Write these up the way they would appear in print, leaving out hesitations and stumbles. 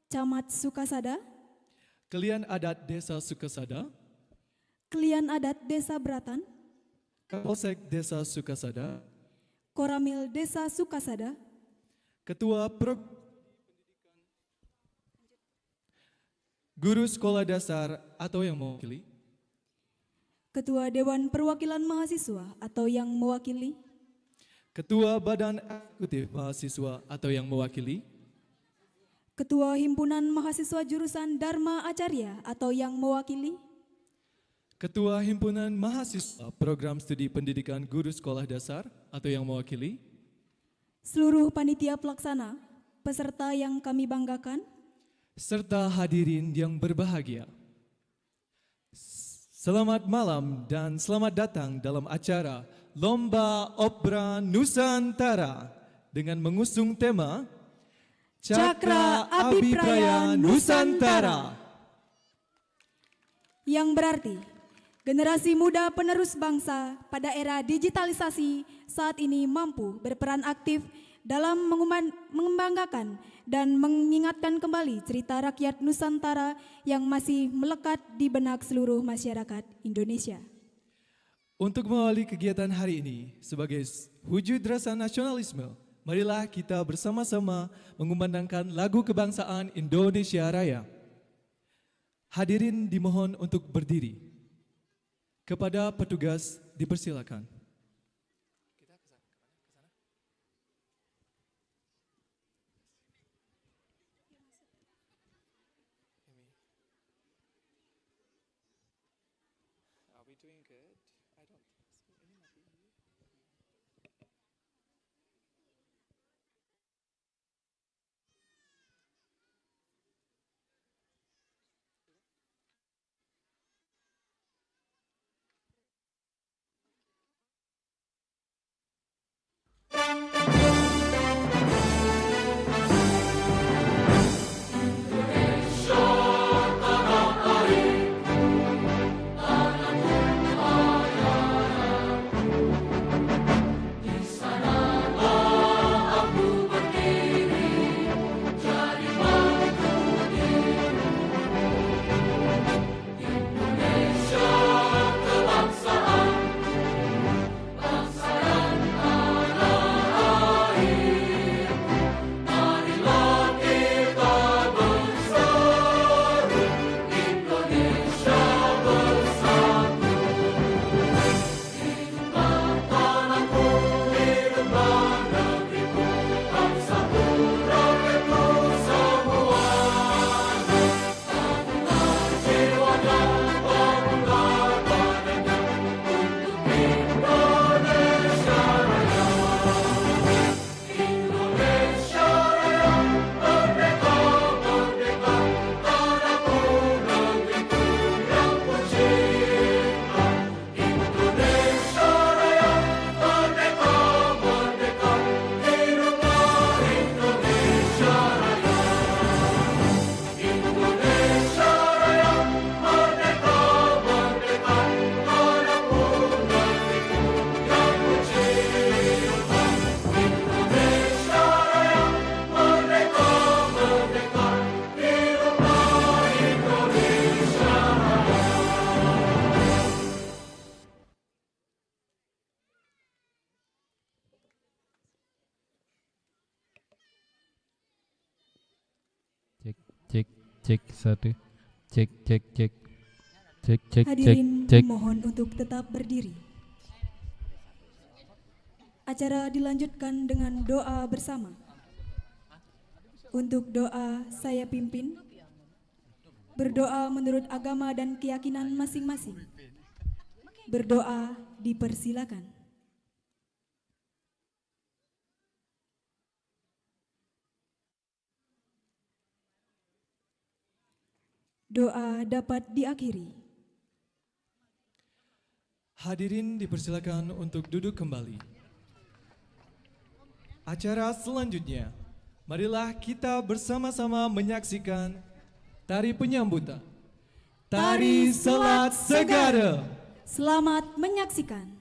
Camat Sukasada, Kelian Adat Desa Sukasada, Kelian Adat Desa Beratan, Kapolsek Desa Sukasada, Koramil Desa Sukasada, Ketua Guru Sekolah Dasar atau yang mewakili, Ketua Dewan Perwakilan Mahasiswa atau yang mewakili, Ketua Badan Eksekutif Mahasiswa atau yang mewakili, Ketua Himpunan Mahasiswa Jurusan Dharma Acarya atau yang mewakili, Ketua Himpunan Mahasiswa Program Studi Pendidikan Guru Sekolah Dasar atau yang mewakili, seluruh panitia pelaksana, peserta yang kami banggakan, serta hadirin yang berbahagia. Selamat malam dan selamat datang dalam acara Lomba Opera Nusantara dengan mengusung tema Cakra Abipraya Nusantara, yang berarti generasi muda penerus bangsa pada era digitalisasi saat ini mampu berperan aktif dalam mengembangkan dan mengingatkan kembali cerita rakyat Nusantara yang masih melekat di benak seluruh masyarakat Indonesia. Untuk mengawali kegiatan hari ini sebagai wujud rasa nasionalisme, marilah kita bersama-sama mengumandangkan lagu kebangsaan Indonesia Raya. Hadirin dimohon untuk berdiri. Kepada petugas dipersilakan. Cek satu, cek Hadirin dimohon untuk tetap berdiri. Acara dilanjutkan dengan doa bersama. Untuk doa saya pimpin. Berdoa menurut agama dan keyakinan masing-masing. Berdoa dipersilakan. Doa dapat diakhiri. Hadirin dipersilakan untuk duduk kembali. Acara selanjutnya, marilah kita bersama-sama menyaksikan tari penyambutan, Tari Selat Segara. Selamat menyaksikan.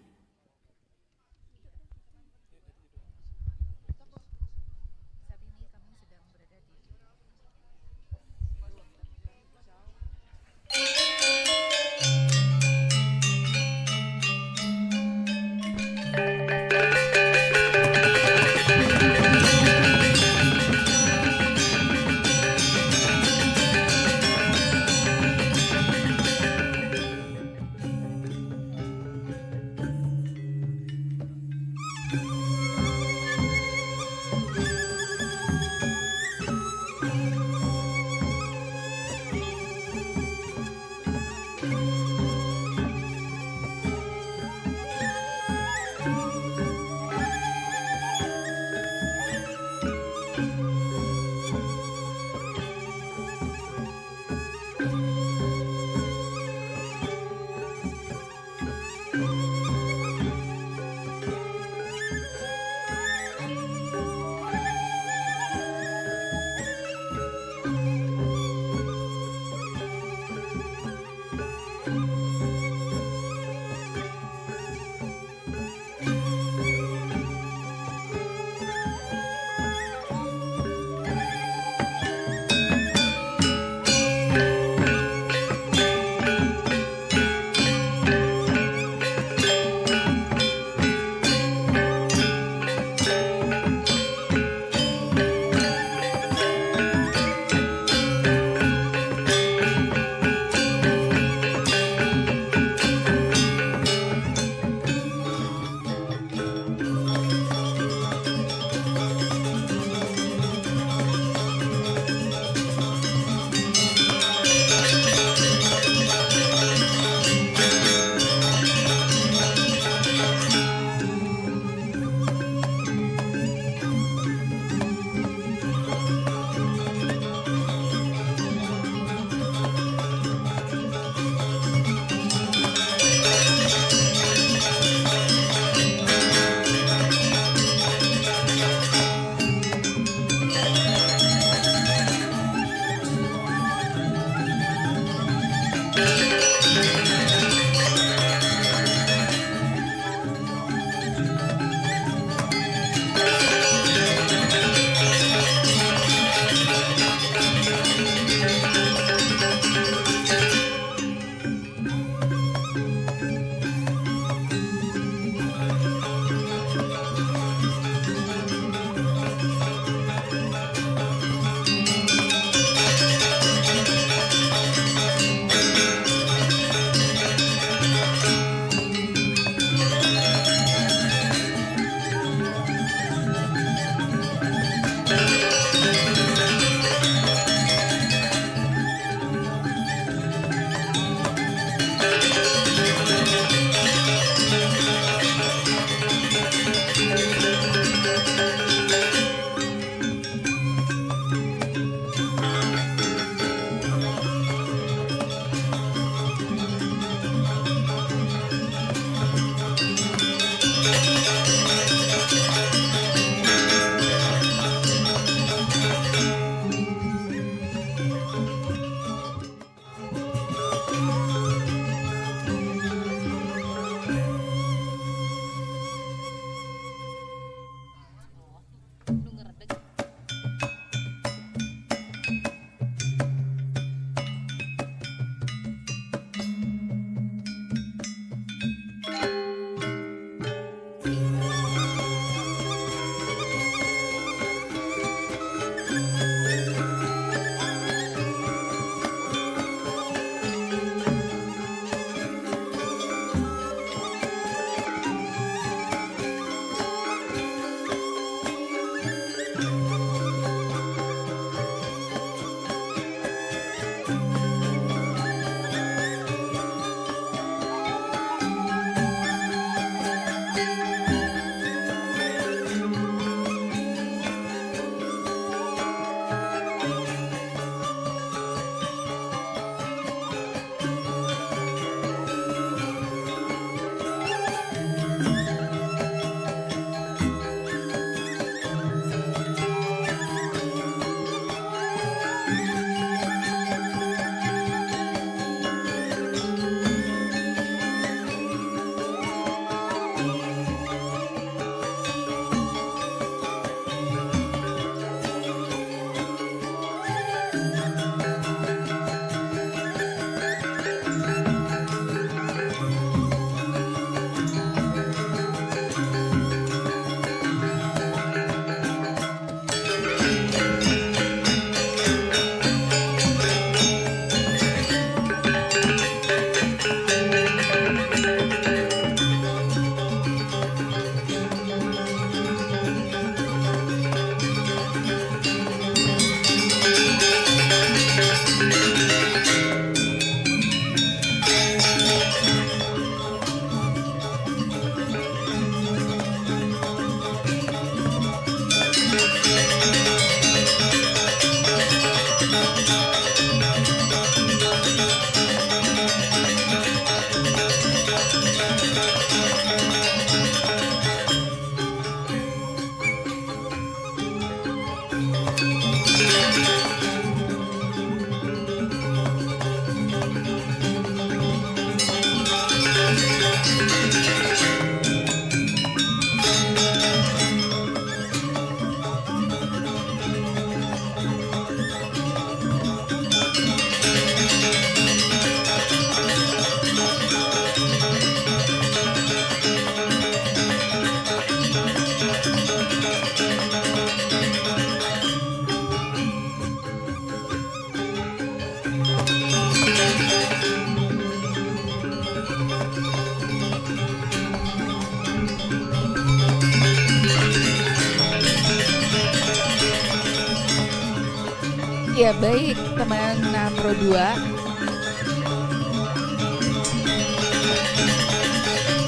Iya baik teman Pro 2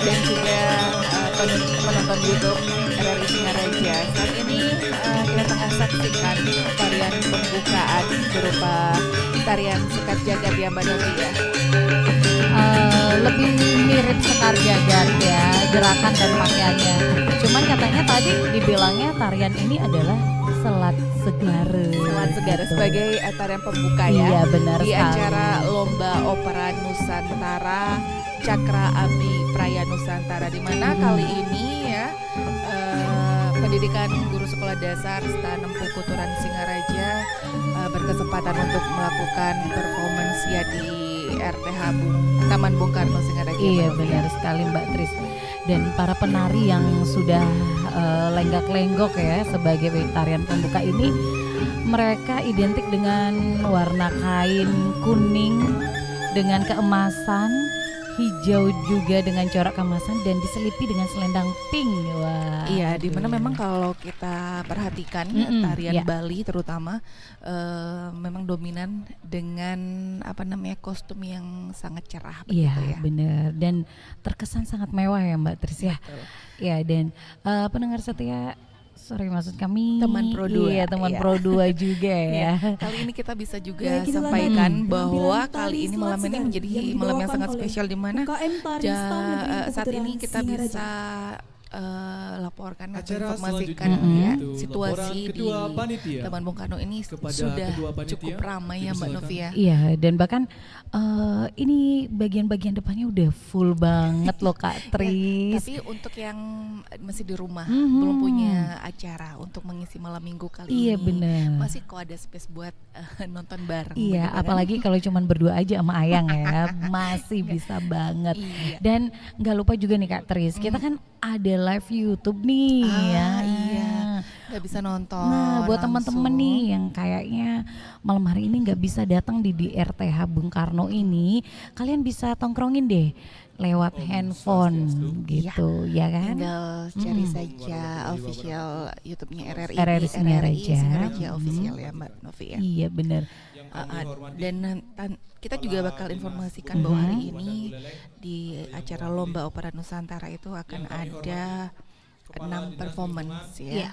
dan juga penonton YouTube RRI Singaraja. Saat ini kita tengah saksikan tarian pembukaan berupa tarian Sekar Jagad ya Mbak Novi ya. Lebih mirip Sekar Jagad ya, gerakan dan pakaiannya. Cuman katanya tadi dibilangnya tarian ini adalah Selat Segara. Selat Segara gitu. sebagai tarian pembuka ya. Iya benar di sekali. acara Lomba Opera Nusantara Cakra Abi Praya Nusantara, di mana kali ini ya pendidikan guru sekolah dasar STA Nempuh Kuturan Singaraja berkesempatan untuk melakukan performance ya di RTH Taman Bung Karno Singaraja. Iya Mbak Novi, benar ya. sekali Mbak Tris. Dan para penari yang sudah lenggak-lenggok ya sebagai tarian pembuka ini, mereka identik dengan warna kain kuning dengan keemasan, hijau juga dengan corak keemasan dan diselipi dengan selendang pink. Wah. Iya, di mana memang kalau kita perhatikan tarian iya. Bali terutama memang dominan dengan kostum yang sangat cerah Iya begitu ya. benar, dan terkesan sangat mewah ya Mbak Tris ya. Iya, dan pendengar setia, sorry maksud kami Teman Pro 2, iya teman iya. Pro 2 juga ya. Kali ini kita bisa juga Ya, itulah sampaikan penampilan bahwa tari kali ini Selat malam ini Segara menjadi yang malam yang dibawakan sangat oleh spesial, di mana UKM Tari STA Negeri saat ini Keputuran kita Singaraja. bisa laporkan atau Acara informasikan selanjutnya ya yaitu situasi laporan di kedua panitia. Taman Bung Karno ini Kepada sudah kedua panitia, cukup ramai ya Mbak dipersilakan. Novi ya. Iya, dan bahkan ini bagian-bagian depannya udah full banget loh Kak Tris. Tapi untuk yang masih di rumah Mhm. belum punya acara untuk mengisi malam minggu kali Iya ini, benar. masih kok ada space buat nonton bareng. Iya, begitu kan? apalagi kalau cuman berdua aja sama Ayang ya, masih bisa banget. Iya. Dan nggak lupa juga nih Kak Tris, kita kan ada live YouTube nih ya. Iya, nggak bisa nonton. Nah, buat langsung. teman-teman nih yang kayaknya malam hari ini nggak bisa datang di RTH Bung Karno ini, kalian bisa tongkrongin deh lewat handphone gitu, ya kan? Tinggal cari saja official YouTube-nya RRI, RRI Singaraja. Singaraja official ya Mbak Novi ya. Iya bener. Dan kita juga bakal informasikan bahwa hari ini di acara Lomba Opera Nusantara itu akan ada 6 performance ya,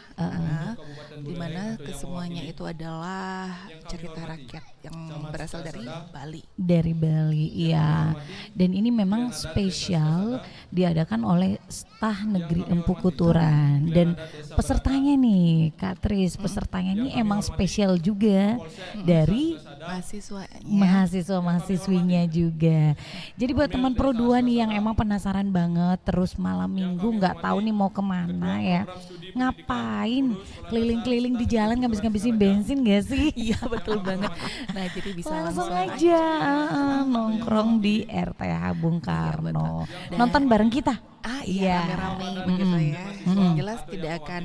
di mana kesemuanya itu adalah cerita rakyat yang berasal dari Bali. Dari Bali, iya. Dan ini memang spesial diadakan oleh STA Negeri Empu Kuturan. Dan pesertanya nih, Kak Tris, pesertanya ini emang spesial juga dari mahasiswa-mahasiswinya juga. Jadi buat teman Pro 2 nih yang emang penasaran banget, terus malam minggu nggak tahu nih mau kemana ya, ngapain keliling-keliling di jalan ngabis-ngabisin bensin gak sih? Iya betul banget. Nah jadi bisa Langsung aja nongkrong di RTH Bung Karno, Dan- nonton bareng kita. Iya, rame-rame begitu ya. Yang jelas tidak akan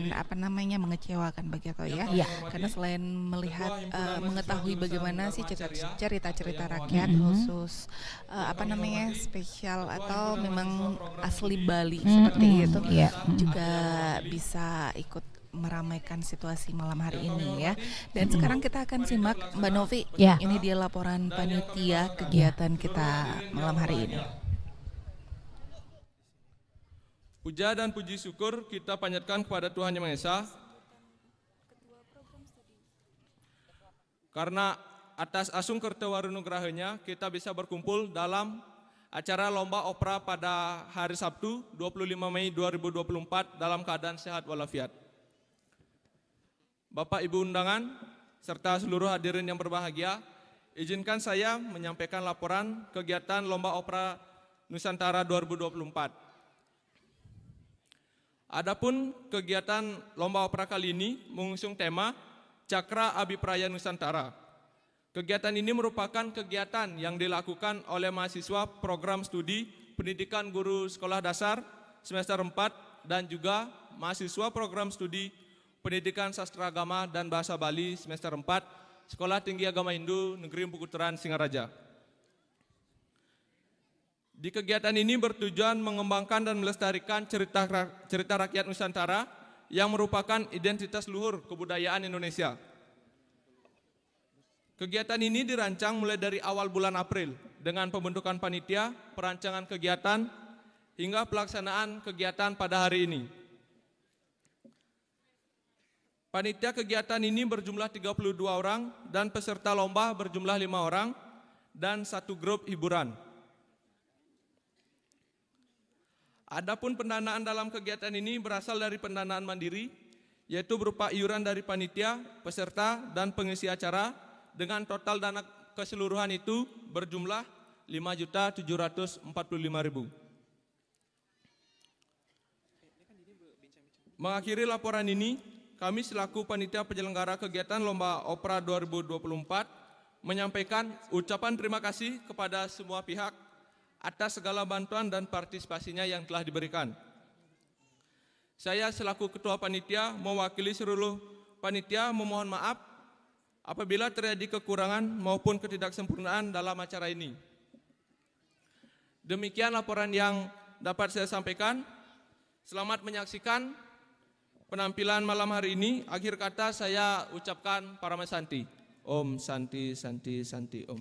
mengecewakan begitu ya. Iya. Karena selain melihat mengetahui bagaimana sih cerita-cerita rakyat khusus spesial atau memang asli Bali seperti itu. Iya. Juga bisa ikut meramaikan situasi malam hari ini ya. Dan sekarang kita akan simak Mbak Novi. Ya. Ini dia laporan panitia kegiatan kita malam hari ini. Puja dan puji syukur kita panjatkan kepada Tuhan Yang Maha Esa, karena atas asung kertawarunugrahanya kita bisa berkumpul dalam acara Lomba Opera pada hari Sabtu 25 Mei 2024 dalam keadaan sehat walafiat. Bapak Ibu undangan serta seluruh hadirin yang berbahagia, izinkan saya menyampaikan laporan kegiatan Lomba Opera Nusantara 2024. Adapun kegiatan Lomba Opera kali ini mengusung tema Cakra Abipraya Nusantara. Kegiatan ini merupakan kegiatan yang dilakukan oleh mahasiswa program studi Pendidikan Guru Sekolah Dasar semester 4 dan juga mahasiswa program studi Pendidikan Sastra Agama dan Bahasa Bali semester 4 Sekolah Tinggi Agama Hindu Negeri Empu Kuturan Singaraja. Di kegiatan ini bertujuan mengembangkan dan melestarikan cerita rakyat Nusantara yang merupakan identitas luhur kebudayaan Indonesia. Kegiatan ini dirancang mulai dari awal bulan April dengan pembentukan panitia, perancangan kegiatan, hingga pelaksanaan kegiatan pada hari ini. Panitia kegiatan ini berjumlah 32 orang dan peserta lomba berjumlah 5 orang dan 1 grup hiburan. Adapun pendanaan dalam kegiatan ini berasal dari pendanaan mandiri, yaitu berupa iuran dari panitia, peserta, dan pengisi acara dengan total dana keseluruhan itu berjumlah 5.745.000. Mengakhiri laporan ini, kami selaku panitia penyelenggara kegiatan Lomba Opera 2024 menyampaikan ucapan terima kasih kepada semua pihak atas segala bantuan dan partisipasinya yang telah diberikan. Saya selaku Ketua Panitia mewakili seluruh panitia memohon maaf apabila terjadi kekurangan maupun ketidaksempurnaan dalam acara ini. Demikian laporan yang dapat saya sampaikan. Selamat menyaksikan penampilan malam hari ini. Akhir kata saya ucapkan Paramasanti. Om Santi Santi Santi Om.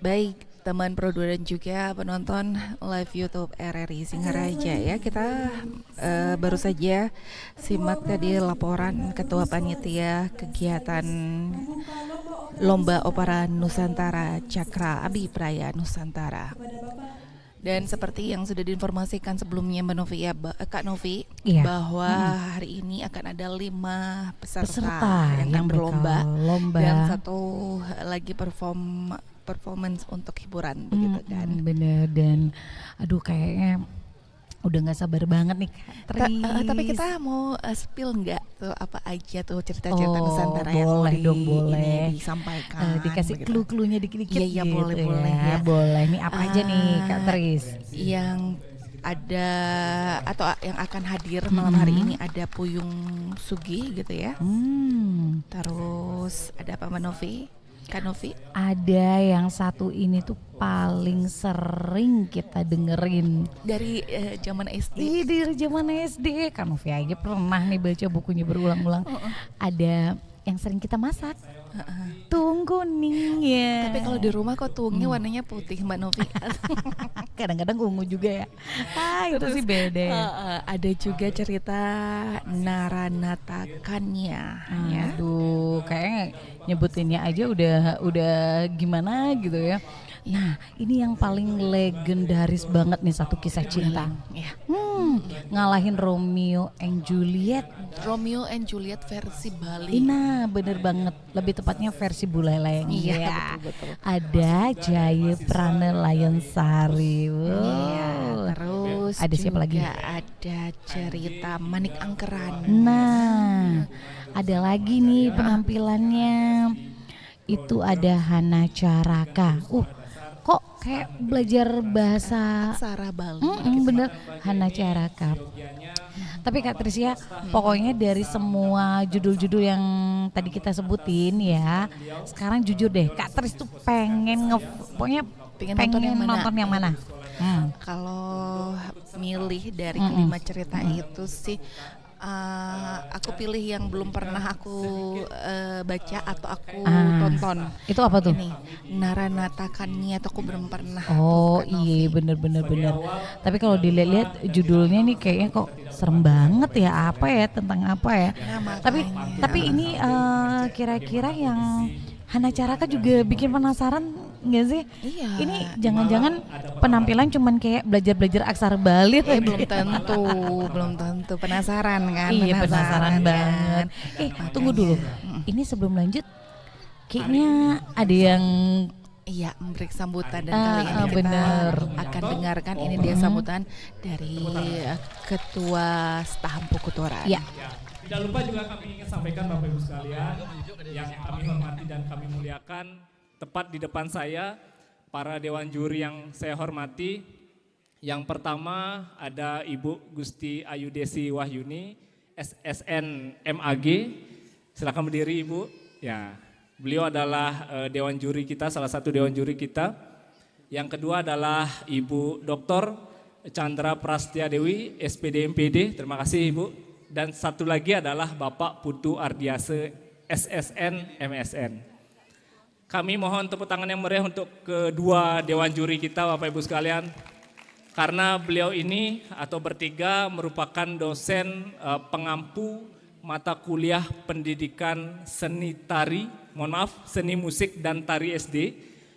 Baik, teman Pro 2 dan juga penonton live YouTube RRI Singaraja ya. Kita baru saja simak tadi laporan Ketua Panitia kegiatan Lomba Opera Nusantara Cakra Abipraya Nusantara. Dan seperti yang sudah diinformasikan sebelumnya Mbak Novi ya, Kak Novi, Iya. bahwa hari ini akan ada 5 Peserta yang yang akan berlomba bakal lomba. dan 1 lagi performance untuk hiburan begitu kan. Bener, dan aduh kayaknya udah nggak sabar banget nih Kak Tris. Tapi kita mau spill nggak tuh apa aja tuh cerita-cerita Oh, Nusantara yang mau boleh dong, boleh. disampaikan. Dikasih begitu. clue-cluenya dikit-dikit Iya, gitu boleh, ya. boleh, ya. Boleh. Ini apa aja nih Kak Tris? Yang ada atau yang akan hadir malam hari ini ada Puyung Sugi gitu ya. Terus ada apa Mbak Novi? Kak Novi? Ada yang satu ini tuh paling sering kita dengerin Dari zaman SD. Ih, dari zaman SD kan Novi aja pernah nih baca bukunya berulang-ulang. Ada yang sering kita masak. Tunggu nih ya. Tapi kalau di rumah kok tuungnya warnanya putih Mbak Novi. Kadang-kadang ungu juga ya. Itu sih beda ya. Ada juga cerita Naranatakannya ya. Aduh, kayaknya nyebutinnya aja udah gimana gitu ya. Nah, ini yang paling legendaris banget nih satu kisah cinta. Ya. Ngalahin Romeo and Juliet. Romeo and Juliet versi Bali. Nah, bener banget. Lebih tepatnya versi Buleleng. Iya, ya. betul. Ada Jaya Prana Layensari. Wow. Iya, terus Ada siapa lagi? Ada cerita Manik Angkeran. Nah, ada lagi nih penampilannya. Itu ada Hana Caraka. Kok kayak belajar bahasa Aksara Bali. bener, Hana Caraka. Tapi Kak Trisya, pokoknya dari semua judul-judul yang tadi kita sebutin ya, sekarang jujur deh, Kak Tris tuh pokoknya pengen nonton yang mana? Kalau milih dari kelima cerita itu sih aku pilih yang belum pernah aku baca atau aku tonton. Itu apa tuh? Ini Naranatakannya atau aku belum pernah. Oh tuh, Kak iya Novi. bener. Tapi kalau dilihat judulnya nih kayaknya kok serem banget ya, apa ya, tentang apa ya. Nah, Tapi ini kira-kira yang Hana Caraka juga bikin penasaran nggak sih? Iya. Ini jangan-jangan penampilan cuman kayak belajar aksara Bali belum tentu penasaran kan? Iya penasaran kan? banget. Tunggu dulu. Ini sebelum lanjut, kayaknya ada yang Iya, memberi sambutan dan kali ini kita bener. akan dengarkan ini dia sambutan dari Ketua Stampu Kutoran. ya. Tidak lupa juga kami ingin sampaikan Bapak Ibu sekalian yang kami hormati dan kami muliakan, tepat di depan saya para dewan juri yang saya hormati. Yang pertama ada Ibu Gusti Ayu Desi Wahyuni, SSN MAG. Silakan berdiri Ibu. Ya, beliau adalah dewan juri kita, salah satu dewan juri kita. Yang kedua adalah Ibu Dr. Chandra Prastya Dewi, SPD MPD. Terima kasih Ibu. dan satu lagi adalah Bapak Putu Ardiase SSN MSN. Kami mohon tepuk tangan yang meriah untuk kedua dewan juri kita Bapak Ibu sekalian. Karena beliau ini atau bertiga merupakan dosen pengampu mata kuliah pendidikan seni tari, seni musik dan tari SD,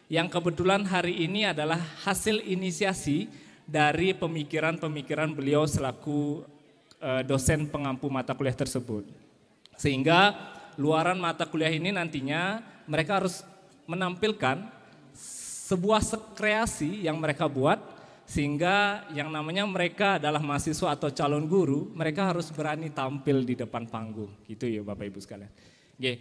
yang kebetulan hari ini adalah hasil inisiasi dari pemikiran-pemikiran beliau selaku dosen pengampu mata kuliah tersebut. Sehingga luaran mata kuliah ini nantinya mereka harus menampilkan sebuah kreasi yang mereka buat, sehingga yang namanya mereka adalah mahasiswa atau calon guru, mereka harus berani tampil di depan panggung. Gitu ya Bapak Ibu sekalian. Oke.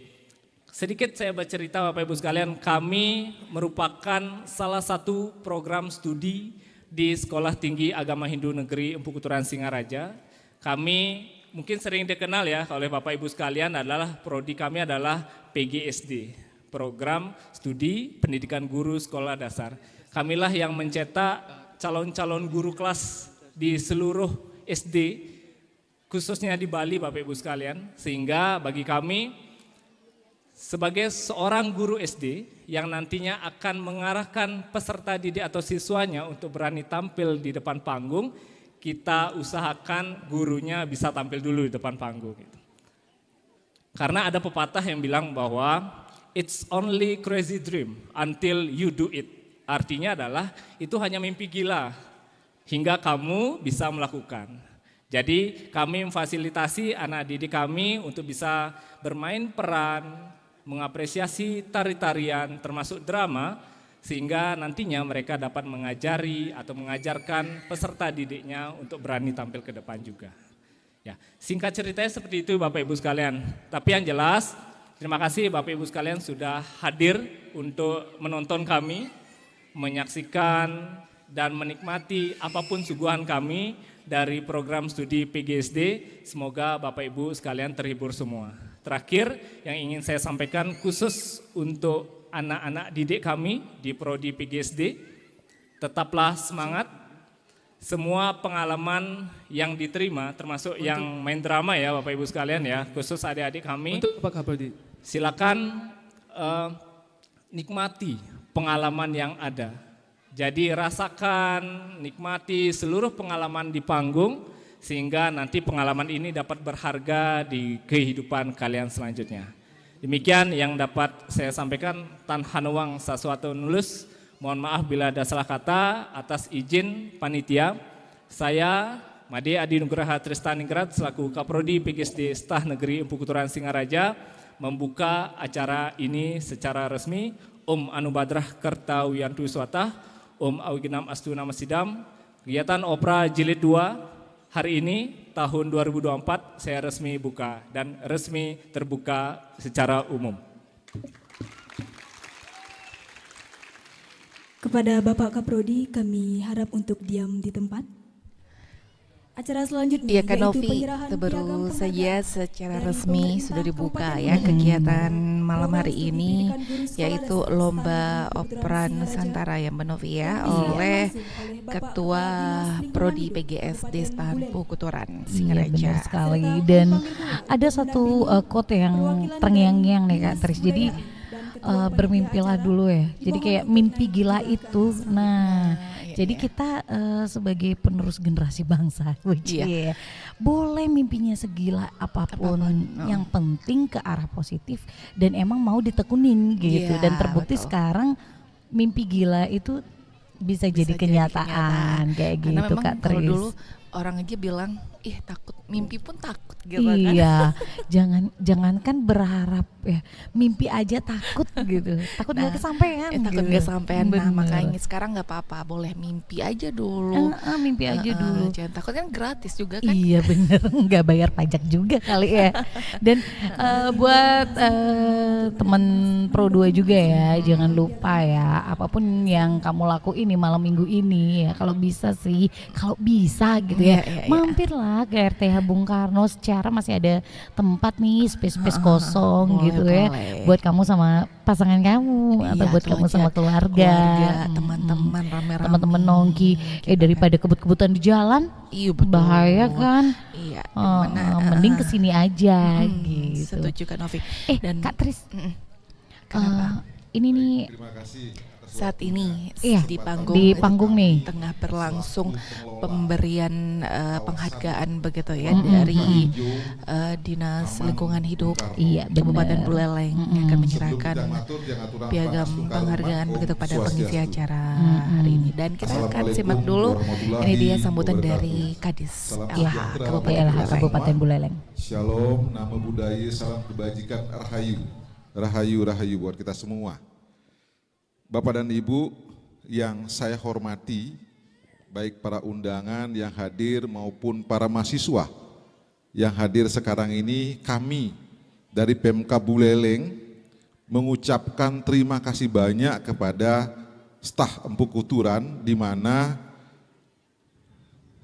Sedikit saya bercerita Bapak Ibu sekalian, kami merupakan salah satu program studi di Sekolah Tinggi Agama Hindu Negeri Empu Kuturan Singaraja. Kami mungkin sering dikenal ya oleh Bapak Ibu sekalian, adalah prodi kami adalah PGSD, Program Studi Pendidikan Guru Sekolah Dasar. Kamilah yang mencetak calon-calon guru kelas di seluruh SD, khususnya di Bali Bapak Ibu sekalian. Sehingga bagi kami sebagai seorang guru SD yang nantinya akan mengarahkan peserta didik atau siswanya untuk berani tampil di depan panggung, kita usahakan gurunya bisa tampil dulu di depan panggung. Karena ada pepatah yang bilang bahwa it's only crazy dream until you do it. Artinya adalah itu hanya mimpi gila hingga kamu bisa melakukan. Jadi kami memfasilitasi anak didik kami untuk bisa bermain peran, mengapresiasi tari-tarian termasuk drama, sehingga nantinya mereka dapat mengajari atau mengajarkan peserta didiknya untuk berani tampil ke depan juga. Ya, singkat ceritanya seperti itu Bapak Ibu sekalian. Tapi yang jelas, terima kasih Bapak Ibu sekalian sudah hadir untuk menonton kami, menyaksikan dan menikmati apapun suguhan kami dari program studi PGSD. Semoga Bapak Ibu sekalian terhibur semua. Terakhir yang ingin saya sampaikan khusus untuk anak-anak didik kami di prodi PGSD, tetaplah semangat. Semua pengalaman yang diterima termasuk yang main drama ya Bapak Ibu sekalian ya, khusus adik-adik kami. Untuk Pak Kaprodi, silakan nikmati pengalaman yang ada. Jadi rasakan, nikmati seluruh pengalaman di panggung, sehingga nanti pengalaman ini dapat berharga di kehidupan kalian selanjutnya. Demikian yang dapat saya sampaikan. Tan Hanuwang Saswato Nulus, mohon maaf bila ada salah kata. Atas izin panitia, saya Made Adi Nugraha Tristaningrat selaku Kaprodi PGSD Stah Negeri Empu Kuturan Singaraja membuka acara ini secara resmi. Om Anubadrah Kerta Wiyantu Swatah, Om Awiginam Astu Namasidam. Kegiatan Opera Jilid 2 hari ini tahun 2024 saya resmi buka dan resmi terbuka secara umum. Kepada Bapak Kaprodi kami harap untuk diam di tempat. Acara selanjutnya Iya Kak yaitu Novi, penyerahan itu baru piagam saja penghargaan secara dari resmi pemerintah sudah dibuka Kabupaten ya Bogor. kegiatan malam Program hari studi ini, pendidikan guru sekolah yaitu dasar Lomba Stadion Opera Kebetulan Nusantara ya Mbak Novi ya, Yang oleh dilangsung oleh Bapak Ketua Kepala Dinas Prodi Lingkungan Hidup PGSD Kabupaten Stan Buleleng. Empu Kuturan Iya Singaraja. benar sekali. Serta Dan dipanggil pula ada satu quote yang perwakilan terngiang-ngiang dari nih Kak Dinas Tris. Jadi Kebudayaan dan Ketua bermimpilah Panitia dulu ya. Acara Jadi dimohon kayak untuk mimpi naik gila ke itu. atas. Nah, Iya, jadi iya. kita sebagai penerus generasi bangsa, Iya. boleh mimpinya segila apapun, Apapun, yang penting ke arah positif dan emang mau ditekunin gitu. Iya, Dan terbukti betul. sekarang mimpi gila itu bisa jadi kenyataan kayak Karena gitu memang Kak kalau Tris. dulu orang aja bilang, ih takut, mimpi pun takut gitu kan. Iya, jangankan berharap ya, mimpi aja takut gitu, takut nggak Nah, kesampaian. takut gitu. nggak sampean. Nah Bener. makanya sekarang nggak apa-apa, boleh mimpi aja dulu. Mimpi aja dulu. Jangan takut, kan gratis juga kan. Iya bener, nggak bayar pajak juga kali ya. Dan buat teman Pro 2 juga ya, jangan lupa ya, apapun yang kamu lakuin nih malam minggu ini ya, kalau bisa sih, kalau bisa gitu Iya, ya, iya, iya. mampirlah ya ke RTH Bung Karno, secara masih ada tempat nih, space kosong boleh, gitu ya, boleh. buat kamu sama pasangan kamu atau Iya, buat tuh kamu aja. sama keluarga, Teman-teman rame-rame. teman-teman nongki. Daripada kebut-kebutan di jalan, Iya betul. bahaya kan. Iya. Mending kesini aja gitu. Setuju kan Novi. Dan Kak Tris, kenapa? ini nih Saat ini Iya, di di panggung nih. tengah berlangsung pemberian penghargaan begitu ya dari Dinas Lingkungan Hidup Iya, Kabupaten bener. Buleleng yang akan menyerahkan piagam penghargaan begitu pada pengisi acara hari ini. Dan kita akan simak dulu, ini dia sambutan dari Kadis LH Kabupaten LH Buleleng. Kabupaten Buleleng. Shalom, nama budaya, salam kebajikan, rahayu. Rahayu, rahayu buat kita semua. Bapak dan Ibu yang saya hormati, baik para undangan yang hadir maupun para mahasiswa yang hadir sekarang ini, kami dari Pemka Buleleng mengucapkan terima kasih banyak kepada staf Empu Kuturan, di mana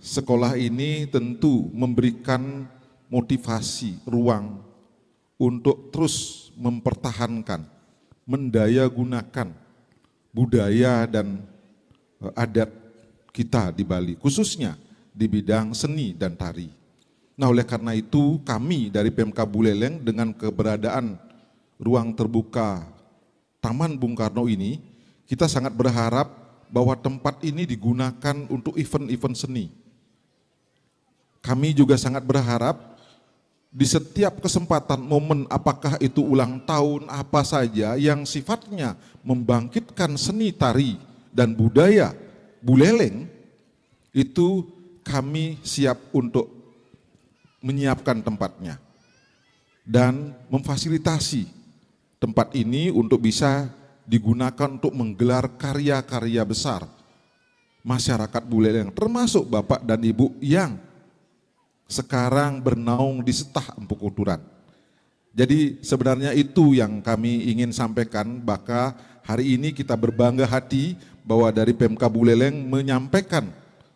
sekolah ini tentu memberikan motivasi, ruang untuk terus mempertahankan, mendayagunakan budaya dan adat kita di Bali, khususnya di bidang seni dan tari. Nah, oleh karena itu kami dari Pemka Buleleng dengan keberadaan ruang terbuka Taman Bung Karno ini, kita sangat berharap bahwa tempat ini digunakan untuk event-event seni. Kami juga sangat berharap di setiap kesempatan momen, apakah itu ulang tahun apa saja yang sifatnya membangkitkan seni tari dan budaya Buleleng, itu kami siap untuk menyiapkan tempatnya dan memfasilitasi tempat ini untuk bisa digunakan untuk menggelar karya-karya besar masyarakat Buleleng, termasuk Bapak dan Ibu yang sekarang bernaung di setah Empu Kuturan. Jadi sebenarnya itu yang kami ingin sampaikan, maka hari ini kita berbangga hati bahwa dari Pemka Buleleng menyampaikan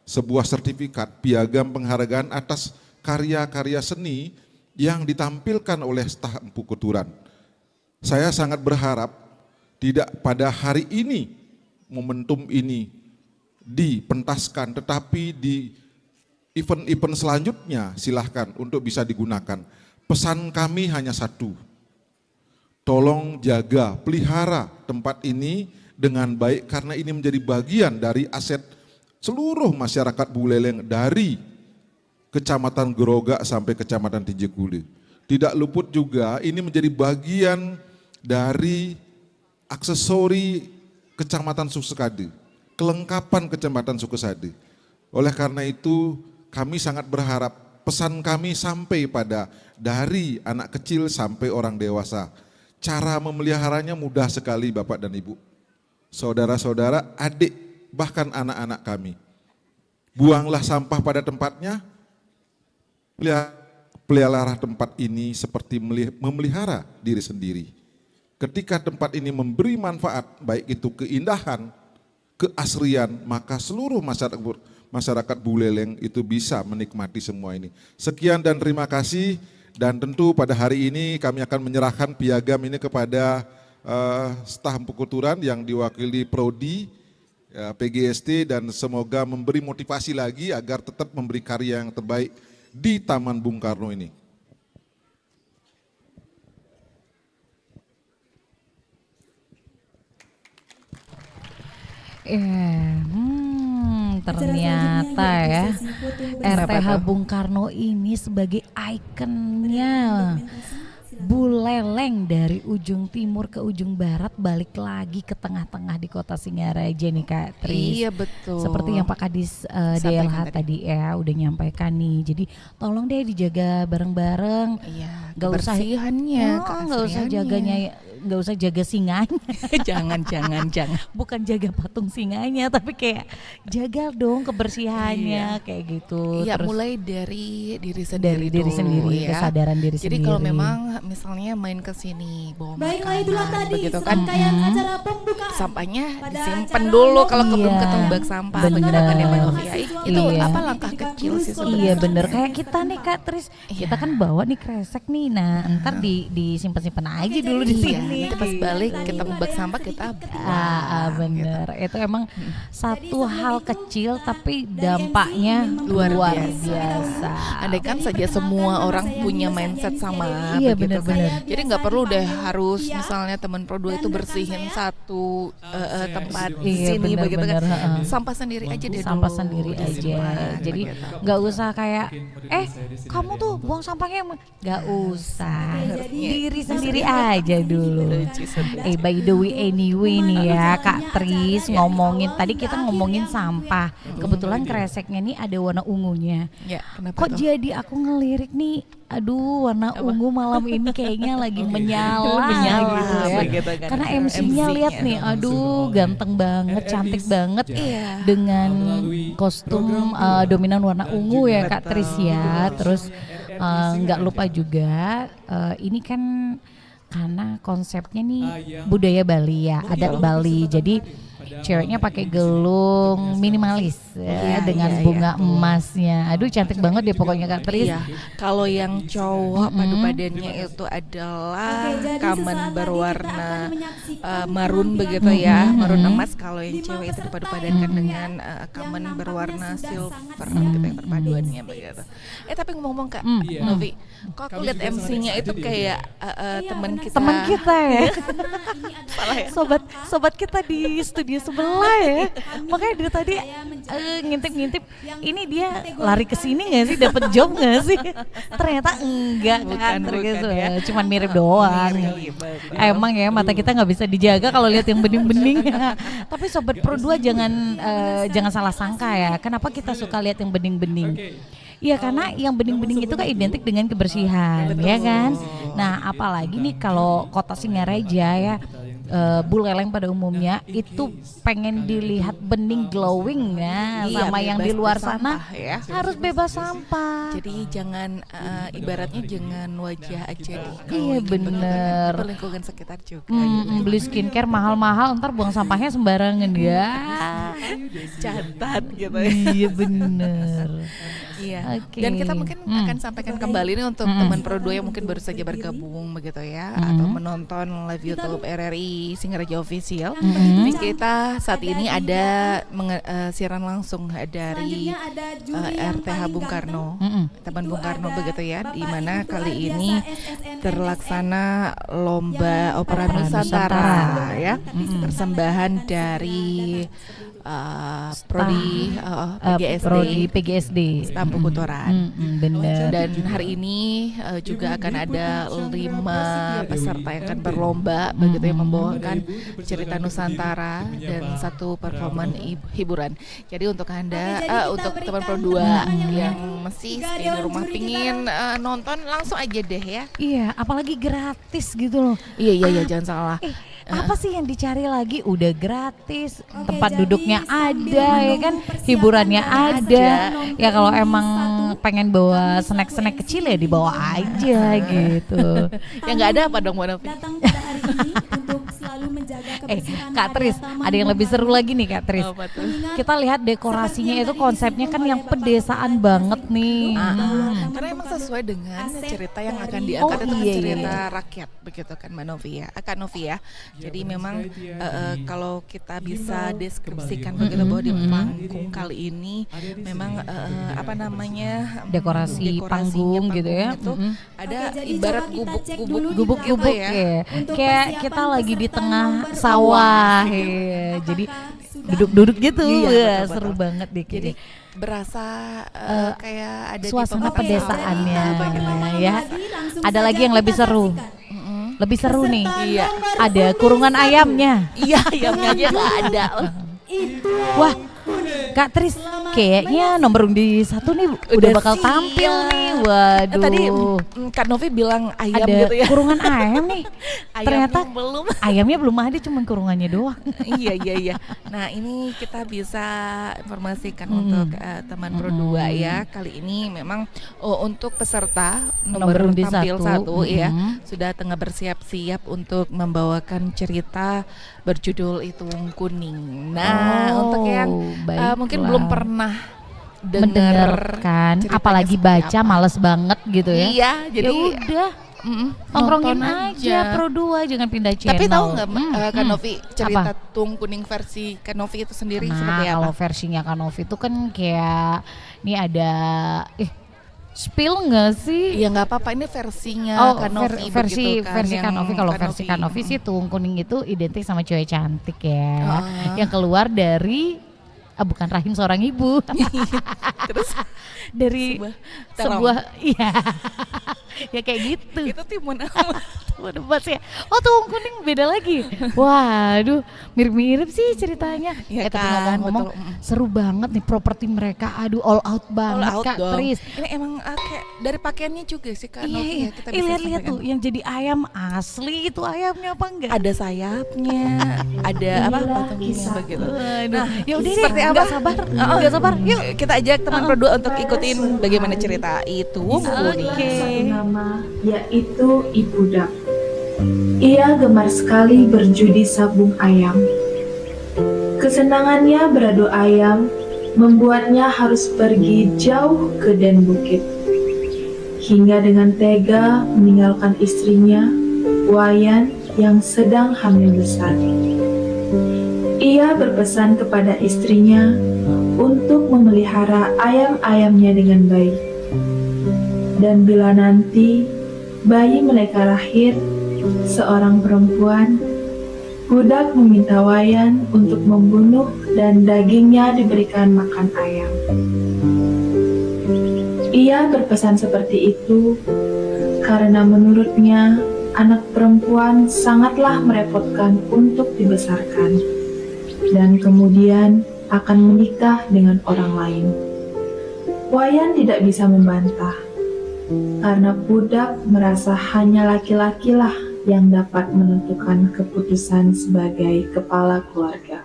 sebuah sertifikat piagam penghargaan atas karya-karya seni yang ditampilkan oleh setah Empu Kuturan. Saya sangat berharap tidak pada hari ini momentum ini dipentaskan, tetapi di event-event selanjutnya silahkan untuk bisa digunakan. Pesan kami hanya satu, tolong jaga, pelihara tempat ini dengan baik karena ini menjadi bagian dari aset seluruh masyarakat Buleleng dari Kecamatan Gerogak sampai Kecamatan Tijekule. Tidak luput juga ini menjadi bagian dari aksesori Kecamatan Sukesade, kelengkapan Kecamatan Sukesade. Oleh karena itu kami sangat berharap pesan kami sampai pada dari anak kecil sampai orang dewasa. Cara memeliharanya mudah sekali Bapak dan Ibu. Saudara-saudara, adik, bahkan anak-anak kami. Buanglah sampah pada tempatnya, pelihara tempat ini seperti memelihara diri sendiri. Ketika tempat ini memberi manfaat, baik itu keindahan, keasrian, maka seluruh masyarakat Buleleng itu bisa menikmati semua ini. Sekian dan terima kasih, dan tentu pada hari ini kami akan menyerahkan piagam ini kepada staf Empu Kuturan yang diwakili Prodi, PGST, dan semoga memberi motivasi lagi agar tetap memberi karya yang terbaik di Taman Bung Karno ini. Ternyata ya RTH Bung Karno ini sebagai ikonnya Buleleng, dari ujung timur ke ujung barat balik lagi ke tengah-tengah di kota Singaraja nih Kak Tris. Iya betul. Seperti yang Pak Kadis DLH tadi ya udah nyampaikan nih. Jadi tolong deh dijaga bareng-bareng. Iya, Gak usah kebersihannya, nggak usah keasriannya. nggak usah jaga singanya. jangan. Bukan jaga patung singanya, tapi kayak jaga dong kebersihannya kayak gitu. Iya, Terus mulai dari diri dari sendiri diri dulu, sendiri, ya. kesadaran diri Jadi sendiri. kalau memang misalnya main ke sini bawa Baiklah, itulah makanan tadi begitu kan, serangkaian acara pembukaan. sampahnya Pada disimpan acara dulu lomba kalau belum Iya, ketemu bak sampah bener. begitu kan ya Mbak Novia. Itu Iya. apa langkah kecil sih sebenarnya. Iya bener, kayak kita nih Kak Tris, kita Iya. kan bawa nih kresek nih, nah ntar disimpan-simpan aja dulu di Iya, sini. nanti pas balik ketemu bak sampah kita Bener, itu emang satu hal kecil tapi dampaknya Luar luar biasa. biasa. Andai kan saja semua orang punya mindset sama, Iya, begitu kan. bener-bener. Jadi nggak perlu deh harus misalnya teman Pro 2 itu bersihin satu tempat di Iya, sini begitu kan. bener-bener, heeh. Sampah sendiri aja deh Sampah dulu sendiri aja, disimpan, jadi begitu. nggak usah kayak kamu tuh buang sampahnya nggak usah, diri sendiri aja dulu. By the way anyway nih ya Kak Tris, ngomongin tadi kita ngomongin sampah, kebetulan kreseknya nih ada warna ungunya. Ya, kenapa Kok tuh? jadi aku ngelirik nih, aduh warna ungu malam ini kayaknya lagi menyala, Menyala, gitu ya. begitu kan. Karena MC-nya lihat nih, aduh ganteng banget, cantik banget dengan kostum dominan warna ungu ya Kak Tris ya. Terus nggak lupa juga ini kan karena konsepnya nih budaya Bali ya, adat Bali. Jadi ceweknya pakai gelung minimalis ya, dengan bunga emasnya. Aduh cantik banget deh pokoknya Kak Tris. Iya, kalau yang cowok padu padannya itu adalah kamen berwarna marun begitu ya, marun emas. Kalau yang cewek itu dipadu padankan dengan kamen berwarna silver gitu ya, perpaduannya begitu. Tapi ngomong-ngomong Kak Novi, kok aku lihat MC-nya itu kayak teman kita. Teman kita ya. Salah ya? Sobat kita di studio sebelah ya. Makanya dari tadi ngintip-ngintip ini dia lari ke sini nggak sih, dapat job nggak sih? Ternyata enggak kan, ternyata ya. cuman mirip doang. Emang ya mata kita nggak bisa dijaga kalau lihat yang bening-bening. Tapi sobat Pro 2 jangan salah sangka ya. Kenapa kita suka lihat yang bening-bening? Iya karena yang bening-bening itu kan identik dengan kebersihan, ya kan? Nah apalagi nih kalau kota Singaraja ya, Buleleng pada umumnya itu pengen dilihat bening glowing ya, sama yang di luar sana ya. harus bebas sampah. Jadi jangan ibaratnya jangan wajah aja nih. Iya bener. Lingkungan sekitar juga. Beli skincare mahal-mahal, ntar buang sampahnya sembarangan ya. Catat gitu ya. Iya bener. Iya. Oke. Dan kita mungkin akan sampaikan kembali nih untuk teman Pro 2 yang mungkin baru saja bergabung begitu ya, atau menonton live YouTube RRI Singaraja Official. Jadi kita saat ini ada siaran langsung dari RTH Bung Karno, Taman Bung Karno begitu ya, di mana kali ini terlaksana lomba opera Nusantara ya, persembahan dari Prodi PGSD Stampu Kutoran. Bener. Dan hari ini juga akan ada 5 peserta yang akan berlomba begitu yang membawakan cerita Nusantara dan 1 performan hiburan. Jadi untuk Anda untuk teman Pro 2 yang masih di rumah pingin nonton, langsung aja deh ya. Iya, apalagi gratis gitu loh. Iya jangan salah. Apa sih yang dicari lagi? Udah gratis, tempat duduknya ada ya kan, hiburannya ada. Ya kalau emang pengen bawa snack-snack kecil ya dibawa aja gitu. Yang nggak ada apa dong Mbak Novi? Datang pada hari ini untuk selalu menjaga kebersihan Kak Tris, ada yang lebih seru lagi nih Kak Tris. Apa tuh? Kita lihat dekorasinya itu konsepnya kan yang pedesaan banget nih. Karena emang sesuai dengan cerita yang akan diangkat itu kan cerita rakyat begitu kan Mbak Novi ya, Kak Novi ya. Jadi memang kalau kita bisa deskripsikan begitu bahwa di panggung kali ini memang apa namanya Dekorasi panggung gitu ya. Itu ada ibarat gubuk-gubuk Ya. Kayak kita lagi di tengah sawah ya. Jadi duduk-duduk gitu. Iya, betul. Seru banget deh. Jadi berasa kayak ada suasana di pedesaannya gitu ya. Ada lagi yang lebih seru. Lebih seru nih. Iya. Ada kurungan ayamnya. Iya, ayamnya aja nggak ada. Wah, Kak Tris, kayaknya nomor undi 1 nih udah bakal siap. tampil nih. Waduh. Tadi Kak Novi bilang ayam ada gitu ya. kurungan ayam nih. Ayamnya Ternyata belum. ayamnya belum ada, cuma kurungannya doang. Iya. Nah, ini kita bisa informasikan untuk teman Pro 2 ya. Kali ini memang untuk peserta nomor undi tampil 1 ya Mm-mm. sudah tengah bersiap-siap untuk membawakan cerita berjudul Ituung Kuning. Nah, untuk yang mungkin baiklah. belum pernah mendengarkan, ceritanya apalagi seperti baca apa. males banget gitu ya. Iya, jadi Ya udah, nongkrongin aja Pro 2, jangan pindah channel. Tapi tahu nggak Kak Hmm. Novi cerita Tuung Kuning versi Kak Novi itu sendiri seperti apa? Kalau versinya Kak Novi itu kan kayak ini ada spill nggak sih? Ya nggak apa-apa, ini versinya Kak Novi versi begitu kan, versi yang Kak Novi. Kalau Kak versi Kak Novi sih Tuung Kuning itu identik sama cewek cantik ya, Ah. yang keluar dari bukan rahim seorang ibu. Terus dari terong. sebuah iya ya kayak gitu. Itu timun apa? Waduh, Mas ya. Oh, Tuung Kuning beda lagi. Waduh, mirip-mirip sih ceritanya. Ya Tapi kan, ngomong-ngomong betul. seru banget nih properti mereka. Aduh, all out banget All out Kak dong. Tris. Ini emang kayak dari pakaiannya juga sih Kak Novi Iya. ya, kita bisa Lihat-lihat sampaikan. tuh yang jadi ayam asli itu ayamnya apa enggak? Ada sayapnya, ada apa patungnya begitu. Nah, ya udah deh, seperti apa? nggak sabar. Nggak sabar. Yuk. Kita ajak teman Pro 2 untuk ikutin bagaimana cerita Ituung Kuning. Oke. Nama yaitu Ibudak. Ia gemar sekali berjudi sabung ayam. Kesenangannya beradu ayam membuatnya harus pergi jauh ke den bukit. Hingga dengan tega meninggalkan istrinya, Wayan, yang sedang hamil besar. Ia berpesan kepada istrinya untuk memelihara ayam-ayamnya dengan baik. Dan bila nanti bayi mereka lahir, seorang perempuan, budak meminta Wayan untuk membunuh dan dagingnya diberikan makan ayam. Ia berpesan seperti itu karena menurutnya anak perempuan sangatlah merepotkan untuk dibesarkan dan kemudian akan menikah dengan orang lain. Wayan tidak bisa membantah karena budak merasa hanya laki-lakilah yang dapat menentukan keputusan sebagai kepala keluarga.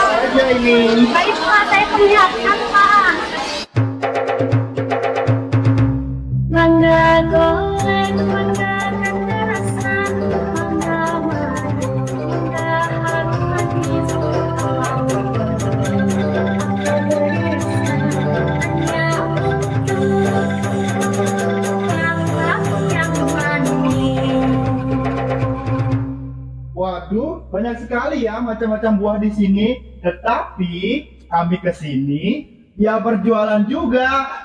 Baik Pak, saya perlihatkan Pak. Mangga goreng, mangga kekerasan, mangga madu, mangga harum manis, Waduh, banyak sekali ya macam-macam buah di sini. Tetapi kami ke sini ya berjualan juga.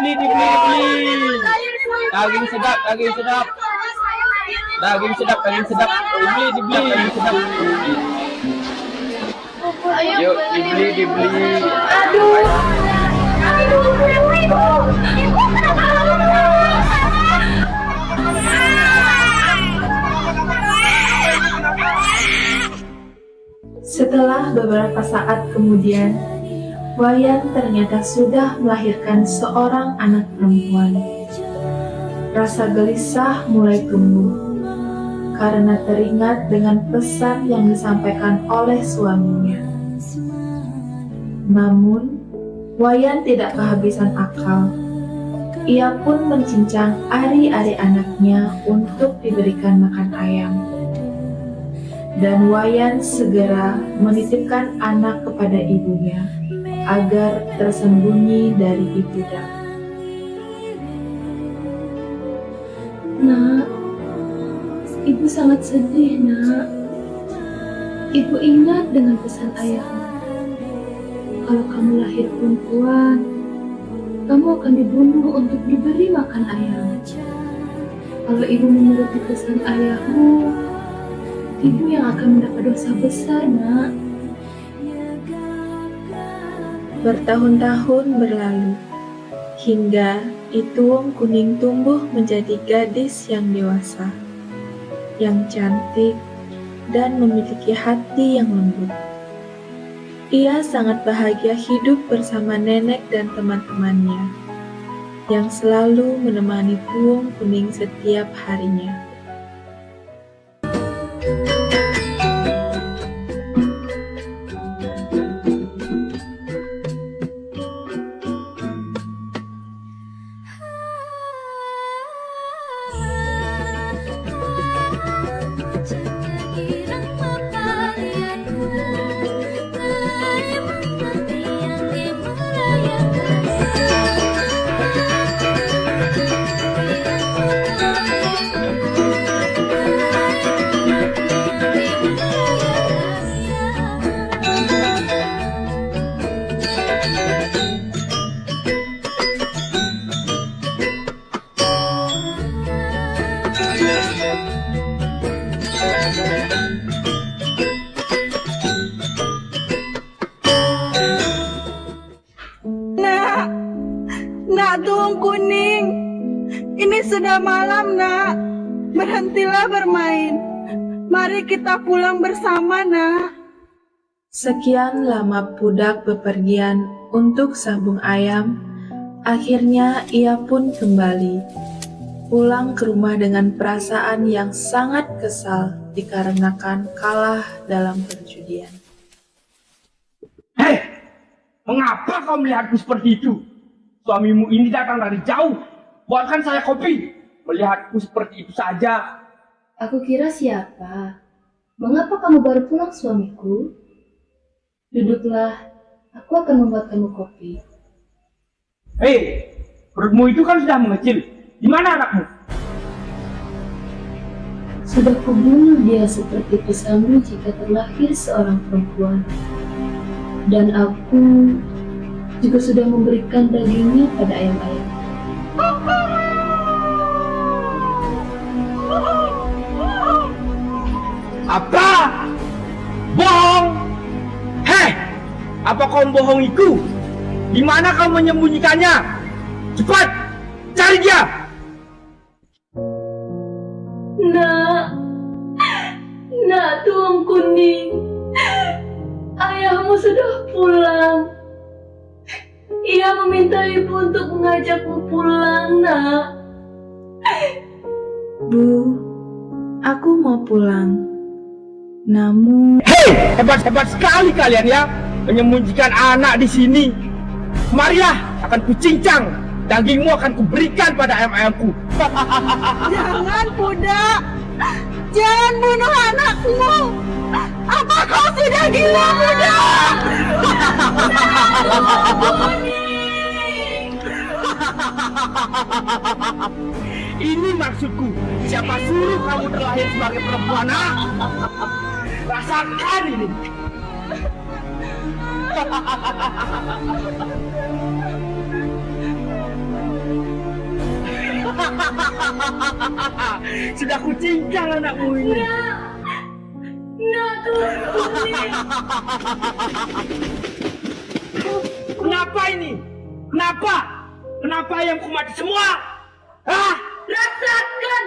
Dibeli. Daging sedap. Daging sedap. Dibeli. Daging sedap. Yuk, dibeli. Aduh. Setelah beberapa saat kemudian, Wayan ternyata sudah melahirkan seorang anak perempuan. Rasa gelisah mulai tumbuh karena teringat dengan pesan yang disampaikan oleh suaminya. Namun, Wayan tidak kehabisan akal. Ia pun mencincang ari-ari anaknya untuk diberikan makan ayam. Dan Wayan segera menitipkan anak kepada ibunya agar tersembunyi dari ibunda. Nak, ibu sangat sedih, nak. Ibu ingat dengan pesan ayahmu. Kalau kamu lahir perempuan, kamu akan dibunuh untuk diberi makan ayam. Kalau ibu menuruti pesan ayahmu, ibu yang akan mendapat dosa besar, nak. Bertahun-tahun berlalu, hingga Ituwung Kuning tumbuh menjadi gadis yang dewasa, yang cantik, dan memiliki hati yang lembut. Ia sangat bahagia hidup bersama nenek dan teman-temannya, yang selalu menemani Tuwung Kuning setiap harinya. Nak Tuwung Kuning, ini sudah malam, nak. Berhentilah bermain. Mari kita pulang bersama, nak. Sekian lama Pudak bepergian untuk sabung ayam, akhirnya ia pun kembali. Pulang ke rumah dengan perasaan yang sangat kesal dikarenakan kalah dalam perjudian. Hei, mengapa kau melihatku seperti itu? Suamimu ini datang dari jauh, buatkan saya kopi. Melihatku seperti itu saja. Aku kira siapa? Mengapa kamu baru pulang, suamiku? Duduklah, aku akan membuat kamu kopi. Hei, perutmu itu kan sudah mengecil. Di mana anakmu? Sudah kubunuh dia seperti pesanmu jika terlahir seorang perempuan. Dan aku juga sudah memberikan dagingnya pada ayam-ayam. Apa? Bohong! Hei, apa kau membohongiku? Di mana kau menyembunyikannya? Cepat, cari dia! Nak Tuwung Kuning, ayahmu sudah pulang. Ia meminta ibu untuk mengajakmu pulang, nak. Bu, aku mau pulang. Namun... Hei, hebat-hebat sekali kalian ya, menyembunyikan anak di sini. Marilah, akan kucincang. Dagingmu akan kuberikan pada ayam-ayamku. Jangan, Pudak. Jangan bunuh anakmu. Apa kau sudah gila, Pudak? Ini maksudku. Siapa suruh kamu terlahir sebagai perempuan? Rasakan ini. Sudah kucincang anakmu ini. Nak, Tuan Kuning. Kenapa ini? Kenapa? Kenapa ayamku mati semua? Hah? Rasakan.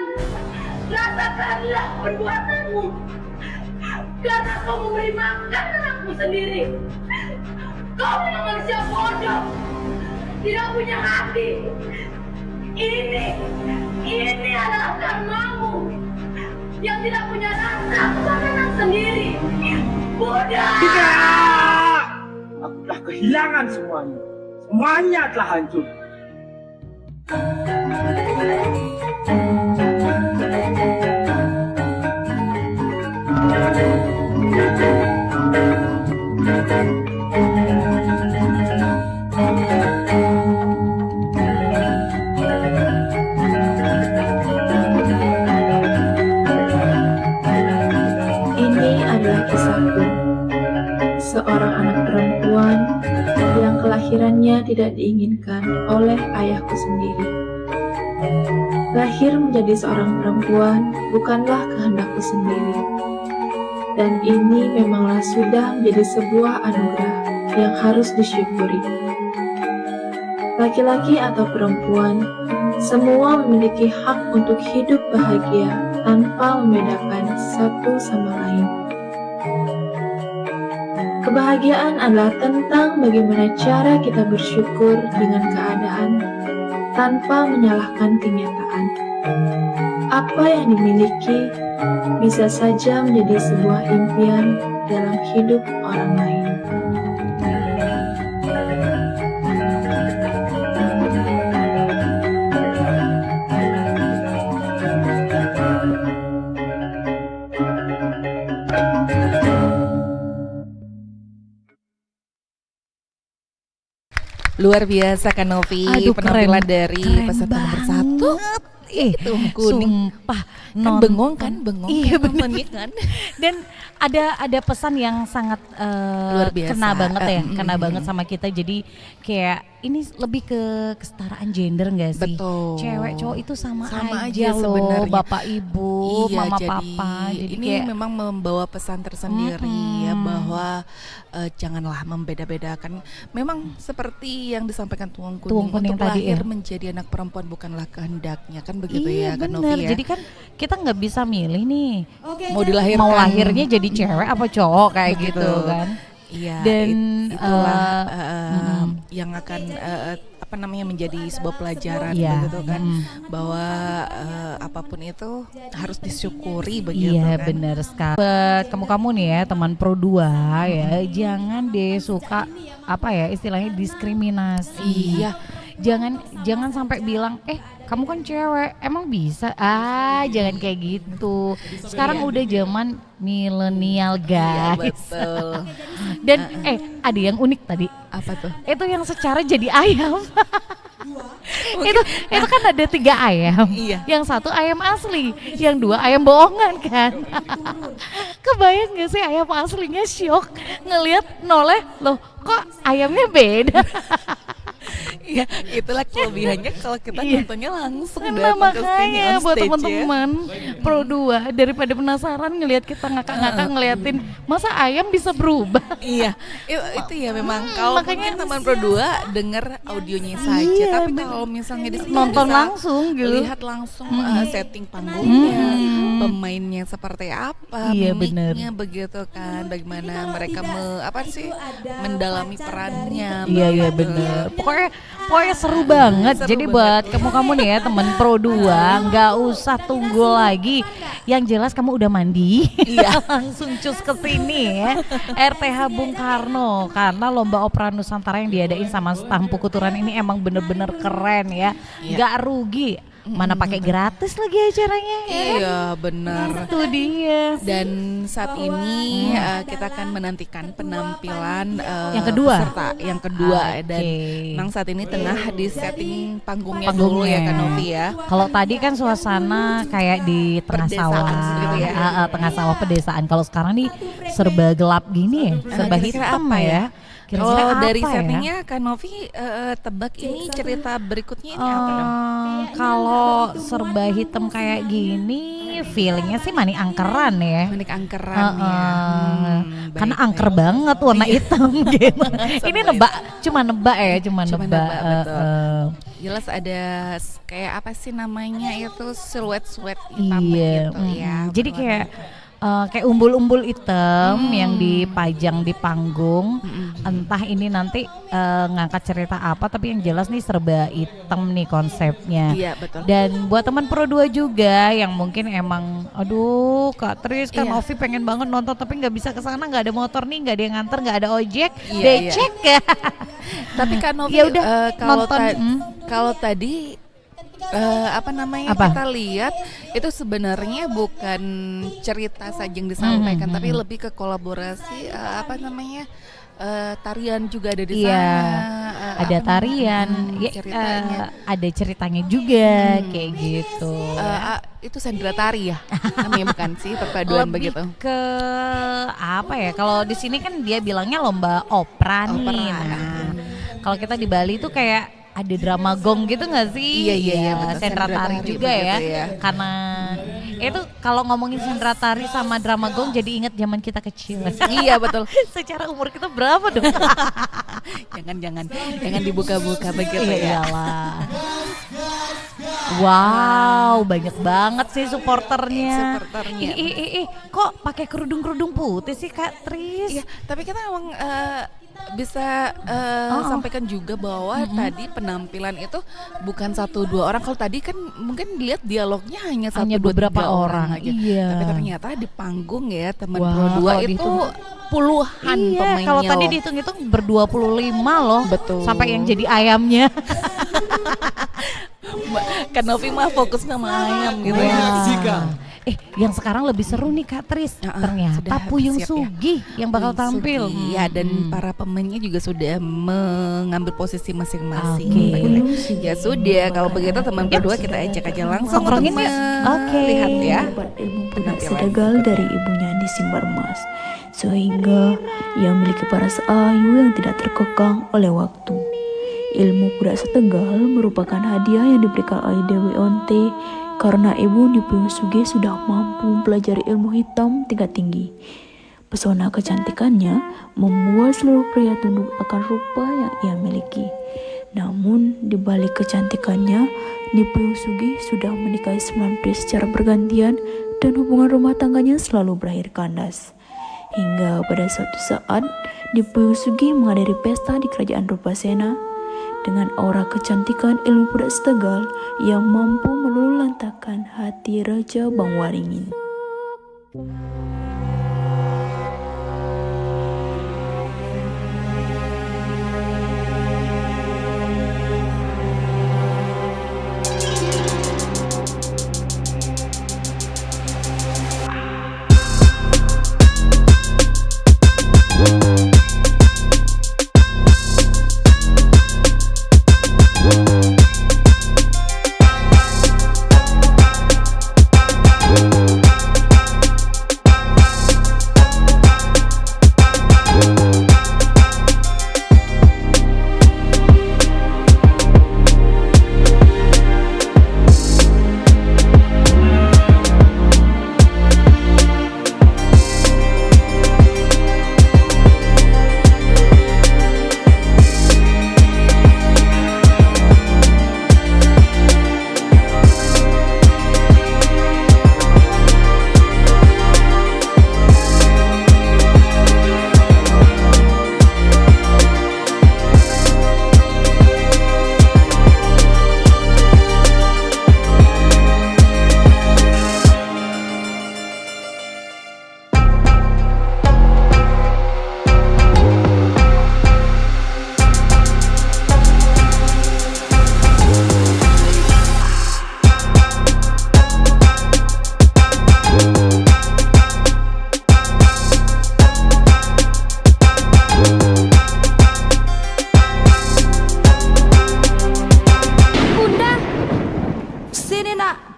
Rasakanlah perbuatanmu. Karena kau memberi makan anakmu sendiri. Kau memang manusia bodoh. Tidak punya hati. Ini adalah karmamu. Yang tidak punya rasa kepada anak sendiri. Bodoh. Tidak! Aku telah kehilangan semuanya. Semuanya telah hancur. Ini adalah kisahku. Seorang anak perempuan yang kelahirannya tidak diinginkan oleh ayahku sendiri. Lahir menjadi seorang perempuan bukanlah kehendakku sendiri. Dan ini memanglah sudah menjadi sebuah anugerah yang harus disyukuri. Laki-laki atau perempuan, semua memiliki hak untuk hidup bahagia tanpa membedakan satu sama lain. Kebahagiaan adalah tentang bagaimana cara kita bersyukur dengan keadaan tanpa menyalahkan kenyataan. Apa yang dimiliki bisa saja menjadi sebuah impian dalam hidup orang lain. Luar biasa Kak Novi, Aduh, penampilan keren. dari Keren peserta nomor 1. Tuh kuning. Sumpah, Kan bengong kan, bengong Iya kan bener. nontonnya kan. Dan ada pesan yang sangat Luar biasa. kena banget ya, kena banget sama kita. Jadi kayak ini lebih ke kesetaraan gender nggak sih? Betul. Cewek cowok itu sama Sama aja aja loh, sebenarnya. bapak ibu, Iya, mama jadi papa. Jadi ini kayak memang membawa pesan tersendiri ya bahwa janganlah membeda-bedakan. Memang seperti yang disampaikan Tuang Tuang Kuning, Kuning untuk tadi, lahir ya. menjadi anak perempuan bukanlah kehendaknya kan begitu iya ya Kak bener. Novi ya. Jadi kan kita nggak bisa milih nih. Mau dilahirkan mau lahirnya jadi cewek apa cowok kayak Begitu. gitu kan. Iya, Dan itulah yang akan apa namanya menjadi sebuah pelajaran Iya, begitu kan bahwa apapun itu harus disyukuri begitu Iya kan. benar sekali. Buat kamu-kamu nih ya teman Pro 2 ya, jangan deh suka apa ya istilahnya diskriminasi. Iya. Jangan sampai bilang kamu kan cewek emang bisa jangan kayak gitu. Sekarang udah zaman milenial Iya, guys. betul. Dan ada yang unik tadi. Apa tuh? Itu yang secara jadi ayam. itu kan ada 3 ayam. Iya. Yang 1 ayam asli, yang 2 ayam bohongan kan. Kebayang gak sih ayam aslinya syok ngelihat noleh loh kok ayamnya beda. Iya, itulah kelebihannya kalau kita nontonnya langsung Nah, datang ke sini makanya on buat stage ya. teman-teman Pro 2 daripada penasaran ngelihat kita ngakak-ngakak ngeliatin masa ayam bisa berubah. Iya, itu ya memang kalau makanya mungkin teman Pro 2 denger audionya saja, Iya, tapi kalau misalnya di sini nonton bisa langsung gitu. lihat langsung setting panggungnya, pemainnya seperti apa, Iya, mimiknya begitu kan, bagaimana mereka mendalami perannya. Iya bener. Pokoknya seru banget. Jadi buat kamu nih ya temen Pro 2 nggak usah tunggu lagi. Yang jelas kamu udah mandi. Iya. Langsung cus ke sini ya. RTH Bung Karno karena lomba opera Nusantara yang diadain sama Stampu Kuturan ini emang bener-bener keren ya. Nggak rugi. Mana pakai gratis lagi acaranya ya. Iya benar. Itu dia. Dan saat ini kita akan menantikan penampilan yang kedua. Peserta yang kedua dan memang saat ini tengah di setting panggungnya dulu ya Kak Novi ya. Kalau tadi kan suasana kayak di tengah sawah, gitu ya. tengah sawah pedesaan. Kalau sekarang nih serba gelap gini ya, serba Kira-kira hitam apa ya. Kalau Kira-kira dari apa ya? settingnya Kak Novi tebak ini cerita berikutnya ini apa dong? Kalau serba hitam kayak gini, feelingnya sih Manik Angkeran ya. Manik Angkeran ya. Karena angker banget warna hitam gitu. Ini nebak, cuma nebak ya, cuma nebak. Betul. Jelas ada kayak apa sih namanya itu siluet hitam Iya. gitu ya. Jadi kayak kayak umbul-umbul hitam yang dipajang di panggung. Entah ini nanti ngangkat cerita apa, tapi yang jelas nih serba hitam nih konsepnya. Iya, betul. Dan buat teman Pro 2 juga yang mungkin emang aduh Kak Tris, Kak Iya. Novi pengen banget nonton tapi nggak bisa ke sana, nggak ada motor nih, nggak ada yang nganter, nggak ada ojek, Iya, becek ya. Tapi Kak Novi Ya udah, kalau nonton. kalau tadi apa namanya Apa? kita lihat itu sebenarnya bukan cerita saja yang disampaikan, tapi lebih ke kolaborasi apa namanya tarian juga ada di Iya, sana. ada tarian, ya, ceritanya. ada ceritanya juga kayak gitu. Itu sendera tari ya, namanya bukan sih perpaduan Lebih begitu. ke apa ya? Kalau di sini kan dia bilangnya lomba opera nih. Nah, kalau kita di Bali tuh kayak ada drama gong gitu nggak sih? Iya, betul. Sendera tari juga ya. begitu ya. Karena itu kalau ngomongin sendera tari sama drama gong jadi inget zaman kita kecil. Iya, betul. Secara umur kita berapa dong? jangan dibuka-buka begitu ya. Iyalah. Wow, banyak banget sih supporternya. Ih, kok pakai kerudung putih sih Kak Tris? Iya, tapi kita emang bisa sampaikan juga bahwa tadi penampilan itu bukan 1-2 orang. Kalau tadi kan mungkin dilihat dialognya hanya 1-2 beberapa orang aja. Iya. Tapi ternyata di panggung ya teman Wah, Pro 2 kalau itu dihitung- puluhan Iya, pemainnya. kalau tadi loh. dihitung-hitung ber-25 loh. Betul. Sampai yang jadi ayamnya. Kan Novi mah fokus sama ayam gitu ya. Menyaksikan Yang sekarang lebih seru nih Kak Tris. Ternyata sudah Puyung siap ya. Sugih yang bakal tampil. Iya, dan para pemainnya juga sudah mengambil posisi masing-masing. Oke. Ya sudah, kalau begitu teman kedua kita ajak aja langsung untuk Nongkrongin yuk. Oke. melihat ya. Dapat ilmu budak sedagal dari ibunya disimbar emas, sehingga ia memiliki paras ayu yang tidak terkekang oleh waktu. Ilmu budak setegal merupakan hadiah yang diberikan oleh Dewi Onte karena ibu Puyung Sugih sudah mampu mempelajari ilmu hitam tingkat tinggi. Pesona kecantikannya membuat seluruh pria tunduk akan rupa yang ia miliki. Namun di balik kecantikannya, Puyung Sugih sudah menikahi 9 pria secara bergantian dan hubungan rumah tangganya selalu berakhir kandas. Hingga pada suatu saat, Puyung Sugih menghadiri pesta di kerajaan Rupasena. Dengan aura kecantikan ilmu budak setegal yang mampu meluluhlantakkan hati Raja Bangwaringin.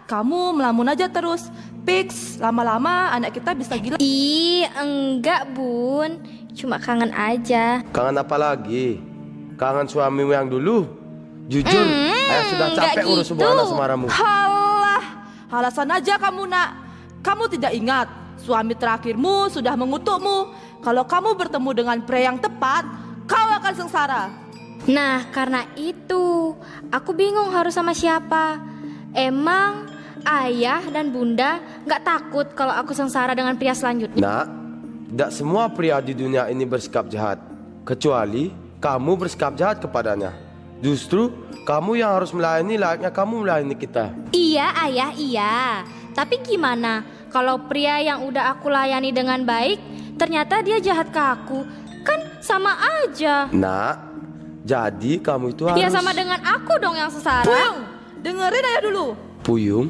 Kamu melamun aja terus. Fix, lama-lama anak kita bisa gila. Ih, enggak bun. cuma kangen aja. Kangen apa lagi? Kangen suamimu yang dulu? Jujur, ayah sudah capek urus semua anak semaramu. Halah, alasan aja kamu nak. Kamu tidak ingat suami terakhirmu sudah mengutukmu. Kalau kamu bertemu dengan pria yang tepat, kau akan sengsara. Nah, karena itu aku bingung harus sama siapa. Emang ayah dan bunda gak takut kalau aku sengsara dengan pria selanjutnya? Nak, tidak semua pria di dunia ini bersikap jahat. Kecuali kamu bersikap jahat kepadanya. Justru kamu yang harus melayani layaknya kamu melayani kita. Iya ayah, iya. Tapi gimana kalau pria yang udah aku layani dengan baik ternyata dia jahat ke aku? Kan sama aja. Nak, jadi kamu itu harus... Ya sama dengan aku dong yang sengsara. Puyung, dengerin ayah dulu. Puyung,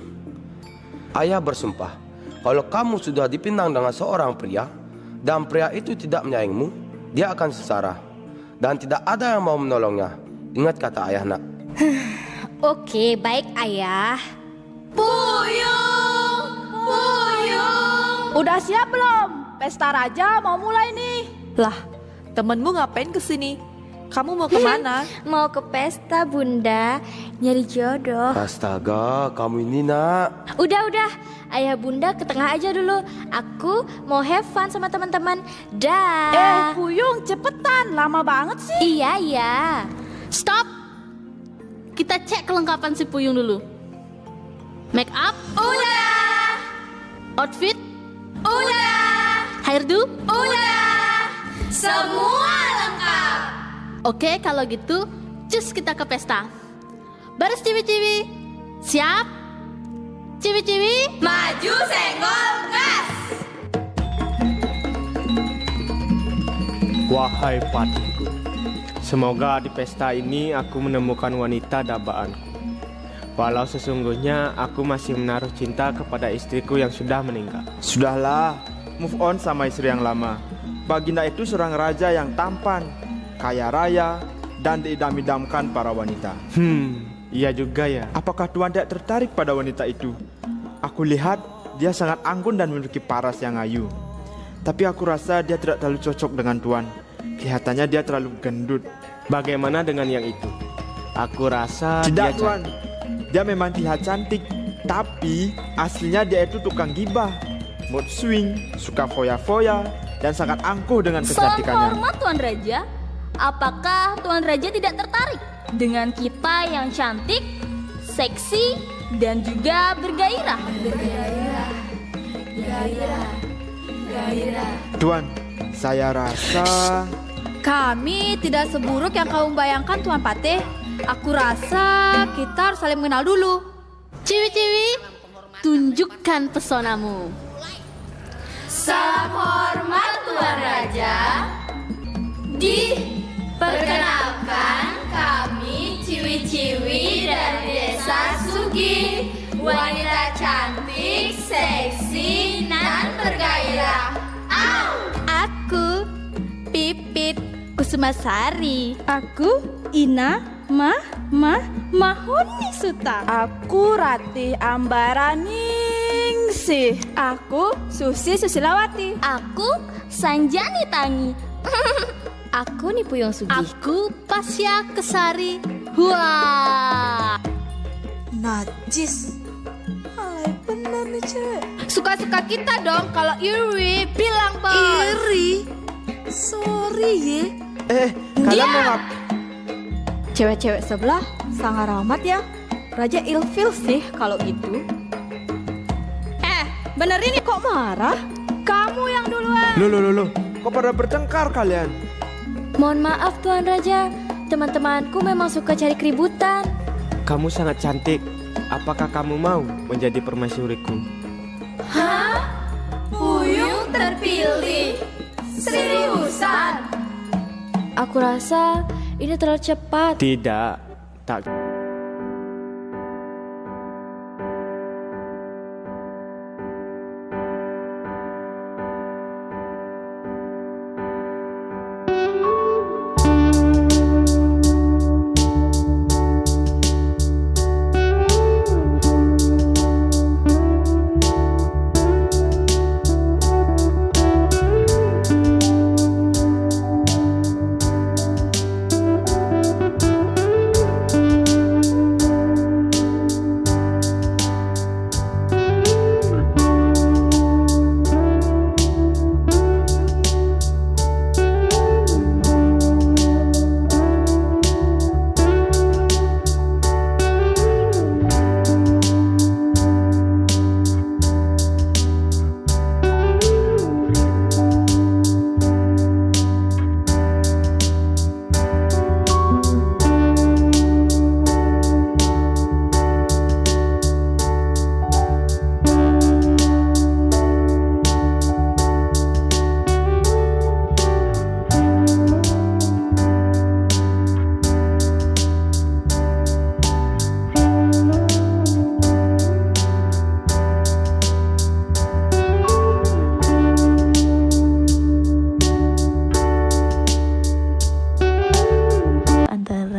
ayah bersumpah kalau kamu sudah dipinang dengan seorang pria dan pria itu tidak menyayangimu, dia akan sengsara dan tidak ada yang mau menolongnya. Ingat kata ayah, nak. Oke, baik ayah. Puyung, puyung. Udah siap belum? Pesta raja mau mulai nih. Lah, temenmu ngapain kesini? Kamu mau kemana? Mau ke pesta bunda, nyari jodoh. Astaga, kamu ini nak. Udah, ayah bunda ke tengah aja dulu. Aku mau have fun sama teman-teman. Dah. Puyung cepetan, lama banget sih. Iya. Stop. Kita cek kelengkapan si Puyung dulu. Make up? Udah. Outfit? Udah. Hairdo? Udah. Semua lengkap. Oke, kalau gitu, cus kita ke pesta. Baris ciwi-ciwi. Siap? Ciwi-ciwi. Maju senggol gas. Wahai patiku, semoga di pesta ini aku menemukan wanita dabaanku. Walau sesungguhnya aku masih menaruh cinta kepada istriku yang sudah meninggal. Sudahlah, move on sama istri yang lama. Baginda itu seorang raja yang tampan, kaya raya, dan diidam-idamkan para wanita. Iya juga ya. Apakah Tuan tidak tertarik pada wanita itu? Aku lihat dia sangat anggun dan memiliki paras yang ayu. Tapi aku rasa dia tidak terlalu cocok dengan Tuan. Kelihatannya dia terlalu gendut. Bagaimana dengan yang itu? Aku rasa tidak, dia Tuan. Dia memang terlihat cantik, tapi aslinya dia itu tukang gibah, mood swing, suka foya-foya, dan sangat angkuh dengan Salam kecantikannya. hormat Tuan Raja. Apakah Tuan Raja tidak tertarik dengan kita yang cantik, seksi, dan juga bergairah? Tuan, saya rasa Kami tidak seburuk yang kamu bayangkan, Tuan Patih. Aku rasa kita harus saling mengenal dulu. Ciwi-ciwi, tunjukkan pesonamu. Salam hormat Tuan Raja. Diperkenalkan kami ciwi-ciwi dari desa Sugi, wanita cantik, seksi, dan bergairah. Aku Pipit Kusumasari. Aku Ina Mahoni Suta. Aku Ratih Ambaraningsih. Aku Susi Susilawati. Aku Sanjani Tangi. Aku nih Puyung Sugi. Aku Pasya Kesari. Wah, najis. Alay bener nih cewek. Suka-suka kita dong. Kalau iri bilang bos. Iri? Sorry ye. Kalian mau ngap? Cewek-cewek sebelah sangat rahmat ya. Raja ilfil sih kalau gitu. Bener ini kok marah? Kamu yang duluan. Loh, kok pada bertengkar kalian? Mohon maaf Tuan Raja, teman-temanku memang suka cari keributan. Kamu sangat cantik. Apakah kamu mau menjadi permaisuriku? Hah? Puyung terpilih? Seriusan? Aku rasa ini terlalu cepat. Tidak, tak.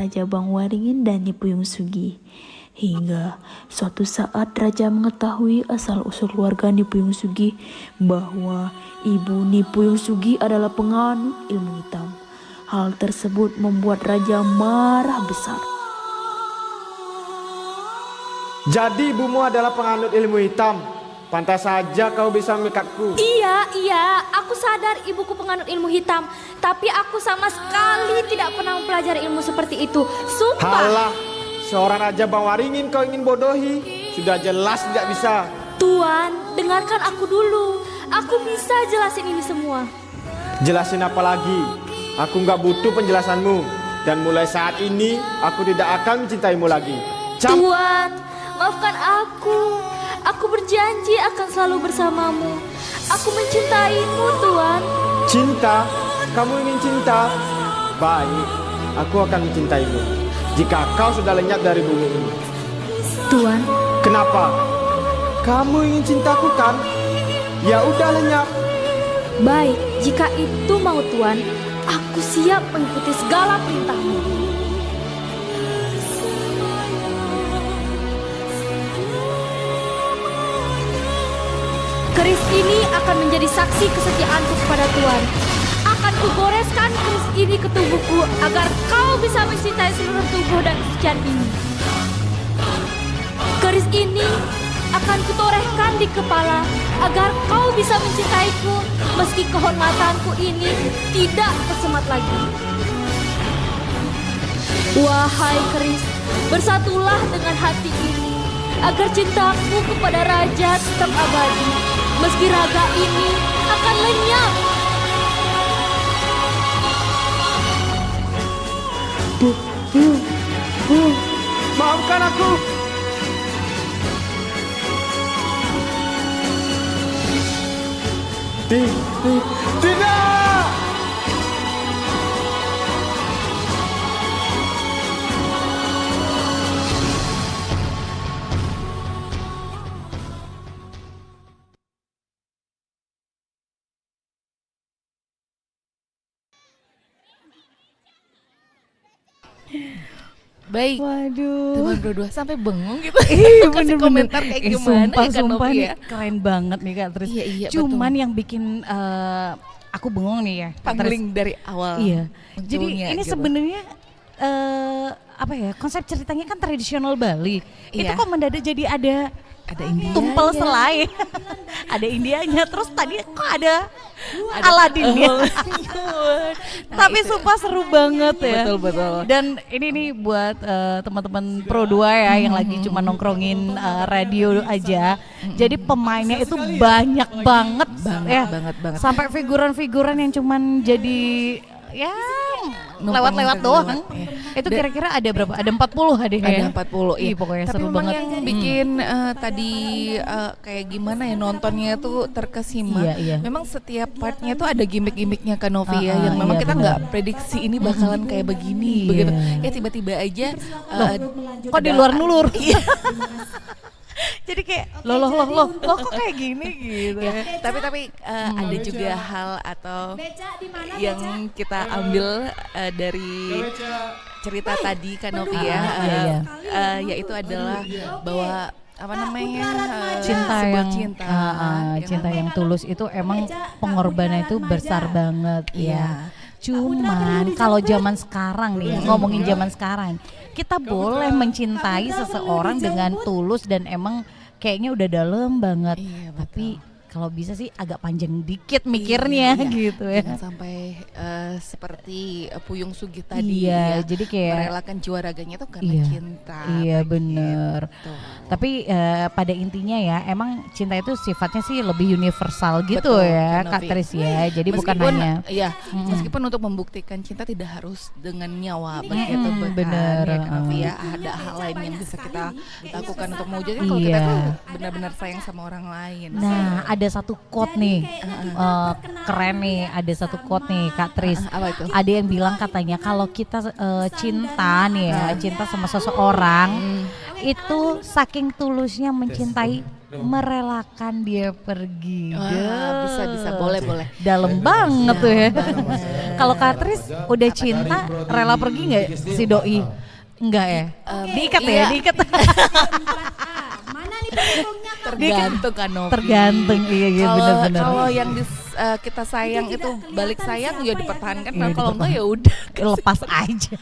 Raja Bangwaringin dan Nyi Puyung Sugi. Hingga suatu saat Raja mengetahui asal-usul keluarga Nyi Puyung Sugi bahwa ibu Nyi Puyung Sugi adalah penganut ilmu hitam. Hal tersebut membuat Raja marah besar. Jadi ibumu adalah penganut ilmu hitam. Pantas saja kau bisa memikatku. Iya, aku sadar ibuku penganut ilmu hitam. Tapi aku sama sekali tidak pernah mempelajari ilmu seperti itu. Sumpah. Halah, seorang Raja Bangwaringin kau ingin bodohi. Sudah jelas tidak bisa. Tuan, dengarkan aku dulu. Aku bisa jelasin ini semua. Jelasin apa lagi? Aku nggak butuh penjelasanmu. Dan mulai saat ini aku tidak akan mencintaimu lagi. Tuan, maafkan aku. Aku berjanji akan selalu bersamamu. Aku mencintaimu, Tuan. Cinta? Kamu ingin cinta? Baik, aku akan mencintaimu. Jika kau sudah lenyap dari bumi ini. Tuan. Kenapa? Kamu ingin cintaku kan? Ya udah lenyap. Baik, jika itu mau Tuan, aku siap mengikuti segala perintahmu. Keris ini akan menjadi saksi kesetiaanku kepada Tuan. Akan kugoreskan keris ini ke tubuhku agar kau bisa mencintai seluruh tubuh dan kesetiaan ini. Keris ini akan kutorehkan di kepala agar kau bisa mencintaiku meski kehormatanku ini tidak tersemat lagi. Wahai keris, bersatulah dengan hati ini agar cintaku kepada raja tetap abadi meski raga ini akan lenyap. Bu, maafkan aku. Tidak! Baik. Waduh. Teman berdua sampai bengong gitu. Bener-bener. Kasih komentar kayak gimana ya Kak Sumpah Novi nih ya. keren banget nih Kak Tris. Iya, Cuman betul. yang bikin aku bengong nih ya. Kak Pangling Tris. dari awal. Iya. Jadi munculnya ini gitu. sebenarnya apa ya, konsep ceritanya kan tradisional Bali. Itu Iya. kok mendadak jadi ada India, tumpel ya. selai. Ada Indianya, terus tadi kok ada Aladinnya. Tapi sumpah seru banget ya. Betul. Dan ini nih buat teman-teman Pro 2 ya yang lagi cuma nongkrongin radio aja. Jadi pemainnya itu banyak banget ya. banget. Sampai figuran-figuran yang cuman jadi ya lewat-lewat doang. Itu kira-kira ada berapa? Ada 40 hadiahnya. Ada 40 Ih, pokoknya Tapi seru memang banget. yang bikin tadi kayak gimana ya nontonnya tuh terkesima. Iya. Memang setiap partnya tuh ada gimmick-gimmicknya Kak Novi ya, yang memang iya, kita benar. nggak prediksi ini bakalan kayak begini Iya. begitu. Ya tiba-tiba aja Kok di luar nulur? Jadi kayak loh kok kayak gini gitu. Ya, tapi ada juga hal atau yang kita ambil dari cerita tadi Kak Novi ya, yaitu adalah bahwa apa namanya cinta sebuah yang cinta yang tulus itu emang pengorbanan itu besar banget ya. Cuman kalau zaman sekarang nih, ngomongin zaman sekarang, kita boleh mencintai seseorang dengan tulus dan emang kayaknya udah dalam banget. Tapi kalau bisa sih agak panjang dikit mikirnya gitu ya. Jangan sampai seperti Puyung Sugi tadi Iya, ya, jadi kayak merelakan jiwa raganya tuh karena cinta. Iya bener. Tapi pada intinya ya emang cinta itu sifatnya sih lebih universal gitu. Betul, ya Kak Kak Novi. Tris ya. Jadi bukan Meskipun, hanya iya, meskipun untuk membuktikan cinta tidak harus dengan nyawa begitu bener. ya, Kak Novi ya. Ada hal lain yang bisa kita lakukan untuk mewujudkan kalau kita Iya. tuh benar-benar sayang sama orang lain. Nah ada satu quote nih keren nih, ada satu quote nih Kak Tris. Apa itu? Ada yang bilang katanya kalau kita cinta nih ya, cinta sama seseorang itu saking tulusnya mencintai, merelakan dia pergi. Bisa boleh. Dalam banget tuh ya. Kalau Katris udah cinta, rela pergi nggak si doi? Enggak ya? Diikat ya, diikat. Mana nih pendukungnya? Tergantung kan Novi. Tergantung, iya benar-benar. Kalau yang kita sayang itu balik sayang ya dipertahankan. Nah kalau enggak ya udah lepas aja.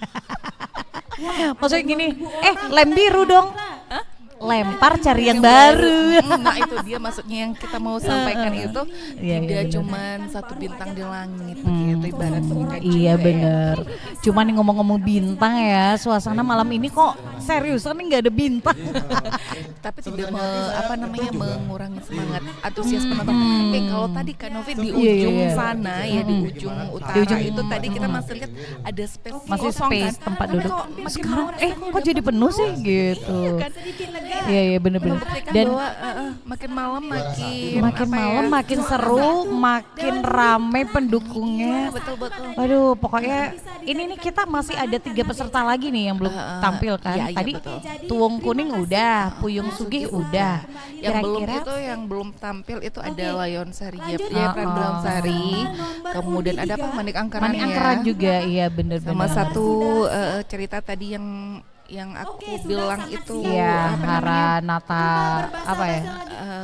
Maksudnya gini, lem biru dong. Lempar cari yang baru. Nah itu dia maksudnya yang kita mau sampaikan itu tidak cuman satu bintang di langit begitu ibaratnya. Iya bener. Cuman ngomong-ngomong bintang ya, suasana malam ini kok seriusan nih nggak ada bintang. Tapi tidak mengurangi semangat antusias penonton. Kalau tadi Kak Novi di ujung sana ya di ujung utara itu tadi kita masih lihat ada space masih kosong space kan. tempat duduk. Sekarang kok jadi penuh sih gitu. Iya bener-bener. Dan bahwa, makin malam makin seru, makin rame pendukungnya. Betul. Waduh, pokoknya ini nih kita masih ada 3 peserta lagi nih yang belum tampil kan. Iya, Tadi betul. Tuwung Kuning udah, Puyung Sugih udah. Yang belum tampil itu ada Layon Sari, Layon Sari. Kemudian ada apa? Manik Angkeran juga, iya bener-bener. Sama satu cerita tadi yang aku bilang itu Haranata apa ya?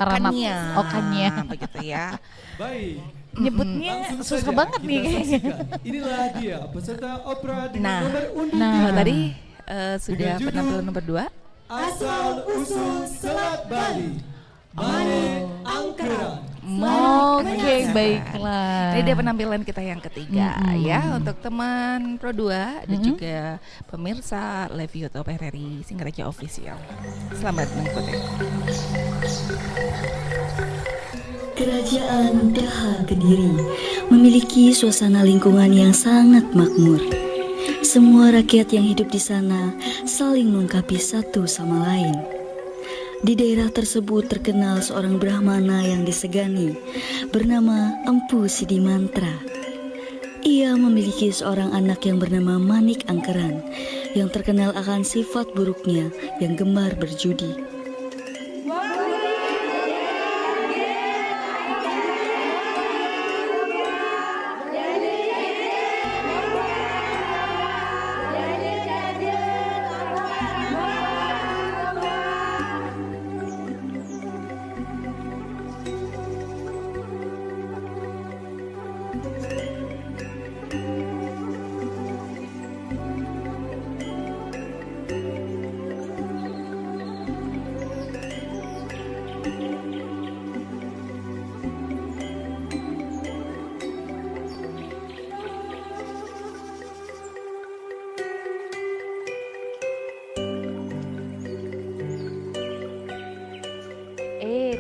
Kania. Kania. Begitu ya. Baik. Nyebutnya susah banget nih kayaknya. Inilah dia peserta opera dengan nomor undian. Nah, tadi sudah penampilan nomor 2. Asal usul Selat Bali. Manik Angkeran. Oke, baiklah. Ini dia penampilan kita yang ketiga ya untuk teman Pro 2 dan juga pemirsa live YouTube RRI Singaraja Official. Selamat mengikuti. Kerajaan Daha Kediri memiliki suasana lingkungan yang sangat makmur. Semua rakyat yang hidup di sana saling melengkapi satu sama lain. Di daerah tersebut terkenal seorang Brahmana yang disegani bernama Empu Sidimantra. Ia memiliki seorang anak yang bernama Manik Angkeran yang terkenal akan sifat buruknya yang gemar berjudi.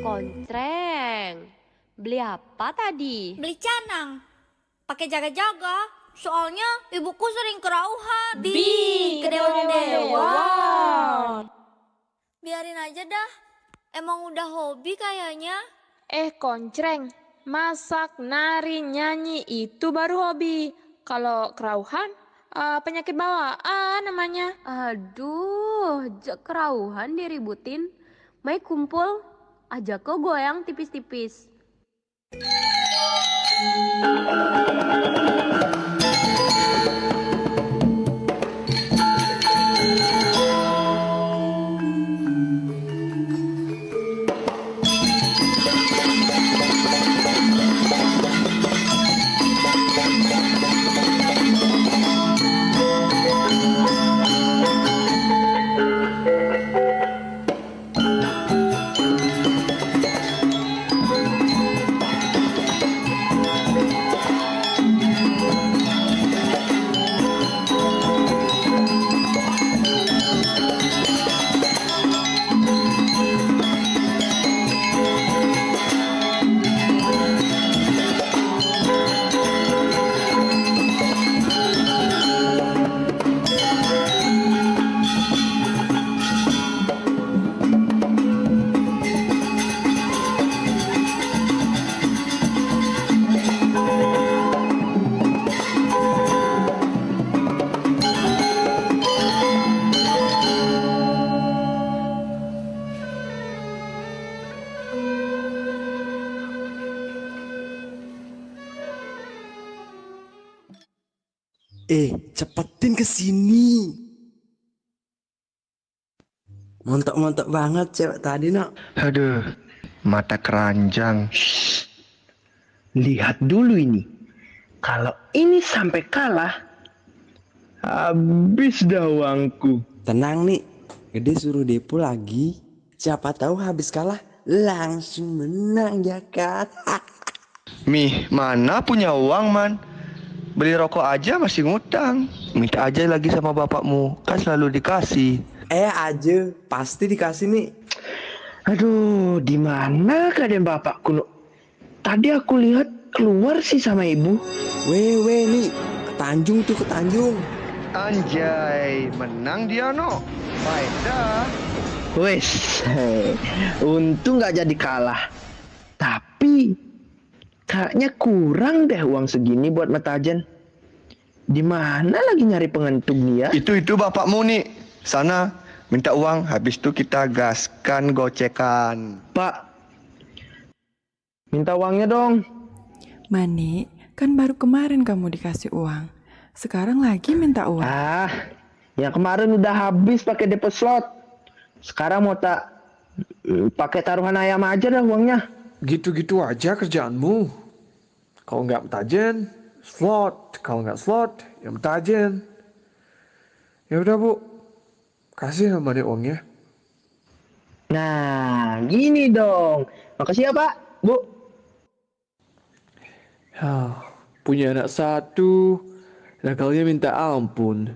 Koncreng, beli apa tadi? Beli canang. Pakai jaga-jaga, soalnya ibuku sering kerauhan. Di kedewan-dewan. Biarin aja dah, emang udah hobi kayaknya. Koncreng, masak, nari, nyanyi itu baru hobi. Kalau kerauhan, penyakit bawaan namanya. Aduh, kerauhan diributin. Mai kumpul, ajak kau goyang tipis-tipis. cepetin ke sini. Mantap banget cewek tadi, Nak. Aduh, mata keranjang. Lihat dulu ini. Kalau ini sampai kalah, habis dah uangku. Tenang nih, Gede suruh depo lagi. Siapa tahu habis kalah langsung menang ya kan? Mih, mana punya uang, Man? Beli rokok aja masih ngutang. Minta aja lagi sama bapakmu, kan selalu dikasih. Aja, pasti dikasih nih. Aduh, di mana keadaan bapakku? Tadi aku lihat keluar sih sama ibu. Weh nih, ke Tanjung tuh, ke Tanjung. Anjay, menang dia no. Baik dah. Wes, untung nggak jadi kalah. Tapi kayaknya kurang deh uang segini buat metajen. Di mana lagi nyari pengentung nih ya? Itu bapakmu nih. Sana minta uang, habis itu kita gaskan gocekan. Pak, minta uangnya dong. Mani, kan baru kemarin kamu dikasih uang. Sekarang lagi minta uang. Yang kemarin udah habis pakai depo slot. Sekarang mau tak pakai taruhan ayam aja dah uangnya. Gitu-gitu aja kerjaanmu. Kalau nggak metajen, slot. Kalau nggak slot, ya metajen. Ya udah Bu, kasih sama dia uangnya. Nah, gini dong. Makasih ya Pak, Bu. Punya anak satu, nakalnya minta ampun.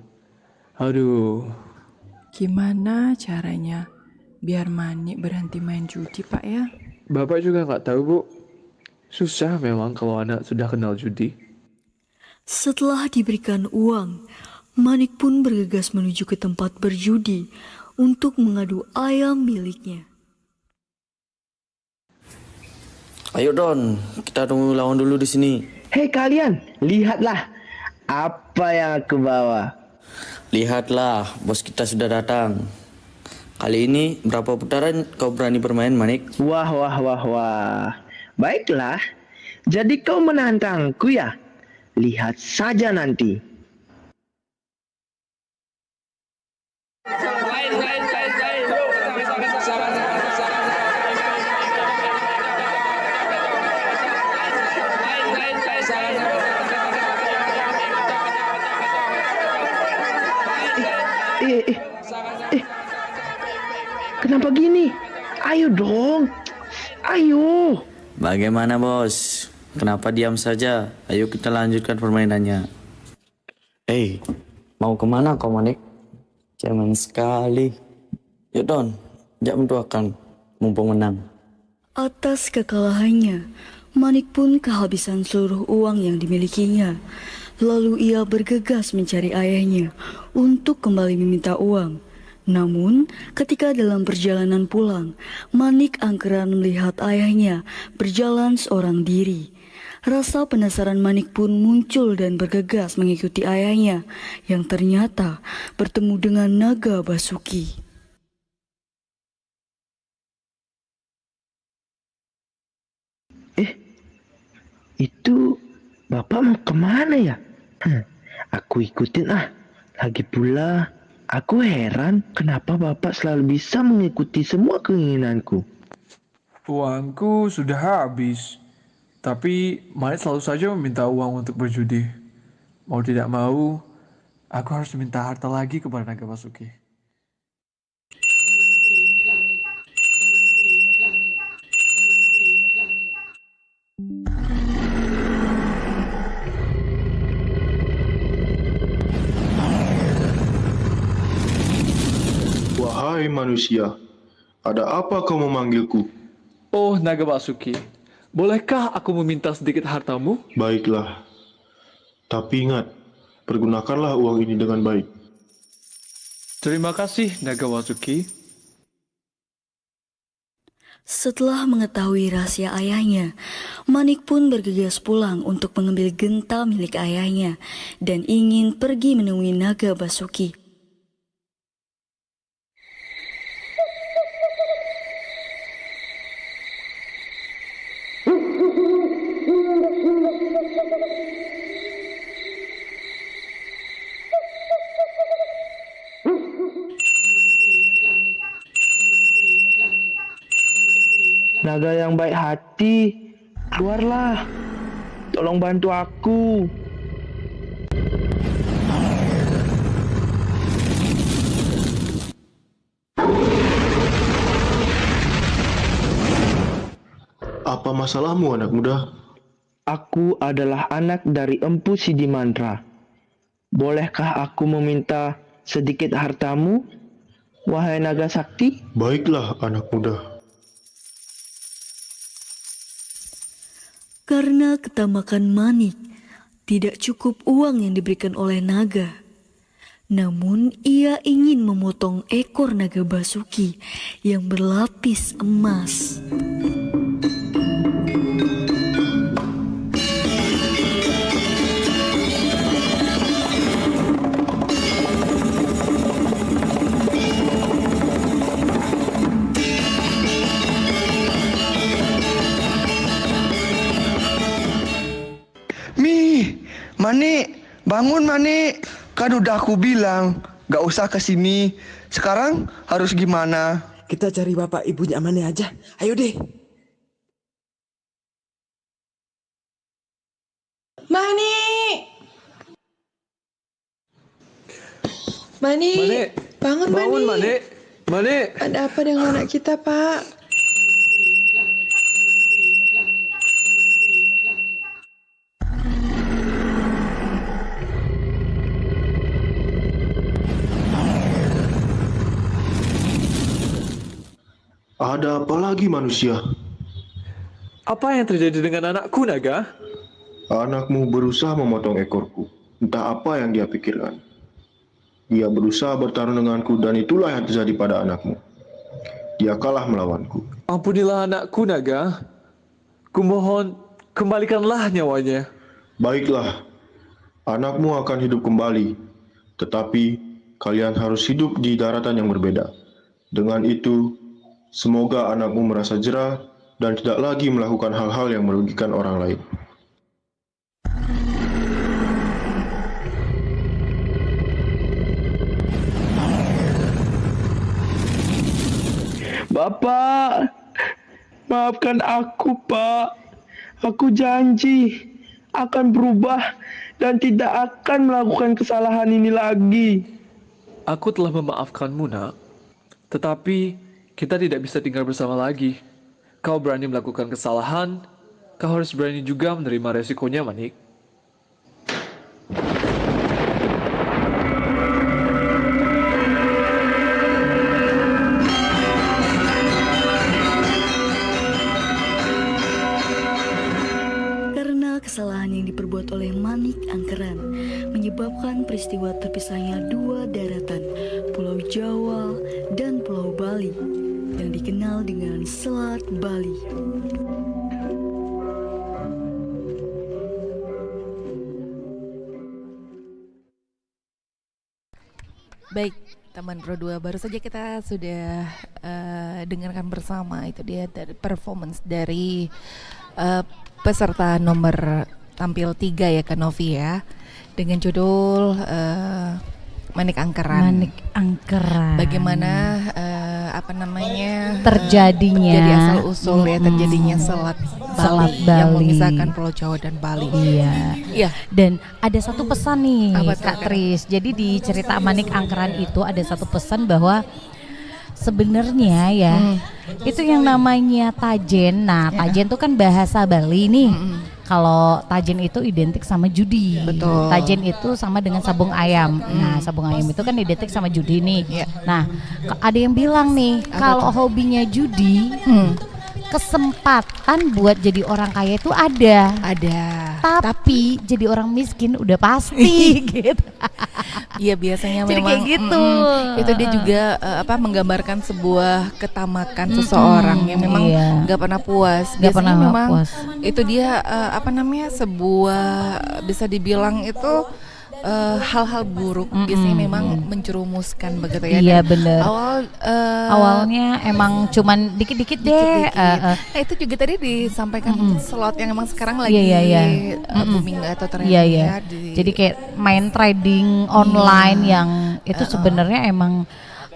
Aduh. Gimana caranya biar Mani berhenti main judi, Pak ya? Bapak juga nggak tahu, Bu. Susah memang kalau anak sudah kenal judi. Setelah diberikan uang, Manik pun bergegas menuju ke tempat berjudi untuk mengadu ayam miliknya. Ayo Don, kita tunggu lawan dulu di sini. Hei kalian, lihatlah apa yang aku bawa. Lihatlah, bos kita sudah datang. Kali ini berapa putaran kau berani bermain, Manik? Wah. Baiklah, jadi kau menantangku ya? Lihat saja nanti. Kenapa gini? Ayo dong. Ayo. Bagaimana bos? Kenapa diam saja? Ayo kita lanjutkan permainannya. Mau kemana kau Manik? Jangan sekali. Yuk Don, jangan mendoakan mumpung menang. Atas kekalahannya, Manik pun kehabisan seluruh uang yang dimilikinya. Lalu ia bergegas mencari ayahnya untuk kembali meminta uang. Namun, ketika dalam perjalanan pulang, Manik angkeran melihat ayahnya berjalan seorang diri. Rasa penasaran Manik pun muncul dan bergegas mengikuti ayahnya yang ternyata bertemu dengan naga Basuki. Itu Bapak mau kemana ya? Aku ikutin ah. Lagi pula aku heran kenapa Bapak selalu bisa mengikuti semua keinginanku. Uangku sudah habis. Tapi Manik selalu saja meminta uang untuk berjudi. Mau tidak mau, aku harus minta harta lagi kepada Naga Basuki. Wahai manusia, ada apa kau memanggilku? Oh, Naga Basuki. Bolehkah aku meminta sedikit hartamu? Baiklah. Tapi ingat, pergunakanlah uang ini dengan baik. Terima kasih, Naga Basuki. Setelah mengetahui rahasia ayahnya, Manik pun bergegas pulang untuk mengambil genta milik ayahnya dan ingin pergi menemui Naga Basuki. Naga yang baik hati, keluarlah. Tolong bantu aku. Apa masalahmu anak muda? Aku adalah anak dari Empu Sidimandra. Bolehkah aku meminta sedikit hartamu, wahai naga sakti? Baiklah anak muda. Karena ketamakan Manik, tidak cukup uang yang diberikan oleh naga. Namun ia ingin memotong ekor naga Basuki yang berlapis emas. Manik, bangun Manik. Kan udah aku bilang, gak usah kesini. Sekarang harus gimana? Kita cari bapak ibunya Manik aja. Ayo deh. Manik! Manik! Bangun Manik! Manik! Ada apa dengan anak kita, Pak? Ada apa lagi manusia? Apa yang terjadi dengan anakku, Naga? Anakmu berusaha memotong ekorku. Entah apa yang dia pikirkan. Dia berusaha bertarung denganku dan itulah yang terjadi pada anakmu. Dia kalah melawanku. Ampunilah anakku, Naga. Kumohon, kembalikanlah nyawanya. Baiklah, anakmu akan hidup kembali. Tetapi kalian harus hidup di daratan yang berbeda. Dengan itu, semoga anakmu merasa jerah dan tidak lagi melakukan hal-hal yang merugikan orang lain. Bapak, maafkan aku, Pak. Aku janji akan berubah dan tidak akan melakukan kesalahan ini lagi. Aku telah memaafkanmu, Nak. Tetapi kita tidak bisa tinggal bersama lagi. Kau berani melakukan kesalahan, kau harus berani juga menerima resikonya, Manik. Karena kesalahan yang diperbuat oleh Manik Angkeran menyebabkan peristiwa terpisahnya dua daratan, Pulau Jawa dan Pulau Bali, yang dikenal dengan Selat Bali. Baik, teman Pro 2, baru saja kita sudah dengarkan bersama itu dia dari performance dari peserta nomor tampil 3 ya, Kak Novi ya, dengan judul Manik Angkeran. Manik Angkeran. Bagaimana terjadinya jadi asal usul ya terjadinya Selat Bali yang memisahkan Pulau Jawa dan Bali. Iya. Dan ada satu pesan nih, Apa tuh, Kak Tris. Jadi di cerita Manik Angkeran itu ada satu pesan bahwa sebenarnya ya itu yang namanya tajen. Nah, tajen itu kan bahasa Bali nih. Kalau tajen itu identik sama judi. Betul. Tajen itu sama dengan sabung ayam. Nah, sabung ayam itu kan identik sama judi nih. Nah, ada yang bilang nih, kalau hobinya judi, kesempatan buat jadi orang kaya itu ada. Tapi jadi orang miskin udah pasti gitu. Iya, biasanya Jadi memang kayak gitu. Itu dia juga menggambarkan sebuah ketamakan seseorang yang memang nggak pernah puas. Nggak Biasanya pernah memang puas. itu dia sebuah bisa dibilang itu hal-hal buruk biasanya memang mencerumuskan begitu ya. Iya, Dan bener. Awalnya emang cuman dikit-dikit deh. Itu juga tadi disampaikan slot yang emang sekarang lagi booming atau tren ya. Jadi kayak main trading online yang itu sebenarnya emang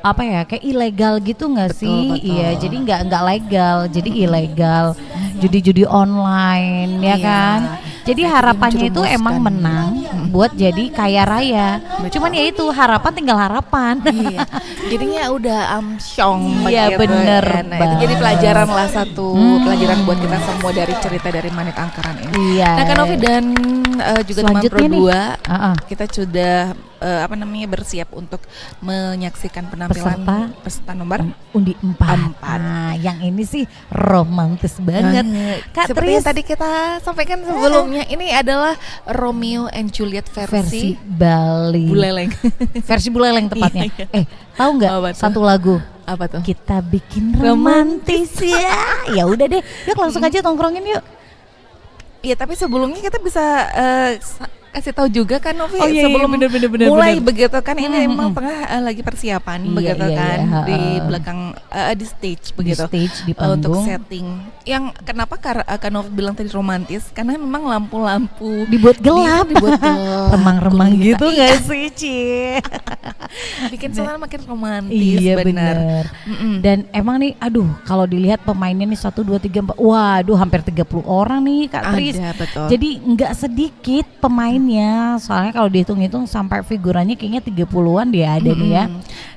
apa ya, kayak ilegal gitu nggak sih? betul. Iya, jadi nggak legal, jadi ilegal. Judi-judi online ya Iya. kan. Jadi Nah, harapannya itu menjerumuskan. emang menang buat jadi kaya raya. Cuman ya itu harapan tinggal harapan. Iya, jadinya udah amsyong. Iya, begitu bener kan. Nah, itu jadi banget. pelajaran lah satu, pelajaran buat kita semua dari cerita dari Manit Angkeran ini. Iya. Nah, Kak Novi dan juga teman Pro Selanjutnya nih. 2, kita sudah bersiap untuk menyaksikan penampilan peserta nomor undi 4. Nah, yang ini sih romantis banget. Kak Seperti yang Tris. tadi kita sampaikan sebelumnya, ini adalah Romeo and Juliet versi Bali. Buleleng. Versi Buleleng tepatnya. Iya. Tahu nggak satu lagu? Apa tuh? Kita bikin romantis ya. Ya udah deh, yuk langsung aja tongkrongin yuk. Iya, tapi sebelumnya kita bisa kasih tahu juga kan Novi, Oh, iya, sebelum bener, mulai bener. begitu kan, ini memang tengah lagi persiapan Iya, begitu iya, kan iya, di belakang di stage begitu, stage, di untuk panggung. setting. Yang kenapa Kak Novi bilang tadi romantis, karena memang lampu-lampu Dibuat gelap. dibuat gelap, Remang-remang gulita. gitu Iya. nggak sih, Ci? Bikin suasana makin romantis. Iya benar. benar. Dan emang nih, aduh, kalau dilihat pemainnya nih 1, 2, 3, 4, waduh hampir 30 orang nih Kak Tris. Ada, betul. Jadi nggak sedikit pemainnya, soalnya kalau dihitung-hitung sampai figurannya kayaknya 30-an dia ada nih ya.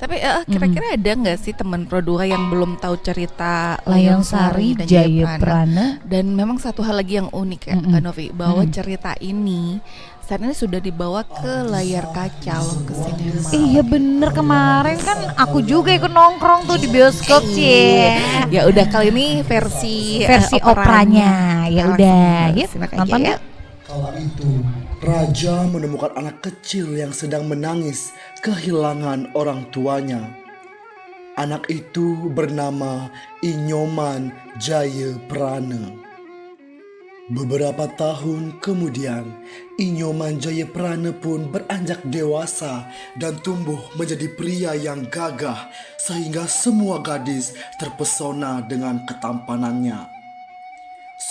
Tapi kira-kira ada nggak sih teman Pro 2 yang belum tahu cerita Layang Sari, dan Jayaprana. Dan memang satu hal lagi yang unik ya Kak Novi, bahwa cerita ini saat ini sudah dibawa ke layar kaca loh, ke sinema. Iya bener, kemarin kan aku juga ikut nongkrong tuh di bioskop, Cie. Ya udah, kali ini versi operanya. Ya Langsung udah, yuk simak aja nonton ya. yuk. Kala itu, raja menemukan anak kecil yang sedang menangis kehilangan orang tuanya. Anak itu bernama Inyoman Jayaprana. Beberapa tahun kemudian, Inyoman Jayaprana pun beranjak dewasa dan tumbuh menjadi pria yang gagah sehingga semua gadis terpesona dengan ketampanannya.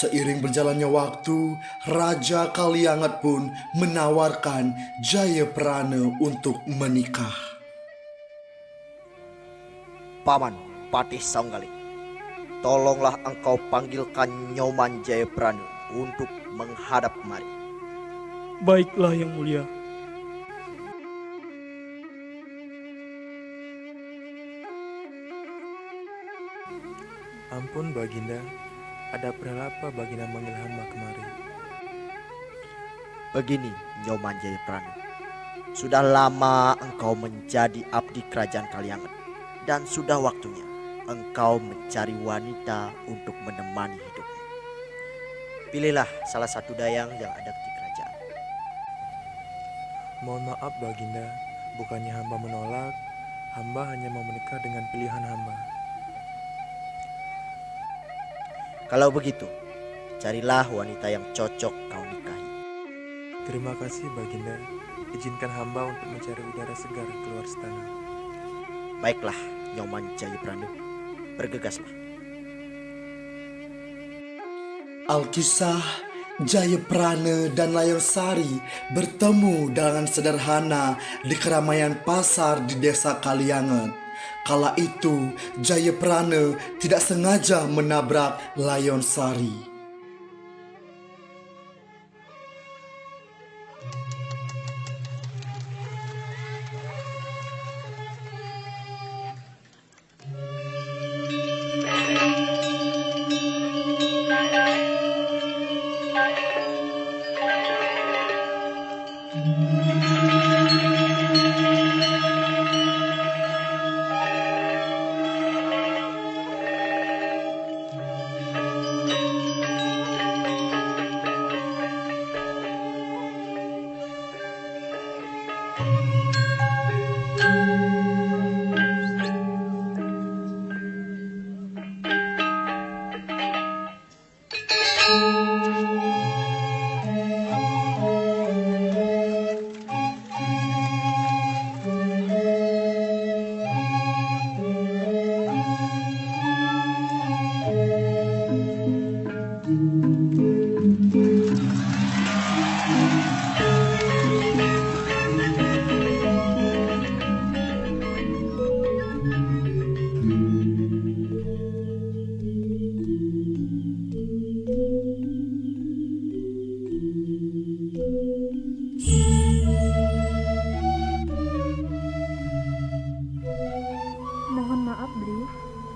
Seiring berjalannya waktu, Raja Kaliangat pun menawarkan Jayaprana untuk menikah. Paman Patih Saunggaling, tolonglah engkau panggilkan Nyoman Jayaprana untuk menghadap kemari. Baiklah yang mulia. Ampun Baginda, ada perihal apa Baginda manggil hamba kemari? Begini Nyoman Jayaprana, sudah lama engkau menjadi abdi kerajaan Kaliangat, dan sudah waktunya engkau mencari wanita untuk menemani hidupmu. Pilihlah salah satu dayang yang ada di kerajaan. Mohon maaf Baginda, bukannya hamba menolak, hamba hanya mau menikah dengan pilihan hamba. Kalau begitu, carilah wanita yang cocok kau nikahi. Terima kasih Baginda, izinkan hamba untuk mencari udara segar keluar istana. Baiklah Nyoman Jayaprana, bergegaslah. Alkisah Jayaprana dan Layang Sari bertemu dengan sederhana di keramaian pasar di desa Kaliangat. Kala itu Jayaprana tidak sengaja menabrak Layang Sari.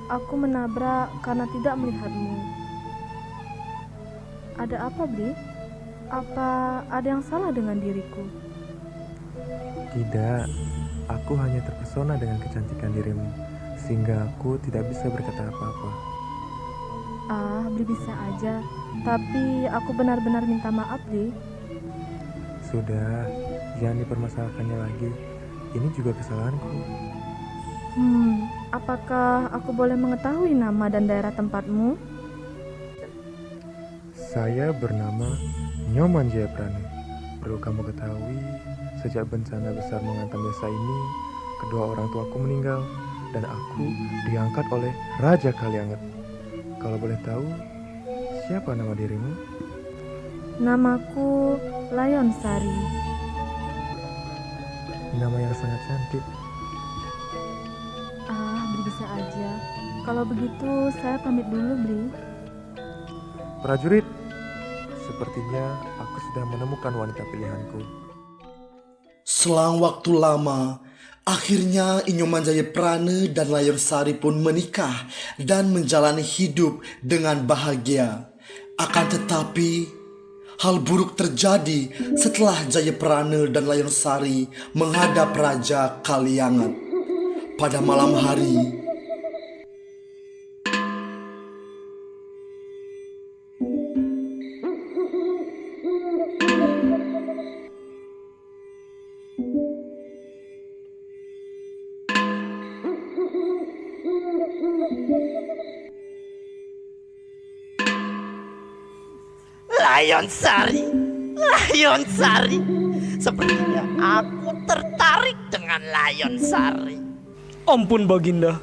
Aku menabrak karena tidak melihatmu. Ada apa, Bri? Apa ada yang salah dengan diriku? Tidak, aku hanya terpesona dengan kecantikan dirimu, sehingga aku tidak bisa berkata apa-apa. Bri bisa aja, tapi aku benar-benar minta maaf, Bri. Sudah, jangan dipermasalahkannya lagi. Ini juga kesalahanku. Apakah aku boleh mengetahui nama dan daerah tempatmu? Saya bernama Nyoman Jayaprana. Perlu kamu ketahui, sejak bencana besar menghantam desa ini, kedua orang tuaku meninggal dan aku diangkat oleh Raja Kalianget. Kalau boleh tahu, siapa nama dirimu? Namaku Layon Sari. Nama yang sangat cantik. Bri bisa aja. Kalau begitu saya pamit dulu, Bri. Prajurit, sepertinya aku sudah menemukan wanita pilihanku. Selang waktu lama, akhirnya Inyoman Jayaprana dan Layon Sari pun menikah dan menjalani hidup dengan bahagia. Akan tetapi, hal buruk terjadi setelah Jayaprana dan Layon Sari menghadap Raja Kalianget. Pada malam hari, Layon Sari, Layon Sari. Sepertinya aku tertarik dengan Layon Sari. Ampun Baginda,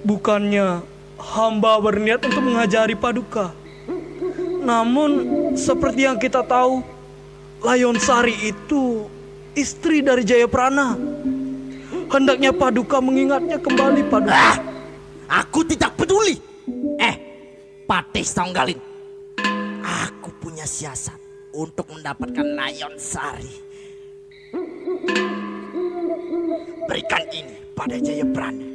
bukannya hamba berniat untuk mengajari Paduka. Namun seperti yang kita tahu, Layon Sari itu istri dari Jayaprana. Hendaknya Paduka mengingatnya kembali, Paduka. Aku tidak peduli. Patih Songgalin, aku punya siasat untuk mendapatkan Layon Sari. Berikan ini pada Jayaprana.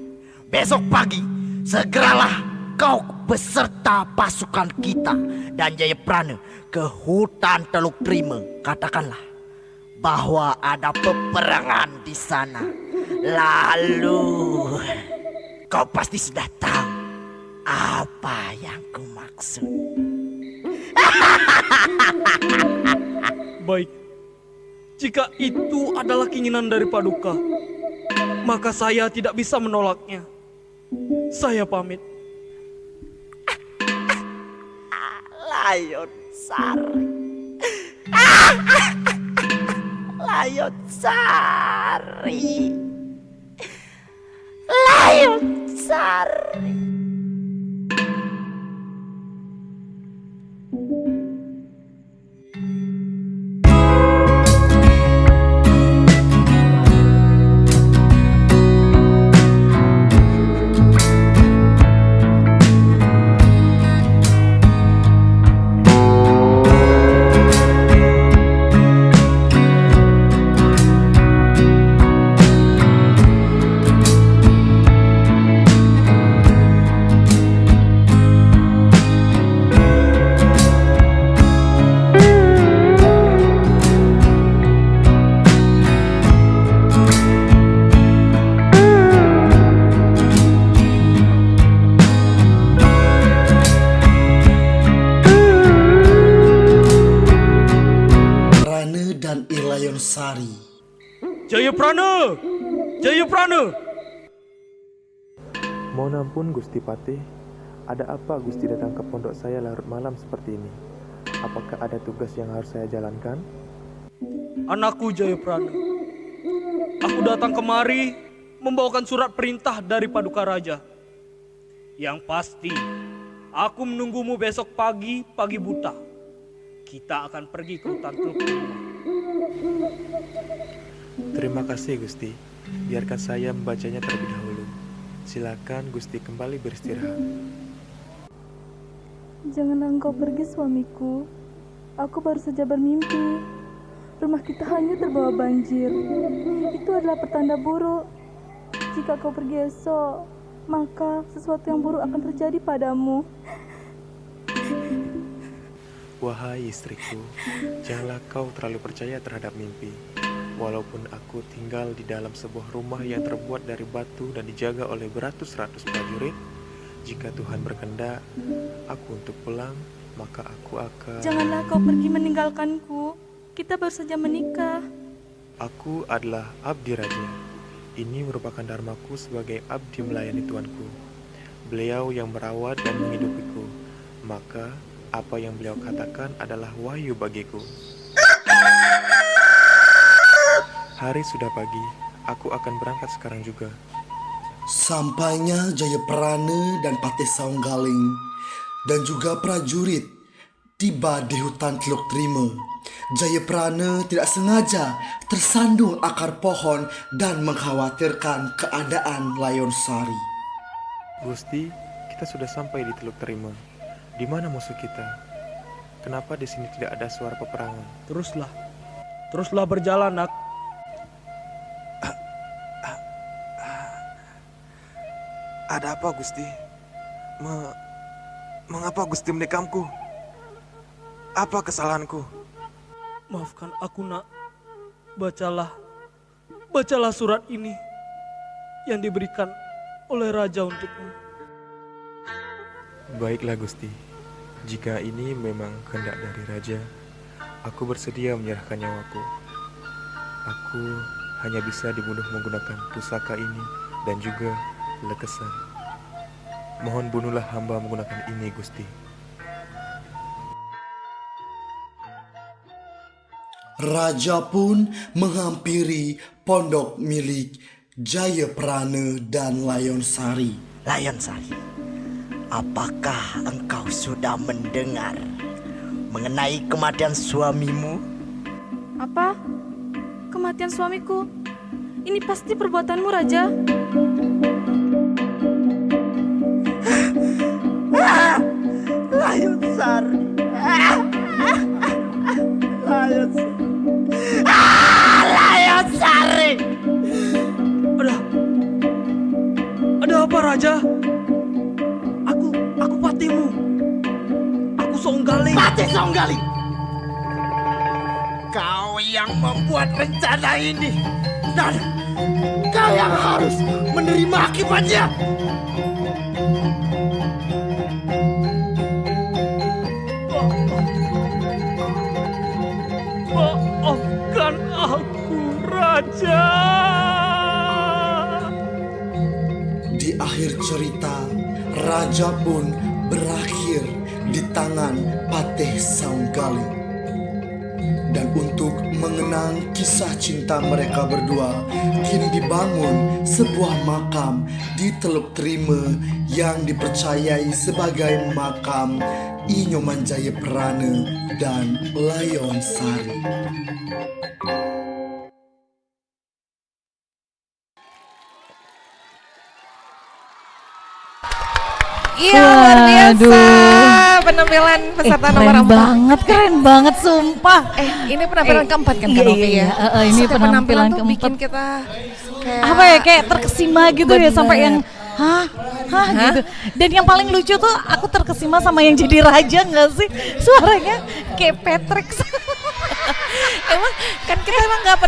Besok pagi segeralah kau beserta pasukan kita dan Jayaprana ke hutan Teluk Trima. Katakanlah bahwa ada peperangan di sana. Lalu kau pasti sudah tahu apa yang kumaksud. Baik, jika itu adalah keinginan dari Paduka, maka saya tidak bisa menolaknya. Saya pamit. Layon Sari. Layon Sari. Layon Sari. Sari. Jayaprana! Jayaprana! Mohon ampun Gusti Patih, ada apa Gusti datang ke pondok saya larut malam seperti ini? Apakah ada tugas yang harus saya jalankan? Anakku Jayaprana, aku datang kemari membawakan surat perintah dari Paduka Raja. Yang pasti, aku menunggumu besok pagi buta. Kita akan pergi ke hutan Teluk Trima. Terima kasih Gusti, biarkan saya membacanya terlebih dahulu. Silakan Gusti kembali beristirahat. Jangan engkau pergi suamiku. Aku baru saja bermimpi. Rumah kita hanya terbawa banjir. Itu adalah pertanda buruk. Jika kau pergi esok, maka sesuatu yang buruk akan terjadi padamu. Wahai istriku, janganlah kau terlalu percaya terhadap mimpi. Walaupun aku tinggal di dalam sebuah rumah yang terbuat dari batu dan dijaga oleh beratus-ratus prajurit, jika Tuhan berkehendak aku untuk pulang, maka aku akan... Janganlah kau pergi meninggalkanku. Kita baru saja menikah. Aku adalah abdi raja. Ini merupakan dharmaku sebagai abdi melayani tuanku. Beliau yang merawat dan menghidupiku. Maka apa yang beliau katakan adalah wahyu bagiku. Hari sudah pagi, aku akan berangkat sekarang juga. Sampainya Jayaprana dan Patih Saunggaling dan juga prajurit tiba di hutan Teluk Trima. Jayaprana tidak sengaja tersandung akar pohon dan mengkhawatirkan keadaan Layon Sari. Gusti, kita sudah sampai di Teluk Trima. Di mana musuh kita? Kenapa di sini tidak ada suara peperangan? Teruslah berjalan, Nak. Ada apa, Gusti? Mengapa Gusti menikamku? Apa kesalahanku? Maafkan aku, Nak. Bacalah surat ini yang diberikan oleh Raja untukmu. Baiklah, Gusti. Jika ini memang kehendak dari Raja, aku bersedia menyerahkan nyawaku. Aku hanya bisa dibunuh menggunakan pusaka ini dan juga lekesan. Mohon bunuhlah hamba menggunakan ini, Gusti. Raja pun menghampiri pondok milik Jayaprana dan Layon Sari. Layon Sari, apakah engkau sudah mendengar mengenai kematian suamimu? Apa? Kematian suamiku? Ini pasti perbuatanmu, Raja. Layon Sari. Layon Sari. Ada apa, Raja? Aku Patihmu. Aku Saunggaling. Patih Saunggaling. Kau yang membuat rencana ini dan kau yang harus menerima akibatnya. Maafkan aku, Raja. Di akhir cerita, Raja pun berakhir di tangan Patih Saunggaling. Dan untuk mengenang kisah cinta mereka berdua, kini dibangun sebuah makam di Teluk Trima yang dipercayai sebagai makam Inyoman Jayaprana dan Layon Sari. Iya, luar biasa penampilan peserta nomor 4. Keren banget sumpah. Ini penampilan keempat kan, Kak Novi ya? Ini Setiap penampilan tuh keempat. bikin kita kayak Apa ya, kayak terkesima gitu ya, sampai yang hah gitu. Dan yang paling lucu tuh aku terkesima sama yang jadi raja, nggak sih? Suaranya kayak Patrick. Emang kan kita emang nggak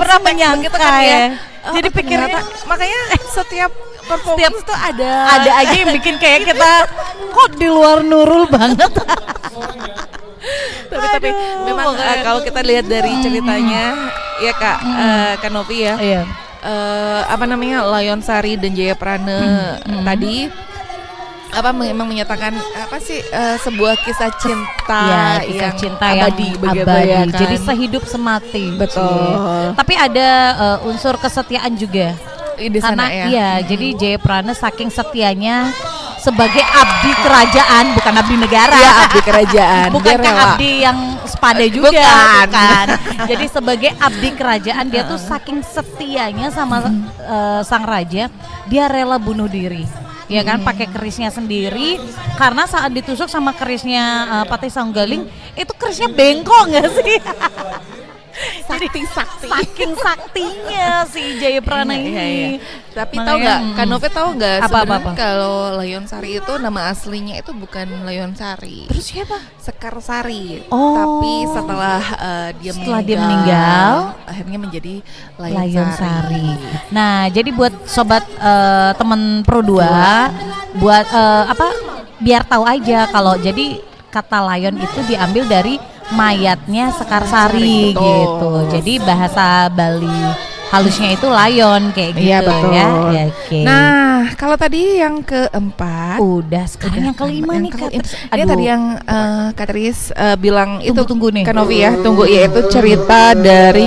pernah menyangka gitu kan ya. Jadi pikirnya makanya setiap performance tuh ada aja yang bikin kayak kita kok di luar Nurul banget. tapi memang kalau kita lihat dari ceritanya ya Kak Novi ya. Iya. Layon Sari dan Jayaprana tadi memang menyatakan sebuah kisah cinta kisah yang cinta abadi, yang begitu abadi. ya kan? Jadi sehidup semati. Betul. Tapi ada unsur kesetiaan juga. Di sana ya. Iya, jadi Jayaprana saking setianya sebagai abdi kerajaan, bukan abdi negara. Iya, abdi kerajaan. Bukan abdi yang sepada juga, bukan. Jadi sebagai abdi kerajaan dia tuh saking setianya sama sang raja, dia rela bunuh diri. Ya kan, pakai kerisnya sendiri, karena saat ditusuk sama kerisnya Patih Saunggaling itu kerisnya bengkok nggak sih? Sakti. Saking saktinya si Jayaprana ini. Tapi Makanya, tahu nggak, Kak Nove tahu nggak Apa? sebenarnya kalau Layonsari itu nama aslinya itu bukan Layonsari. Terus siapa? Sekarsari. Oh. Tapi setelah dia meninggal, akhirnya menjadi Layonsari. Nah, jadi buat sobat teman Pro 2 buat biar tahu aja kalau jadi kata Layon itu diambil dari mayatnya Sekarsari Betul. gitu. Jadi bahasa Bali halusnya itu Layon kayak gitu. Iya, betul. Ya. Ya, oke. Nah, kalau tadi yang keempat, udah sekarang yang kelima nih Kak. Ini tadi yang Kak Tris bilang itu tunggu nih. Kak Novi ya, tunggu, yaitu cerita dari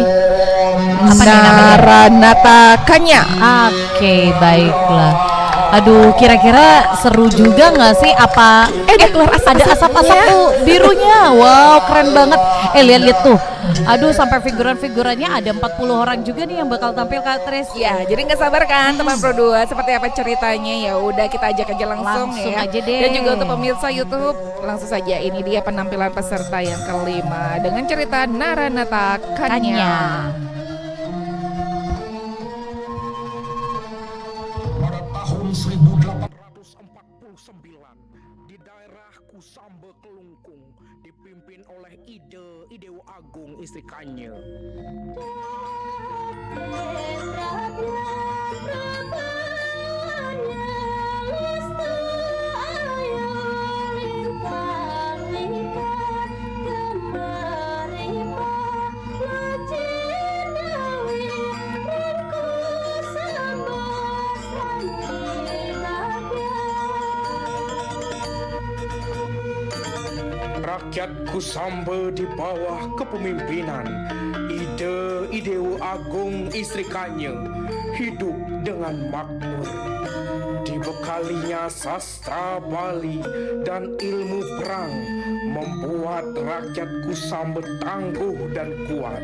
Apa nih namanya? Naranata Kanya. Oke, baiklah. Aduh, kira-kira seru juga nggak sih? Apa? Keluar asap ada asap-asap tuh birunya. Wow, keren banget. Lihat-lihat tuh. Aduh, sampai figuran-figurannya ada 40 orang juga nih yang bakal tampil Kak Tris. Ya, jadi nggak sabar kan teman Pro 2 seperti apa ceritanya? Ya udah kita ajak aja langsung ya. aja deh. Dan juga untuk pemirsa YouTube, langsung saja ini dia penampilan peserta yang kelima dengan cerita Naranata Kanya. Tahun 1849 di daerah Kusambe Kelungkung dipimpin oleh Idewu Agung istri Kanye. Rakyat Kusambe di bawah kepemimpinan Idewu Agung istri Kanye hidup dengan makmur. Dibekalinya sastra Bali dan ilmu perang membuat rakyat Kusambe tangguh dan kuat.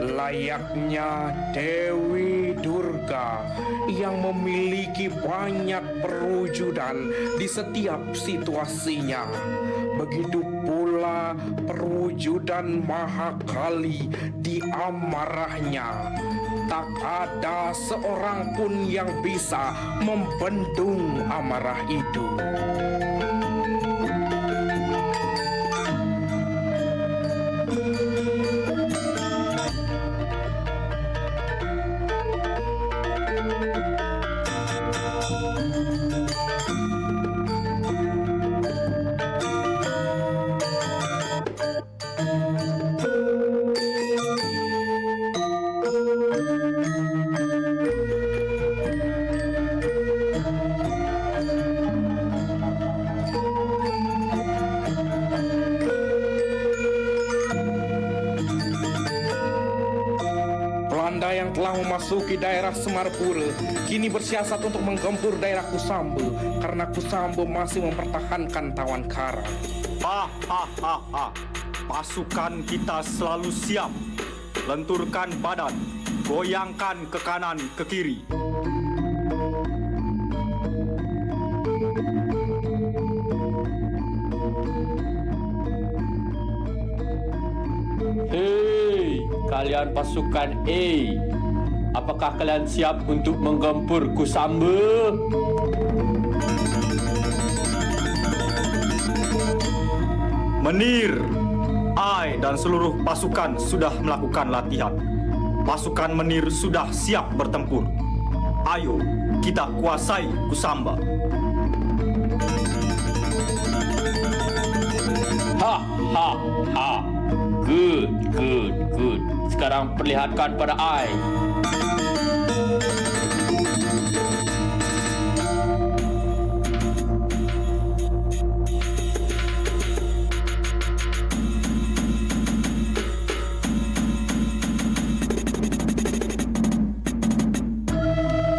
Layaknya Dewi Durga yang memiliki banyak perwujudan di setiap situasinya. Begitu pula perwujudan Mahakali di amarahnya. Tak ada seorang pun yang bisa membendung amarah itu. Belanda yang telah memasuki daerah Semarpura kini bersiasat untuk menggempur daerah Kusambe karena Kusambe masih mempertahankan tawan kara. Pasukan kita selalu siap. Lenturkan badan, goyangkan ke kanan, ke kiri. Hei, kalian pasukan A, apakah kalian siap untuk menggempur Kusambe? Menir, I dan seluruh pasukan sudah melakukan latihan. Pasukan Menir sudah siap bertempur. Ayo, kita kuasai Kusambe. Good. Sekarang perlihatkan pada I.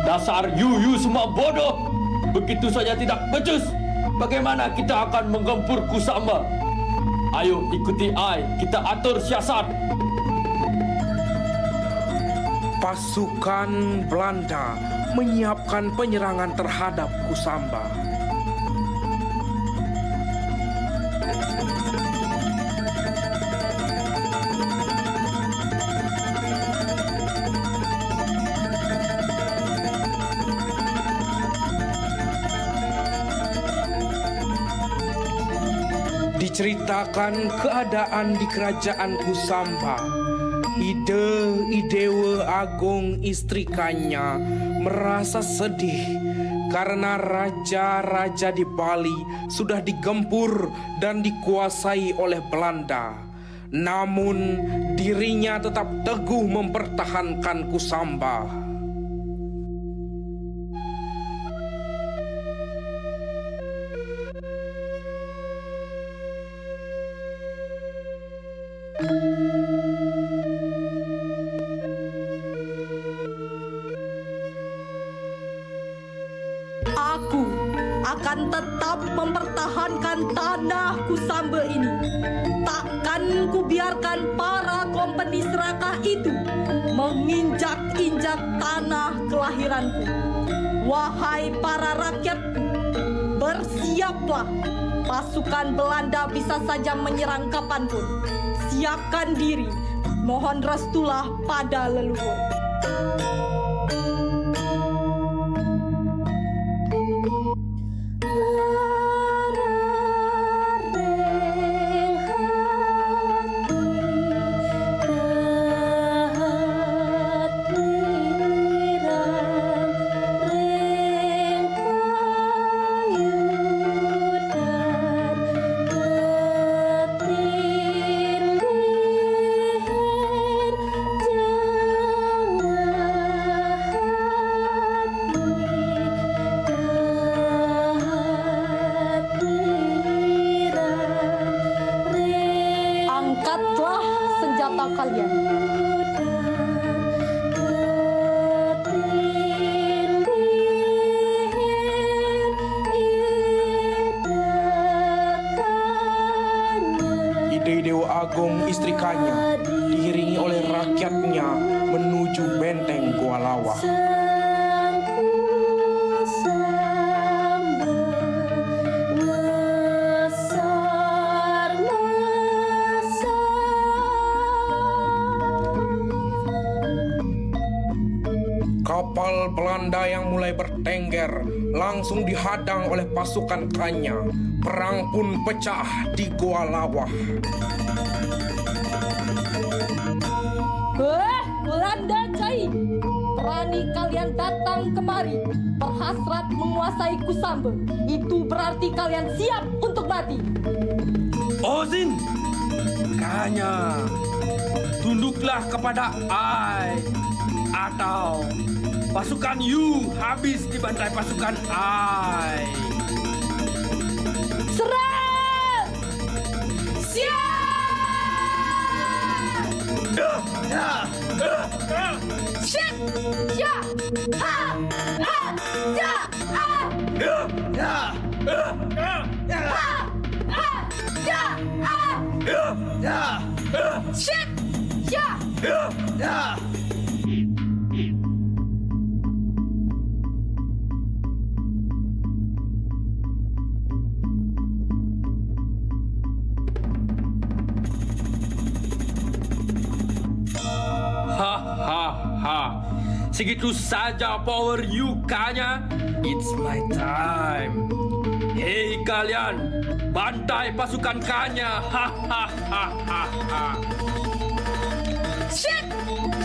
Dasar you semua bodoh. Begitu saja tidak becus. Bagaimana kita akan menggempur Kusambe? Ayo ikuti I, kita atur siasat. Pasukan Belanda menyiapkan penyerangan terhadap Kusambe. menceritakan keadaan di kerajaan Kusamba. Dewa Agung istrikannya merasa sedih karena raja-raja di Bali sudah digempur dan dikuasai oleh Belanda. Namun dirinya tetap teguh mempertahankan Kusamba. Aku akan tetap mempertahankan tanah Kusamba ini. Takkan kubiarkan para kompeni serakah itu menginjak-injak tanah kelahiranku. Wahai para rakyatku, bersiaplah. Pasukan Belanda bisa saja menyerang kapanpun. Siapkan diri, mohon restulah pada leluhur. Angkatlah senjata kalian. Dewa Agung istrikannya diiringi oleh rakyatnya menuju benteng Gua Lawa. Kapal Belanda yang mulai bertengger langsung dihadang oleh pasukan Kanya. Perang pun pecah di Gua Lawa. Belanda Cai, berani kalian datang kemari berhasrat menguasai Kusamba. Itu berarti kalian siap untuk mati. Ozin, Kanya, tunduklah kepada I, atau pasukan you habis dibantai pasukan I. Serang! Siap! Shit! Ya! Ha! Ha! Ya! Ha! Ya! Ha! Ha! Ya! Ha! Shit! Ya! Segitu saja power you, Kanya. It's my time. Hei kalian, bantai pasukan Kanya. Shit!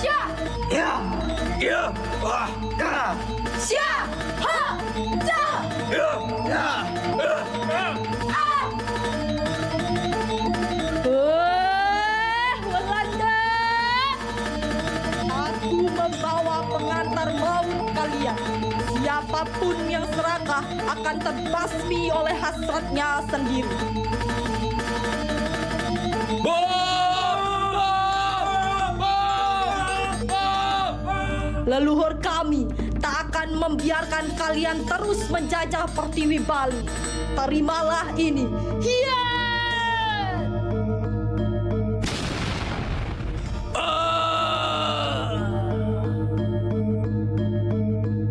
Ya! Ya! Ya! Wah! Ya! Sia! Ha! Ja! Ya! Ya! Belanda! Aku membawa pengantar maut kalian. Siapapun yang serakah akan terbasmi oleh hasratnya sendiri. Leluhur kami tak akan membiarkan kalian terus menjajah Pertiwi Bali. Terimalah ini. Hiya!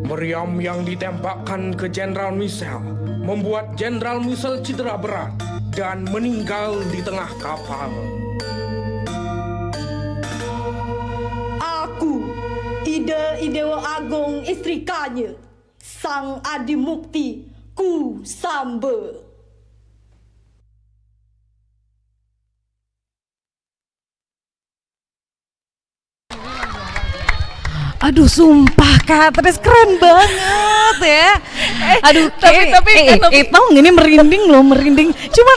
Meriam yang ditembakkan ke Jenderal Michel membuat Jenderal Michel cedera berat dan meninggal di tengah kapal. Aku, Dewa Agung istri Kanya, Sang Adi Mukti Kusamba. Aduh sumpah Kak Tris keren banget ya. Aduh tapi tahu gini merinding loh, merinding. Cuma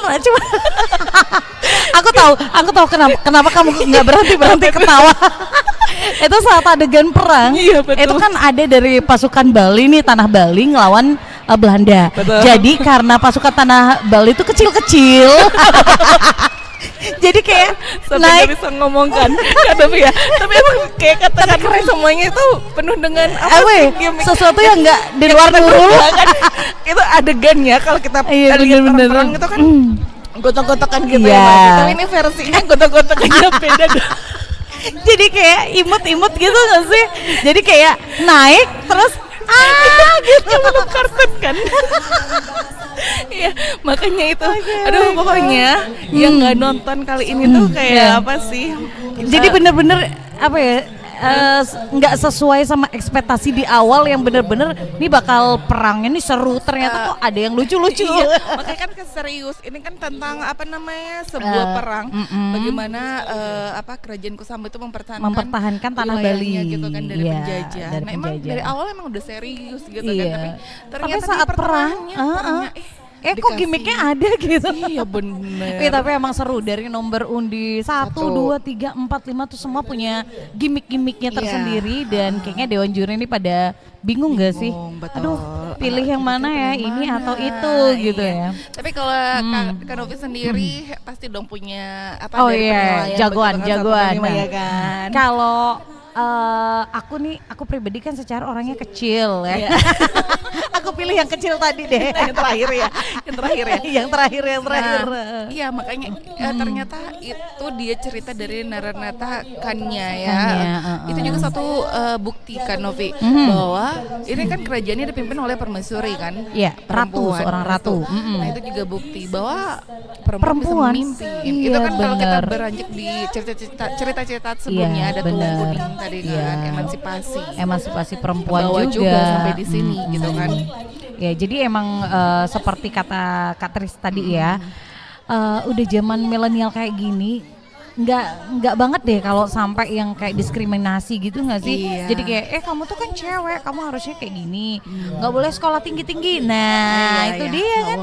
aku tahu kenapa kamu nggak berhenti ketawa. Itu saat adegan perang. Iya, betul. Itu kan ada dari pasukan Bali nih, tanah Bali ngelawan Belanda. Betul. Jadi karena pasukan tanah Bali itu kecil-kecil. Jadi kayak sampai naik gak bisa ngomong kan tapi emang kayak kata-kata semuanya itu penuh dengan sesuatu yang nggak di luar nurul kan. Itu adegannya kalau kita lihat perang itu kan gotok-gotokan gitu ya tapi ini versinya gotok-gotokannya beda. Jadi kayak imut-imut gitu nggak sih? Jadi kayak naik terus gitu belum karpet kan. Iya makanya itu aduh pokoknya yang nggak nonton kali ini tuh kayak apa sih, jadi bener-bener apa ya, nggak sesuai sama ekspektasi di awal yang bener-bener ini bakal perangnya nih seru, ternyata kok ada yang lucu-lucu. Iya, makanya kan serius ini kan tentang apa namanya sebuah perang bagaimana kerajaan Kusamba itu mempertahankan tanah Bali gitu kan dari penjajah. Dari emang penjajah. dari awal emang udah serius gitu kan, tapi tapi saat perang kok gimmicknya ada gitu. Iya bener. Tapi emang seru, dari nomor undi 1, 2, 3, 4, 5 tuh semua punya gimmick-gimmicknya tersendiri. Dan kayaknya Dewan Juri ini pada bingung gak sih? Betul. Aduh pilih yang mana ya, ini atau itu gitu ya. Tapi kalau Kak Novi sendiri pasti dong punya jagoan ya kan. Kalau aku pribadi kan secara orangnya kecil ya. Aku pilih yang kecil tadi deh. Yang terakhir ya. Yang terakhir. Iya makanya ternyata itu dia cerita dari Naranata Kanya ya. Itu juga satu bukti kan Novi bahwa ini kan kerajaannya dipimpin oleh permaisuri kan. Iya, seorang ratu. Nah itu juga bukti bahwa perempuan bisa memimpin. Itu kan kalau kita beranjak di cerita-cerita sebelumnya ada Tulang Kuning tadi kan, emansipasi perempuan juga sampai di sini gitu kan. Ya jadi emang seperti kata Kak Tris tadi ya, udah zaman milenial kayak gini nggak banget deh kalau sampai yang kayak diskriminasi gitu nggak sih? Iya. Jadi kayak kamu tuh kan cewek, kamu harusnya kayak gini, nggak boleh sekolah tinggi. Nah itu dia kan,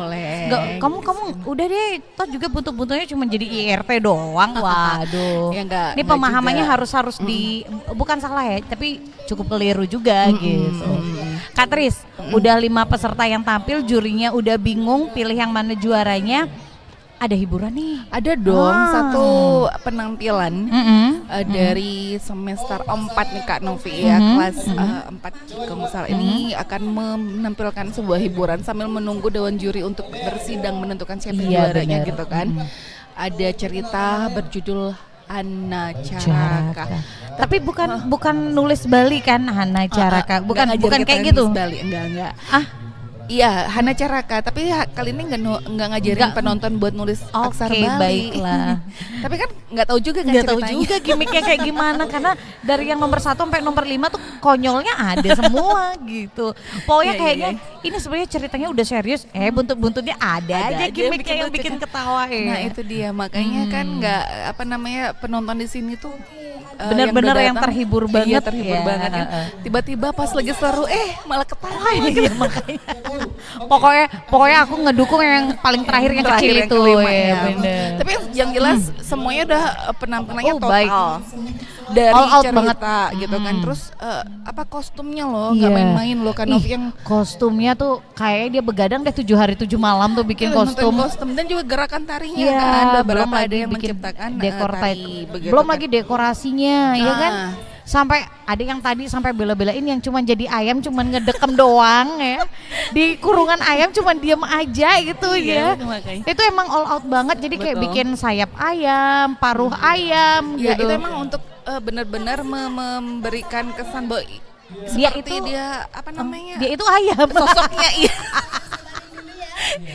kamu udah deh, toh juga butuh-butuhnya cuma jadi IRT doang. Waduh, ini pemahamannya harus bukan salah ya, tapi cukup keliru juga gitu. Kak Tris, udah 5 peserta yang tampil, jurinya udah bingung pilih yang mana juaranya. Ada hiburan nih. Ada dong, satu penampilan dari semester 4 nih Kak Novi ya, kelas 4 kalau misal ini akan menampilkan sebuah hiburan sambil menunggu Dewan Juri untuk bersidang menentukan siapa juaranya gitu kan. Ada cerita berjudul Hana Caraka. Tapi bukan nulis Bali kan Hana Caraka. Bukan kayak gitu. Bali enggak. Iya, Hana Caraka, tapi kali ini nggak ngajarin penonton buat nulis aksara Bali. Baiklah. Tapi kan nggak tahu juga kan ceritanya. Nggak tahu juga gimmicknya kayak gimana, karena dari yang nomor 1 sampai nomor 5 tuh konyolnya ada semua gitu. Pokoknya kayaknya ini sebenarnya ceritanya udah serius, buntut-buntutnya ada aja gimmicknya yang bikin ketawa ya. Nah itu dia, makanya kan nggak penonton di sini tuh benar-benar yang terhibur banget. Iya, terhibur banget kan. Tiba-tiba pas lagi seru malah ketawa gitu. Makanya. Pokoknya aku ngedukung yang paling terakhir yang kecil itu ya. Tapi yang jelas semuanya udah penampilannya total. Baik. Dari all out cerita banget gitu kan. Terus kostumnya loh nggak main-main loh kan. Yang kostumnya tuh kayak dia begadang deh 7 hari 7 malam tuh bikin kostum dan juga gerakan tarinya kan. Belum ada yang menciptakan tari. Belum lagi dekorasinya ya kan. Sampai ada yang tadi sampai bela-belain yang cuman jadi ayam, cuman ngedekem doang ya. Di kurungan ayam cuman diem aja gitu ya. Itu emang all out banget, jadi kayak bikin sayap ayam, paruh ayam gitu. Itu emang untuk benar-benar memberikan kesan bahwa dia itu ayam. Sosoknya iya.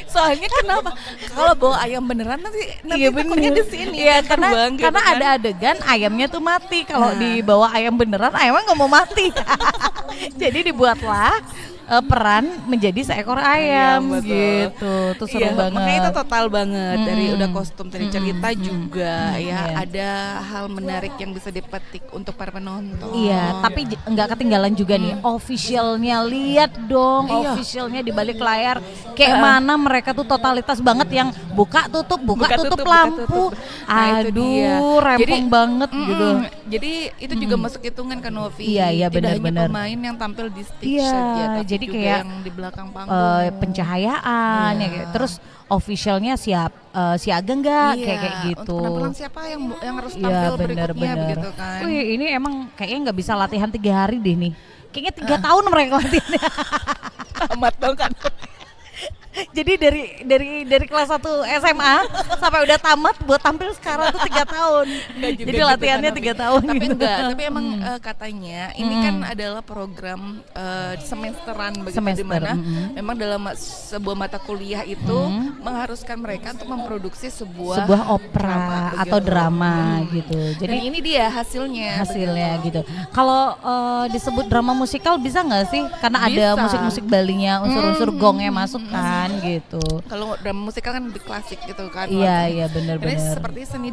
Soalnya kenapa? Kalau bawa ayam beneran nanti takutnya di sini. Iya, karena ada adegan ayamnya tuh mati. Kalau dibawa ayam beneran, ayamnya nggak mau mati. Jadi dibuatlah peran menjadi seekor ayam betul. gitu. Tuh seru banget. Makanya itu total banget dari udah kostum, dari cerita juga ya. iya. Ada hal menarik yang bisa dipetik untuk para penonton. Iya, tapi nggak ketinggalan juga nih officialnya, lihat dong Iya. officialnya di balik layar kayak mana mereka tuh totalitas banget yang buka tutup tutup lampu. Nah, itu dia. Aduh, rempong banget gitu. Jadi itu juga masuk hitungan kan Novi. Iya, iya, Tidak hanya benar-benar. pemain yang tampil di stage Iya, saja, tapi jadi juga kayak yang di belakang panggung. Pencahayaan ya kayak. Terus officialnya siaga nggak Iya, kayak gitu. Untuk penampilan siapa yang harus Iya, tampil benar-benar. berikutnya begitu kan. Wih, ini emang kayaknya nggak bisa latihan 3 hari deh nih. Kayaknya 3 tahun mereka latihannya. Amat dong kan. Jadi dari kelas 1 SMA sampai udah tamat buat tampil sekarang tuh 3 tahun. Jadi gitu latihannya kan, 3 Novi. tahun. Tapi gitu. enggak, tapi emang katanya ini kan adalah program semesteran begitu, Semester, di mana memang dalam sebuah mata kuliah itu mengharuskan mereka untuk memproduksi sebuah opera atau drama gitu. Jadi dan ini dia hasilnya gitu. Kalau disebut drama musikal bisa nggak sih? Karena ada Bisa. musik-musik Balinya, unsur-unsur gongnya masuk kan gitu. Kalau drama musikal kan lebih klasik gitu kan. Iya, waktu. iya, benar-benar. Ini seperti seni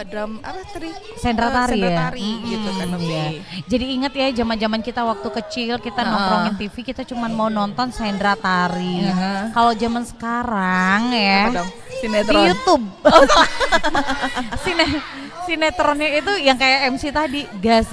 drum apa tadi? Sendra tari ya. Gitu kan Novi. Iya. Jadi ingat ya zaman-zaman kita waktu kecil kita nongkrongin TV kita cuma mau nonton sendra tari. Kalau zaman sekarang ya Apa dong? Sinetron. di YouTube. Sinetronnya itu yang kayak MC tadi gas.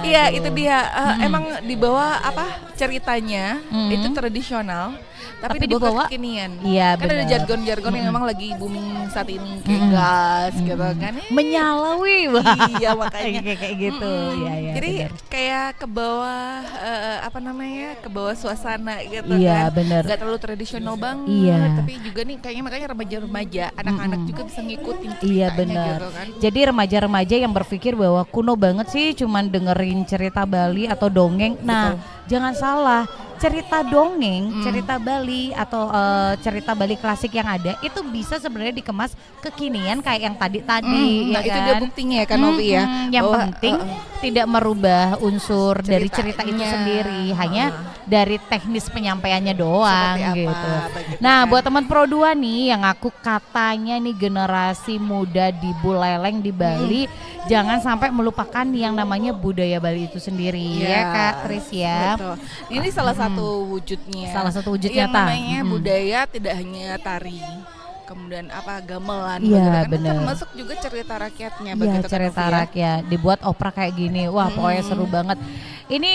Iya, itu dia. Emang dibawa apa ceritanya itu tradisional, tapi dibawa kekinian. Iya, kan ada benar. jargon-jargon yang memang lagi booming saat ini kayak gas gitu kan. Menyala wih. Iya, makanya kayak gitu. Iya, Jadi benar. kayak ke bawah ke bawah suasana gitu Iya, kan. benar. Gak terlalu tradisional banget, Iya. tapi juga nih kayaknya makanya remaja-remaja, anak-anak juga bisa ngikutin Iya, ceritanya benar. gitu kan. Jadi remaja-remaja yang berpikir bahwa kuno banget sih cuman dengerin cerita Bali atau dongeng. Nah, jangan salah, cerita dongeng, cerita Bali atau cerita Bali klasik yang ada itu bisa sebenarnya dikemas kekinian kayak yang tadi-tadi ya Nah, itu kan? dia buktinya ya kan Novi ya. Yang Bahwa, penting tidak merubah unsur dari cerita itu Ceritanya. sendiri, hanya dari teknis penyampaiannya doang Seperti apa, gitu. begitu Nah, kan. buat teman Pro 2 nih yang aku katanya nih generasi muda di Buleleng di Bali, jangan sampai melupakan yang namanya budaya Bali itu sendiri ya Kak Tris ya. Betul. Ini salah satu wujudnya. Salah satu wujud yang nyata. namanya budaya tidak hanya tari, kemudian gamelan, Iya, begitu kan. bener. Termasuk juga cerita rakyatnya, Iya, begitu kan, cerita Novi ya? rakyat dibuat opera kayak gini. Wah, pokoknya seru banget. Ini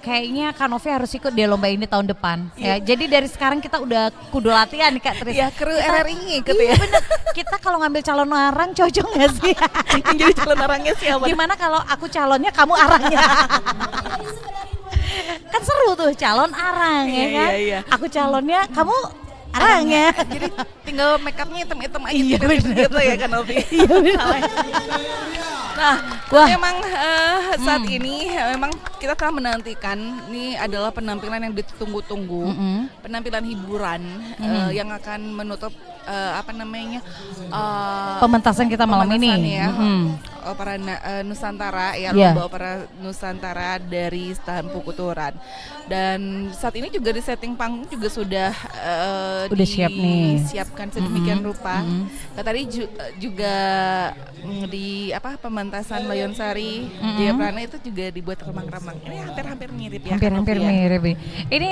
kayaknya Kak Novi harus ikut di lomba ini tahun depan. Ya, jadi dari sekarang kita udah kudu latihan nih Kak Tris. Iya, kru RRI ngikut iya, ya. bener. Kita kalau ngambil calon arang cocok nggak sih? Yang jadi calon arangnya siapa? Gimana kalau aku calonnya, kamu arangnya? Kan seru tuh calon arang ya kan? Iya. Aku calonnya, kamu arangnya. Jadi tinggal make upnya hitam-hitam aja Iya, gitu ya kan Novi. Iya, bener. Nah, Wah. memang saat ini memang kita telah menantikan ini adalah penampilan yang ditunggu-tunggu, penampilan hiburan yang akan menutup Pementasan kita malam pementasan ini. ya, opera Nusantara ya, Iya. lomba opera Nusantara dari Stampu Kuturan. Dan saat ini juga di setting panggung juga sudah Udah siap nih. disiapkan sedemikian rupa. Nah, tadi juga di pementasan Layonsari Jayaprana itu juga dibuat remang-remang. Ini hampir-hampir mirip ya. Hampir-hampir Kak Novi ya? mirip nih. Ini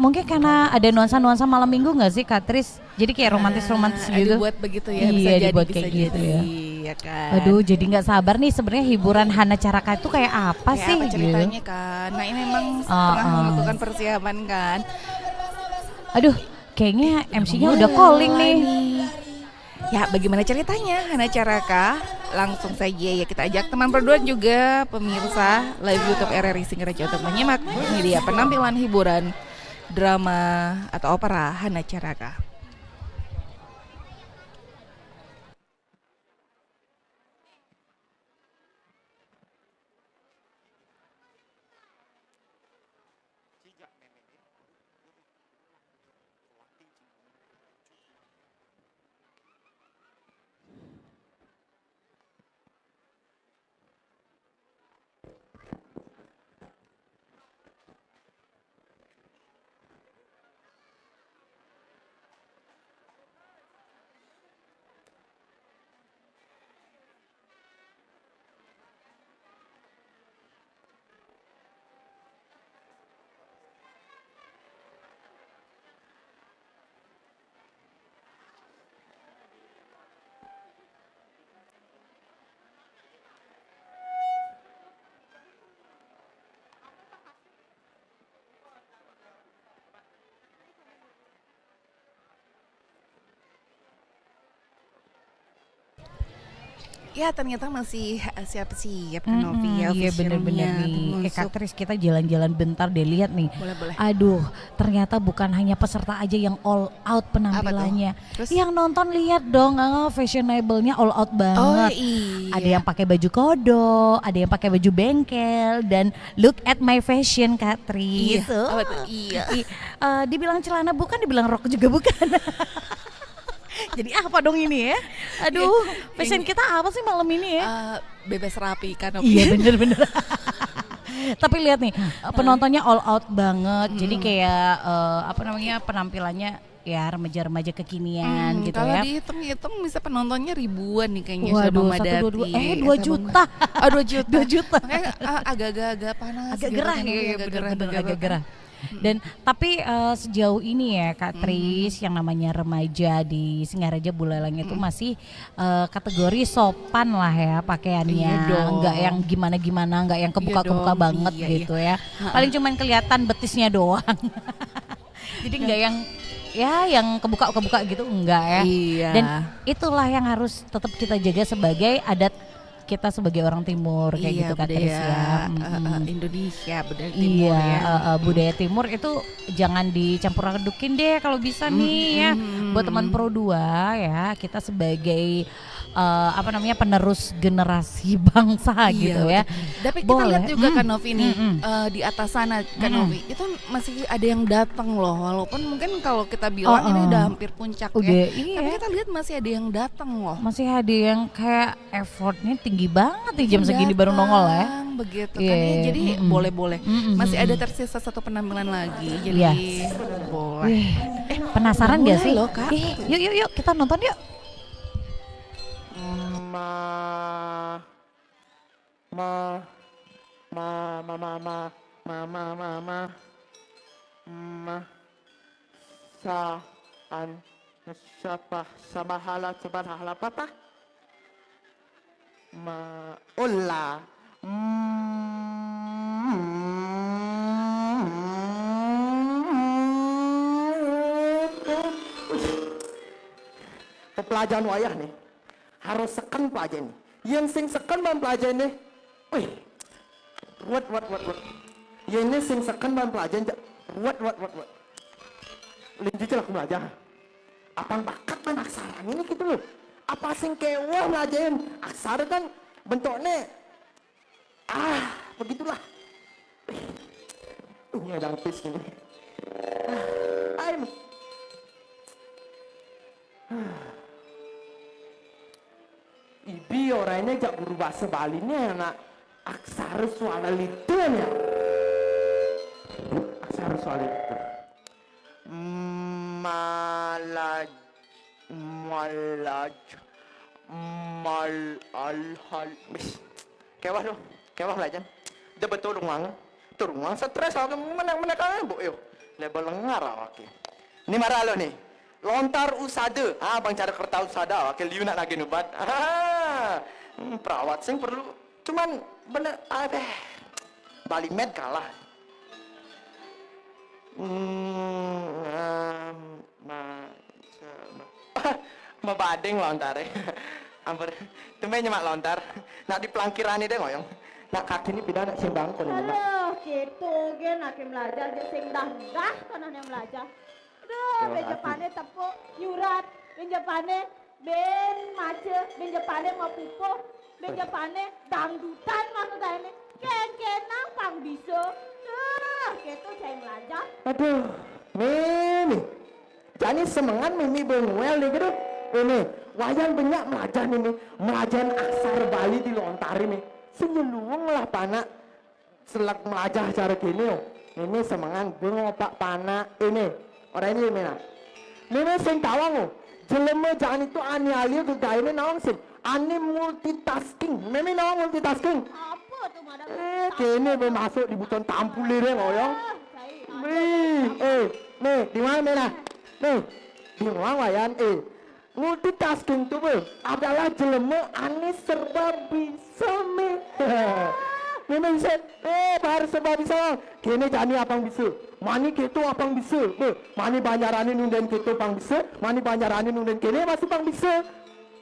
mungkin karena ada nuansa-nuansa malam minggu nggak sih Kak Tris? Jadi kayak romantis-romantis gitu. Dibuat begitu ya, bisa Iya, jadi, dibuat bisa kayak gitu jadi, ya. ya kan. Aduh, jadi nggak sabar nih sebenarnya hiburan Hana Caraka itu kayak apa Kayak sih apa gitu. ceritanya kan. Nah, ini memang tengah melakukan persiapan kan. Aduh, kayaknya MC-nya udah calling nih. Ya, bagaimana ceritanya Hana Caraka? Langsung saja ya kita ajak teman berdua juga pemirsa live YouTube RRI Singaraja untuk menyimak ini dia penampilan hiburan drama atau opera Hana Caraka. Ya ternyata masih siap-siap kan Novi ya. Iya bener-bener nih. Kak Tris, kita jalan-jalan bentar deh, lihat nih. Boleh. Aduh, ternyata bukan hanya peserta aja yang all out penampilannya. Yang nonton lihat dong, fashionable-nya all out banget. Iya. Ada yang pakai baju kodok, ada yang pakai baju bengkel, dan look at my fashion Kak Tris. Iya. Dibilang celana bukan, dibilang rok juga bukan. Jadi apa dong ini ya? Aduh, fashion kita apa sih malam ini ya? Bebas rapi kan Novi. Iya bener-bener. Tapi lihat nih, penontonnya all out banget. Jadi kayak penampilannya ya remaja-remaja kekinian gitu kalau ya. Kalau dihitung-hitung bisa penontonnya ribuan nih kayaknya. Waduh, sama 2 juta. 2 juta. Makanya agak-agak panas. Agak gerah ya, agak gerah. Dan tapi sejauh ini ya Kak Tris, yang namanya remaja di Singaraja Buleleng itu masih kategori sopan lah ya pakaiannya, nggak yang gimana-gimana, nggak yang kebuka-kebuka banget gitu ya. Paling cuman kelihatan betisnya doang. Jadi nggak yang yang kebuka-kebuka gitu, enggak ya. Iya. Dan itulah yang harus tetap kita jaga sebagai adat kita sebagai orang timur kayak gitu Kak Tris ya. Indonesia budaya timur budaya timur itu jangan dicampur adukin deh kalau bisa nih ya. Buat teman Pro 2 ya, kita sebagai penerus generasi bangsa gitu ya. Tapi kita lihat juga kan Novi nih di atas sana kan Novi itu masih ada yang datang loh, walaupun mungkin kalau kita bilang ini udah hampir puncak ya. Tapi kita lihat masih ada yang datang loh. Masih ada yang kayak effortnya tinggi banget nih jam segini baru nongol ya. Begitu kan ya, jadi boleh-boleh. Masih ada tersisa satu penampilan lagi. Jadi boleh. Penasaran gak sih? Loh, Kak. Yuk kita nonton yuk. Pelajaran wayah nih harus seken pelajaran nih. Yang sing seken bang pelajaran nih. Wih, what. Yang ini sing seken bang pelajaran. What. Linji celah belajar. Apang bakat man aksara ini gitu loh. Apa sing kewah pelajaran. Aksara kan bentuknya. Begitulah. Ngedang pis ini. Ibi orangnya jak guru bahasa Bali ini anak aksara suara lituan ya. Aksara suara lituan. Malaj kewah belajar. Dia betul ruang stres aku menang kalian bu yo. Label lengar awake. Ini marah lo nih. Lontar usada, bang cara kertas usada, wakil liu nak lagi nubat. Perawat sing perlu, cuman bener, Bali Med kalah. Mabading lontar Ampun, tumben nyemak lontar. Nak di pelangkiran deh ngoyong. Nak kaki ini pindah nak simbang kono nyemak. Aduh, gitu gen nak belajar je sing dah kono yang belajar. Ben Jepane tepuk nyurat, ben Jepane ben mace, ben Jepane ngopuko, ben Jepane dangdutan maksudnya ini. Ken-kenang pang bisa. Gitu saya belajar. Aduh, Mimi. Jadi semangat Mimi bengwel nih gitu. Ini wayang banyak melajar nih, melajar aksara Bali dilontarin nih. Senyeluang lah panak selak melajar cara gini. Ini semangat bengopak panak ini. Orang ini mana? Mimi sing tawang jelema jangan itu ani alia ke gaya nawang sing ani multitasking. Mimi nawang multitasking. Apa tuh madam? Kini bermasuk di buton tampuli deh ngoyong. Nih, di mana Mena? Nih, di ruang wayan multitasking tuh adalah jelema ani serba bisa me. Mimi bisa, baru serba bisa. Kini jani apang bisa. Mani keto apang bisa, mani banjarani nunden keto pang bisa, mani banjarani nunden kene masih pang bisa.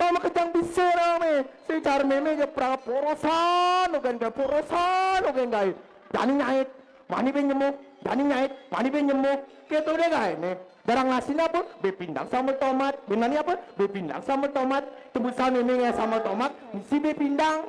Tama kejang bisa rame. Si cara meme je pra porosan, ogen gay porosan, ogen gay. Jani nyait, mani ben nyemuk, jani nyait, mani ben nyemuk. Keto deh gay nih. Darang nasinya apa? Bepindang sambal tomat. Benani apa? Bepindang sambal tomat. Tebusan meme sambal tomat, misi bepindang.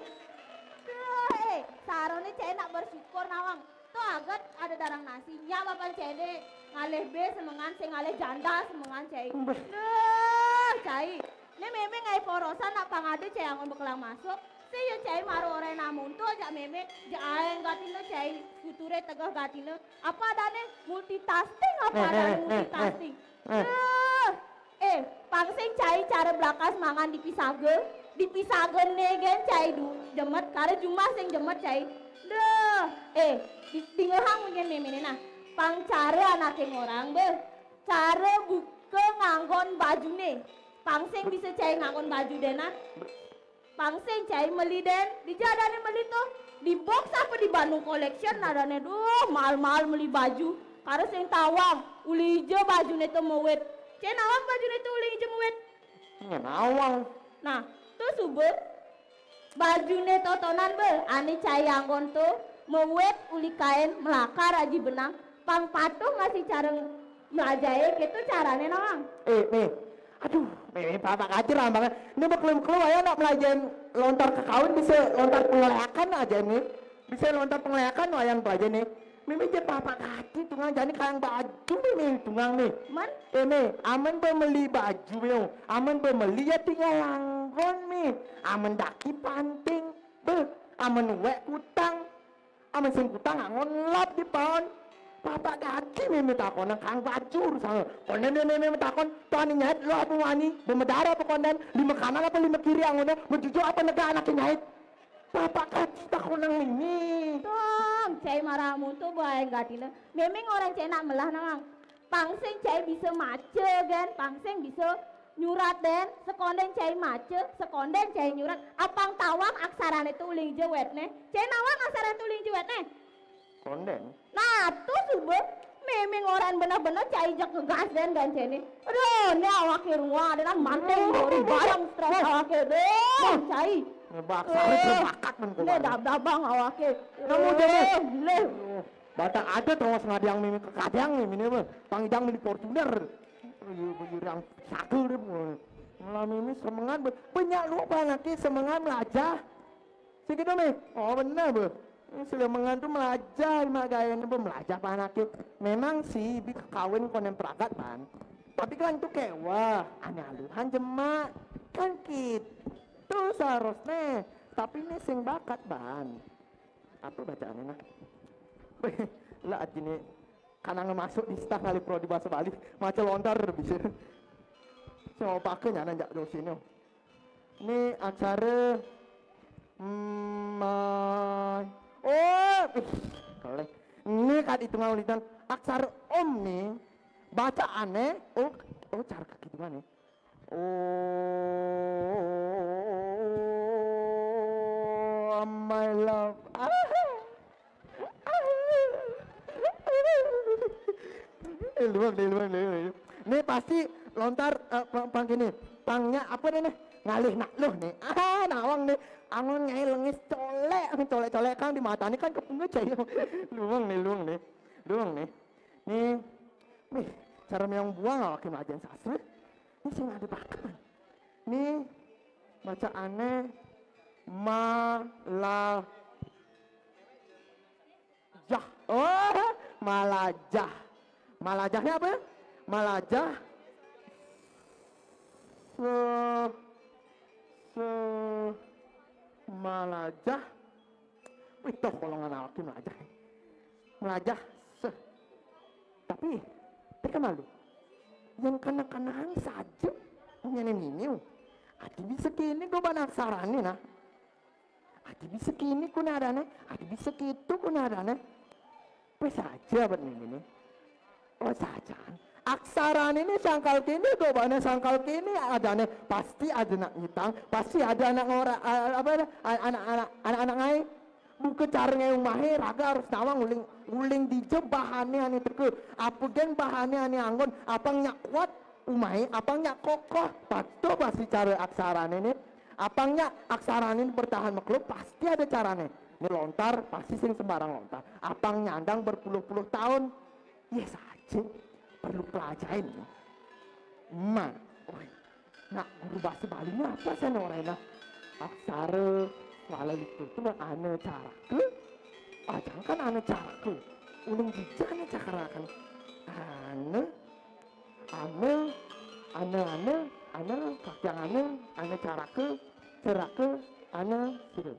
Sarone cai nak bersyukur nawang. Tuh agat ada darang nasinya bapak cai ngaleh be semengan sing ngaleh janda semengan cai. Duh cai. Ne meme ngai porosan nak pangade cai angon bekelang masuk. Si yo cai maru ore namun tuh aja meme ja aeng gatine cai future tegah gatine. Apa adane multitasking apa adane multitasking. Pangsing cai cara belakas mangan dipisageun negen cai du jemet kare cuma sing jemet cai. Duh, tingehang mungkin meme nah. Pang cara anake orang be. Cara buka nganggon bajune. Pangsing bisa cai nganggon baju dena. Pangsing cai meli den, dijadane meli tuh di box apa di Bandung Collection nadane duh mal-mal meli baju. Kare sing tawang uli ijo bajune teh mewet. Cai nawang bajune teh uli ijo mewet. Nawang. Nah, tuh sube bajune totonan be, ani cai anggon tuh mewet uli kain melakar aji benang. Pang patung ngasih careng melajae gitu carane nawang. Nih. Aduh, ini bapak kacer banget. Ini bekelum-kelum ya nak melajain lontar ke kawin bisa lontar pengelayakan aja nih. Bisa lontar pengelayakan wayang aja nih. Mimi je bapak kaki tungang jadi kayang baju mimi tungang nih. Man? Nih, aman beli baju yo. Aman beli ya tinggal langgon nih. Aman daki panting. Aman wek kutang. Aman sing kutang angon lap di pohon. Bapak kaki mimi takon nang kang bacur sama. Konden mimi takon tuan nyait lo apa wani bemedara apa konden 5 kanan apa 5 kiri angonnya menuju apa nega anak nyait. Bapak kaki takon nang mimi. Tong, cai maramun tuh bae gatina. Memang orang cai nak melah nawang. Pangsing cai bisa mace kan, pangsing bisa nyurat den, sekonden cai mace, sekonden cai nyurat. Apang tawang aksarane tuh uling jewet nih. Cai nawang aksarane tuh uling jewet nih. Konden. Nah, tuh subuh memang orang benar-benar cai jak ngegas dan gancene. Aduh, ini awake rumah ada manteng bori barang stres awake deh. Cai. Baksa harus bakat men Ini dab-dabang awake. Kamu jadi batak ada tuh sengaja yang mimi kekadang mimi nih bang. Pangjang di Fortuner. Yang satu deh. Malah mimi semangat banyak lu banget semangat melajah. Segitu nih. Oh benar bang. Sudah mengantu melajah mak gaya nih melajah panaknya. Memang sih bi kawin konen peragat pan. Tapi kan tuh kewa aneh aluhan jemak kan gitu seharusnya. Tapi ini sing bakat ban. Apa bacaannya nah? Lah ini karena masuk di stang kali pro di bahasa Bali macam lontar bisa. Coba pakai nyana jak do sini. Ini acara boleh. Ini kan itu ngaulitan aksara om nih bacaannya cara kaki gimana? Oh my love. Luang. Ini pasti lontar pang gini. Pangnya apa nih? Ngalih nak loh nih. Nawang nih. Angon nyai lengis colek kan di mata ini kan kepungut cai. Luang nih. Nih, cara yang buang laki majan sastra. Ini sih ada bakat. Nih, bacaannya malajah. Oh, malajah. Malajahnya apa? Malajah. Malajah. Wih, toh kolongan laki melajah. Melajah. Tapi, mereka malu. Yang kanak-kanakan saja. Yang ini. Adi bisa kini gue banyak sarane nah. Adi bisa kini ku nadane. Adi bisa kitu ku nadane. Wih saja buat ini. Oh saja. Aksara ini sangkal kini gue banyak sangkal kini adane pasti ada nak ngitang, pasti ada anak orang anak-anak ngai. Bukan cara ngai mahir raga harus nawang uling di bahannya ane teke. Apa gen bahannya ane anggon apa nyak kuat umai apangnya kokoh patuh masih cara aksarane nih. Apangnya aksarane bertahan makhluk pasti ada carane. Ini lontar pasti sing sembarang lontar. Apang nyandang berpuluh-puluh tahun, ya saja perlu pelajarin. Ma, nak guru bahasa Balinya apa sih norena? Aksara walau itu ane caraku, jangan kan ane caraku. Ulung jijane cakarakan. Ane kakyang ane caraku, ane siru.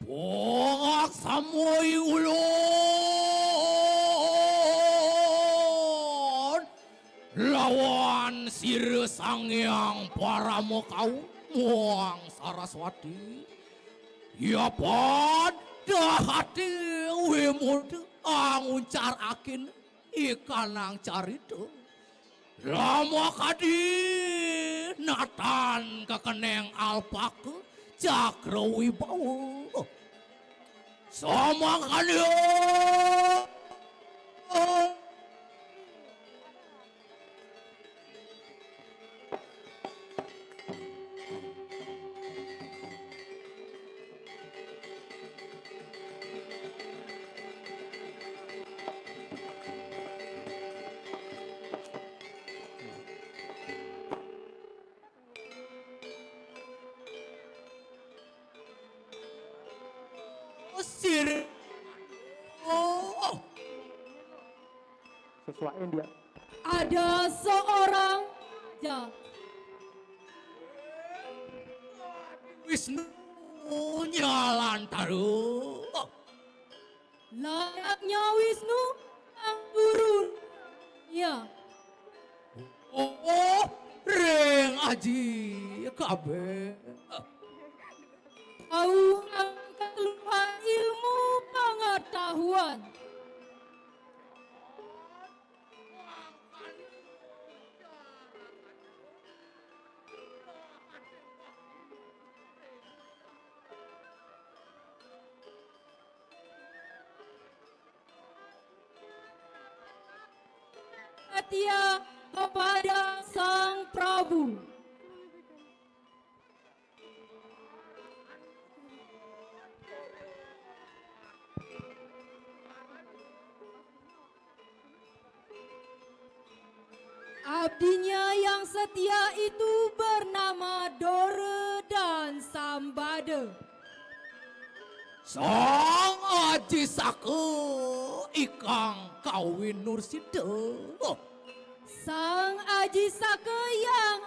Bongak samoi ulun lawan sire sangyang paramokau muang Saraswati. Ya pada hati wemud anguncar akin ikan ang carito. Lama kadi natan kekeneng alpak cakra wibawa. Sama kali Sir. Oh. Sesuaiin dia. Ada seorang Wisnu nyalan taruh. Layaknya Wisnu yang turun. Ya. Oh, reng aji kabeh. Tahu angkat luar ilmu pengetahuan. Setia kepada Sang Prabu. Abdinya yang setia itu bernama Dore dan Sambade. Sang Aji Sake ikang kawin Nursida. Sang Aji Sake yang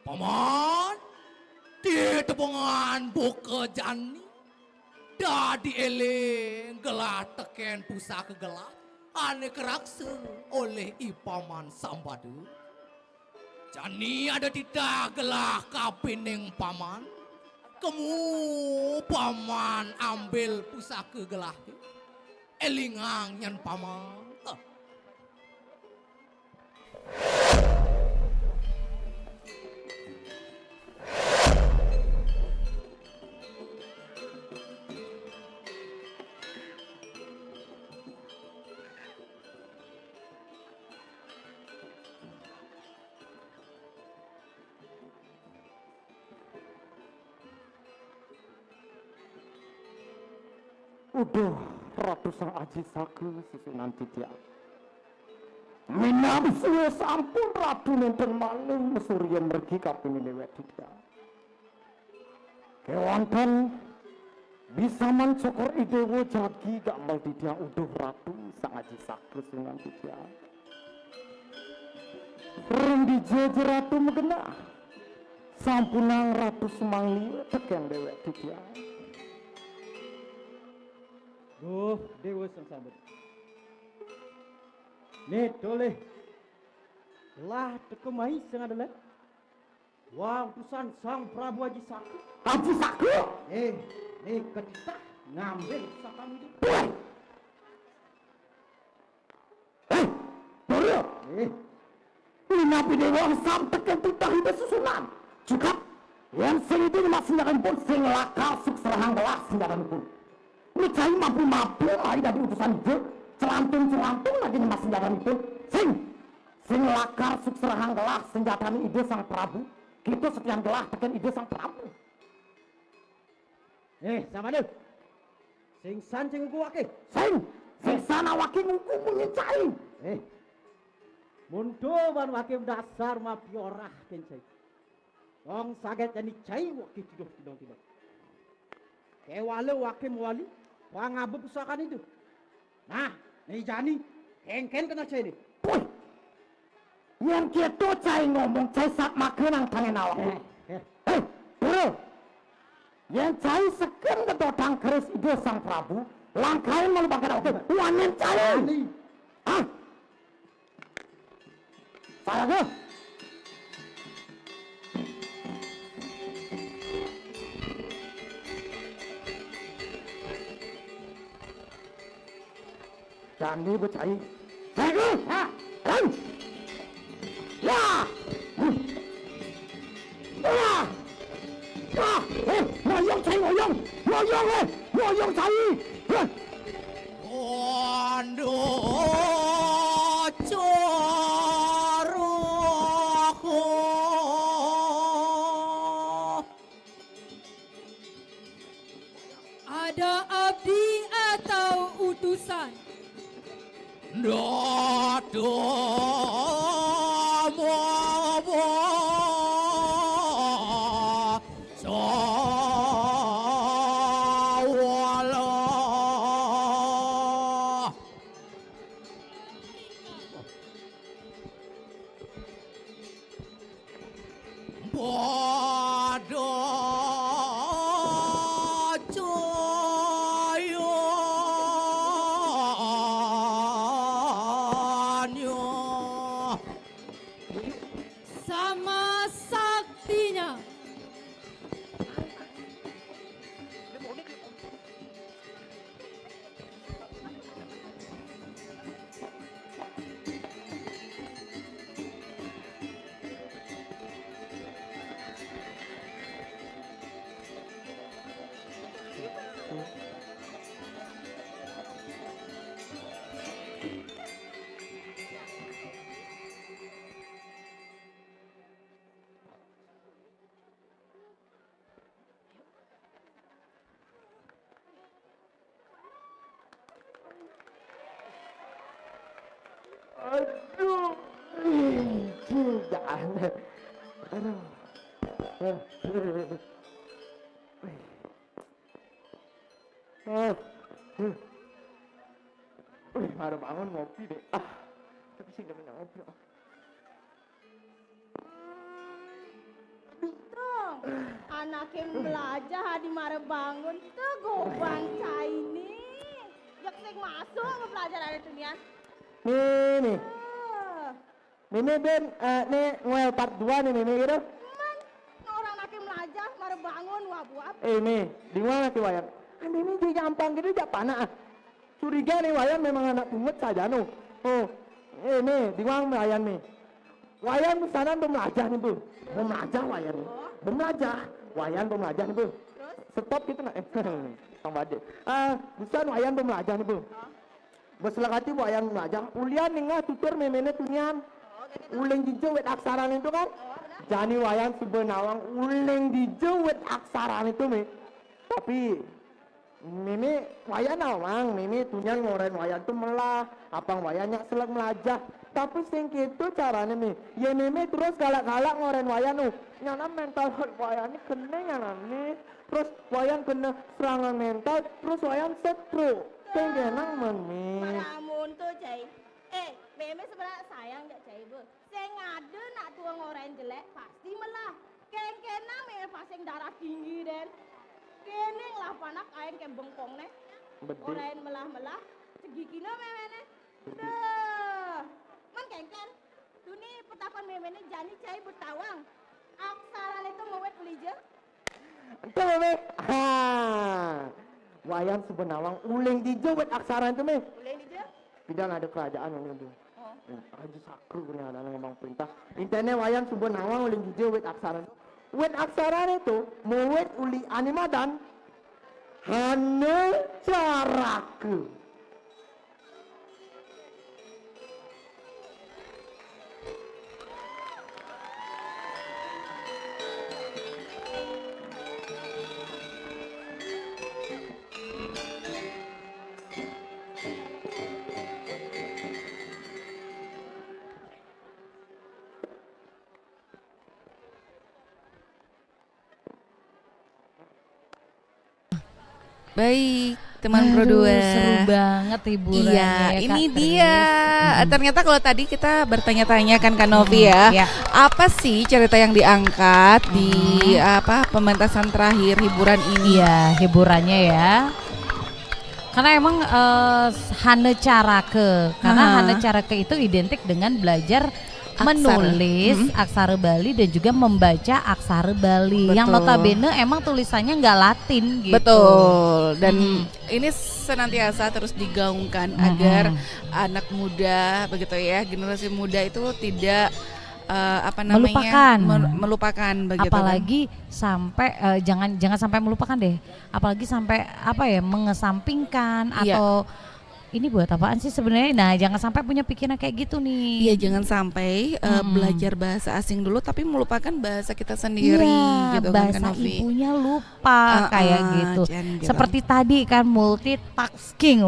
Paman di tepungan buka jani dadi eling gelah teken pusaka gelah ane keraksa oleh Ipaman Sambadu. Jani ada tidak gelah kapining paman. Kamu paman ambil pusaka gelah elingang nyan paman. Udah ratusan Aji Sake susunan Titya. Minam suwe sampun ratu nenten maling mesurian mergi kaping lewat Titya. Kewanten bisa mencokor idewo jagi gamal Titya udah ratu sang Aji Sake susunan Titya. Ring di jejer ratu megena. Sampunang ratu semangli teken lewat Titya. Duh, Dewa Sang Sambut. Nih, doleh. Lah tekemai sang adalah. Wah, utusan Sang Prabu Aji Sake. Aji Sake? Nih ketita ngambil pusaka itu. Doro. Napi dewa sam teken titah ide susunan. Cukup. Yang sing itu masih senjata pun sing lakal suk serahang gelas senjata pun. Mencari mampu-mampu lari dari utusan itu celantung-celantung lagi mas senjata itu sing lakar suk serahang gelah senjata ide sang Prabu kita setian gelah tekan ide sang Prabu sama deh sing san sing ku wake sing sana wake nguku menyecai mundo ban wake dasar mapiorah kencai tong saget jadi cai wake tidur kewale wake mwali pangabe pusakan itu. Nah, nih Jani, kengken kena cai nih. Yang kita cai ngomong cai sak makenang tangan awak. Bro, yang cai seken ketotang keris ide sang Prabu, langkain malu pakai oke, wanen cai. Hah? Saya ke? Jani bercai. Saya ha, ya, ngoyong cai ngoyong cai. Aduh, coroku. ada abdi atau utusan. Bodoh joyonya Sama saktinya. Aduh, jangan. Aduh. Baru bangun ngopi deh. Tapi sih udah minum ngopi. Tuh, anaknya belajar di mare bangun tuh goban ini. Jak sing masuk ke pelajaran itu nian. Nih. Mimi Ben, nih ngoel part 2 nih Mimi gitu. Orang anaknya belajar mare bangun wabuap. Nih, di mana ki wayang? Mimi jadi gampang gitu jak panah. Curiga nih wayang memang anak pungut saja no. Oh, nih, di mana wayang nih? Wayang di sana belajar nih bu. Belajar wayang nih. Belajar. Wayang belajar nih bu. Stop gitu nak. Tang badai. Bukan wayang belajar nih bu. Berselakati wayang belajar. Ulian nih tutur memene tunian. Uleng dijawet aksaran itu kan. Jani wayang sebenawang uleng dijawet aksaran itu mi. Tapi Mimi wayang nawang, Mimi tunian ngoren wayang tuh melah, apang wayangnya selek melajah. Tapi sing gitu caranya mi, ya Mimi terus galak-galak ngoren wayang nu. Nyana mental wayang ini kena nyana nih. Terus wayang kena serangan mental, terus wayang stroke. Kengenang Mimi. Maramun tuh cai. Mimi sebenarnya sayang gak cai bu. Sing ada nak tua ngoren jelek pasti melah. Keng-kenang Mimi pasang darah tinggi den. Kening lah panak aing ke bengkong nih. Orang melah-melah, segikina memene. Duh, man kengken. Tuh nih petakon memene jani cai bertawang. Aksaran itu mewet ulija. Itu Mimi. Wayang sebenawang uleng dijawet aksaran itu mi. Uleng dija? Tidak ada kerajaan yang itu. Aja sakru punya ada ngomong perintah. Intinya wayang sebenawang uleng dijawet aksaran. Wet aksara itu mewet uli animadan hane caraku. Baik, teman Pro 2. Seru banget hiburannya. Iya, ya, ini Kak dia. Ternyata kalau tadi kita bertanya-tanya kan Kak Novi ya, apa sih cerita yang diangkat di pementasan terakhir hiburan ini? Iya, hiburannya ya. Karena emang Hane Carake, karena Hane Carake itu identik dengan belajar menulis aksara Bali dan juga membaca aksara Bali. Betul. Yang notabene emang tulisannya nggak Latin gitu. Betul. Dan ini senantiasa terus digaungkan agar anak muda begitu ya, generasi muda itu tidak melupakan begitu. Apalagi sampai jangan sampai melupakan deh. Apalagi sampai mengesampingkan atau ini buat apaan sih sebenarnya? Nah, jangan sampai punya pikiran kayak gitu nih. Iya, jangan sampai belajar bahasa asing dulu tapi melupakan bahasa kita sendiri gitu kan, bahasa Novi. ibunya lupa kayak gitu. Seperti tadi kan multitasking,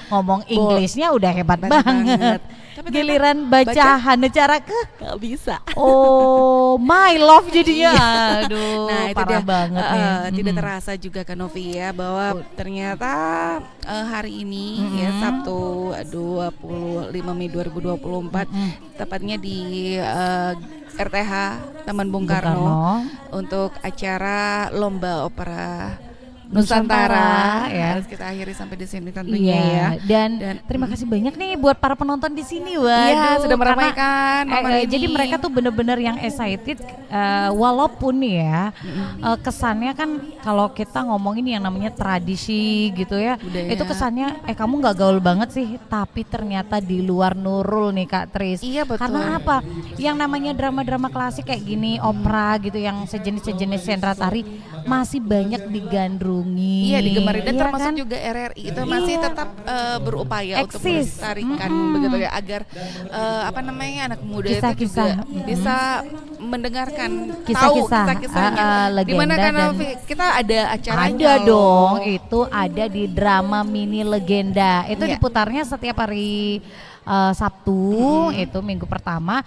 ngomong Inggrisnya udah hebat banget. Tapi giliran baca Hane Carake nggak bisa. Oh, my love jadinya. Aduh, nah, itu parah dia, banget nih. Tidak terasa juga kan Novi ya bahwa ternyata hari ini ya Sabtu 25 Mei 2024 tepatnya di RTH Taman Bung Karno untuk acara Lomba Opera Nusantara ya. Harus kita akhiri sampai di sini tentunya ya. Dan terima kasih banyak nih buat para penonton di sini, waduh. Iya, sudah meramaikan momen ini. Jadi mereka tuh bener-bener yang excited, walaupun nih ya kesannya kan kalau kita ngomongin yang namanya tradisi gitu ya, budaya. itu kesannya kamu nggak gaul banget sih, tapi ternyata di luar Nurul nih Kak Tris. Iya betul. Karena apa? Yang namanya drama-drama klasik kayak gini, opera gitu yang sejenis-sejenis genre tari masih banyak digandrungi. Iya, digemari dan Iya termasuk kan? juga RRI itu masih tetap berupaya untuk Eksis. melestarikan begitu ya, agar apa namanya anak muda itu Kisah-kisah. juga bisa mendengarkan tahu Kisah-kisah, kisah-kisahnya. legenda Dimana kan dan- kita ada acaranya Ada loh. dong, itu ada di drama mini legenda. Itu Iya. diputarnya setiap hari Sabtu, itu minggu pertama.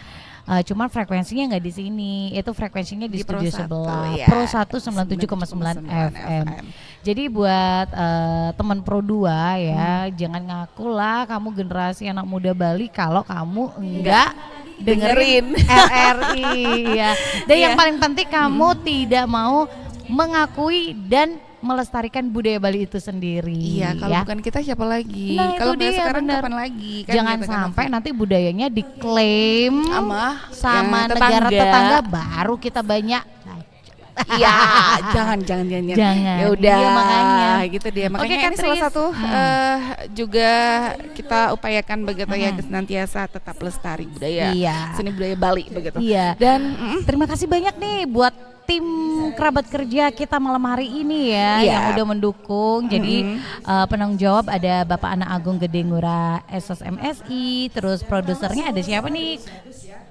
Cuman frekuensinya nggak di sini, itu frekuensinya di, Di studio Pro 1, sebelah, ya. Pro 1 97,9 FM. Jadi buat teman Pro 2 ya, jangan ngaku lah kamu generasi anak muda Bali kalau kamu enggak dengerin RRI ya. Dan yang paling penting kamu tidak mau mengakui dan melestarikan budaya Bali itu sendiri. Iya, kalau ya. bukan kita siapa lagi? Nah, Kalau itu nggak dia, sekarang bener. kapan lagi? Kan Jangan gitu kan, sampai Novi. nanti budayanya diklaim sama ya, negara tetangga. tetangga baru kita banyak. Iya, jangan. Jangan. Ya udah, Iya, makanya. gitu dia. Makanya Oke, ini salah Katris. satu juga kita upayakan begitu ya, senantiasa tetap lestari budaya Iya. seni budaya Bali begitu. Iya. Dan terima kasih banyak nih buat tim kerabat kerja kita malam hari ini ya, Iya. yang udah mendukung. Jadi penanggung jawab ada Bapak Ana Agung Gede Ngurah SSMSI, terus produsernya ada siapa nih?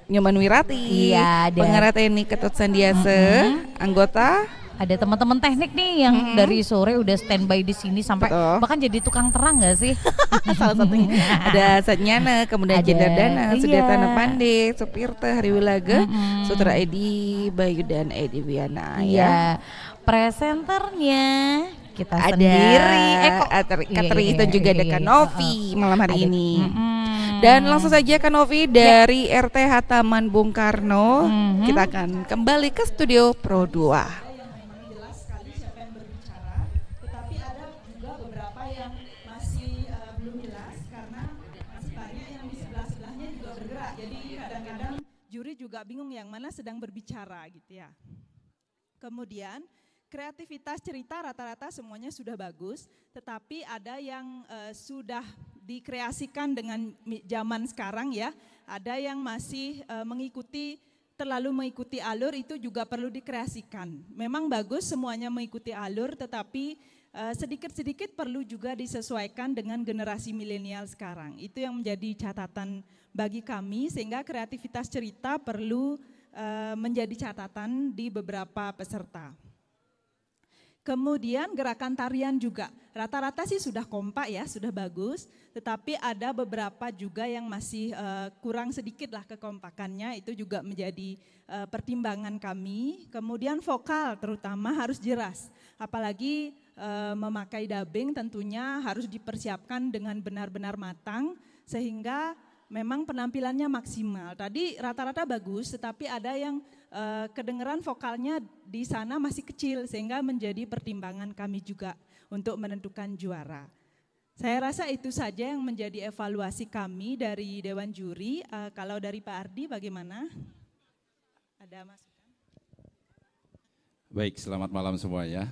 Nyoman Wirati, Iya, ada. pengarah teknik Ketut Sandiase, anggota. Ada teman-teman teknik nih yang dari sore udah standby di sini sampai bahkan jadi tukang terang nggak sih? Salah satunya ada Satnyana, kemudian Ada, Jendardana, iya. Sudiatana Pande, Supirta, Hariwilaga, Sutra Edi, Bayu dan Edi Wiana ya. Iya, presenternya kita Ada sendiri. Katri dan juga ada Kanovi malam hari Ada. ini. Dan langsung saja Kanovi dari RTH Taman Bung Karno, kita akan kembali ke studio Pro 2. Juri juga bingung yang mana sedang berbicara gitu ya. Kemudian kreativitas cerita rata-rata semuanya sudah bagus, tetapi ada yang sudah dikreasikan dengan zaman sekarang ya, ada yang masih terlalu mengikuti alur, itu juga perlu dikreasikan. Memang bagus semuanya mengikuti alur, tetapi sedikit-sedikit perlu juga disesuaikan dengan generasi milenial sekarang. Itu yang menjadi catatan bagi kami, sehingga kreativitas cerita perlu menjadi catatan di beberapa peserta. Kemudian gerakan tarian juga, rata-rata sih sudah kompak ya, sudah bagus, tetapi ada beberapa juga yang masih kurang sedikit lah kekompakannya, itu juga menjadi pertimbangan kami. Kemudian vokal terutama harus jelas, apalagi memakai dubbing tentunya harus dipersiapkan dengan benar-benar matang, sehingga memang penampilannya maksimal. Tadi rata-rata bagus, tetapi ada yang kedengeran vokalnya di sana masih kecil, sehingga menjadi pertimbangan kami juga untuk menentukan juara. Saya rasa itu saja yang menjadi evaluasi kami dari Dewan Juri. Kalau dari Pak Ardi bagaimana? Ada masukan? Baik, selamat malam semua ya.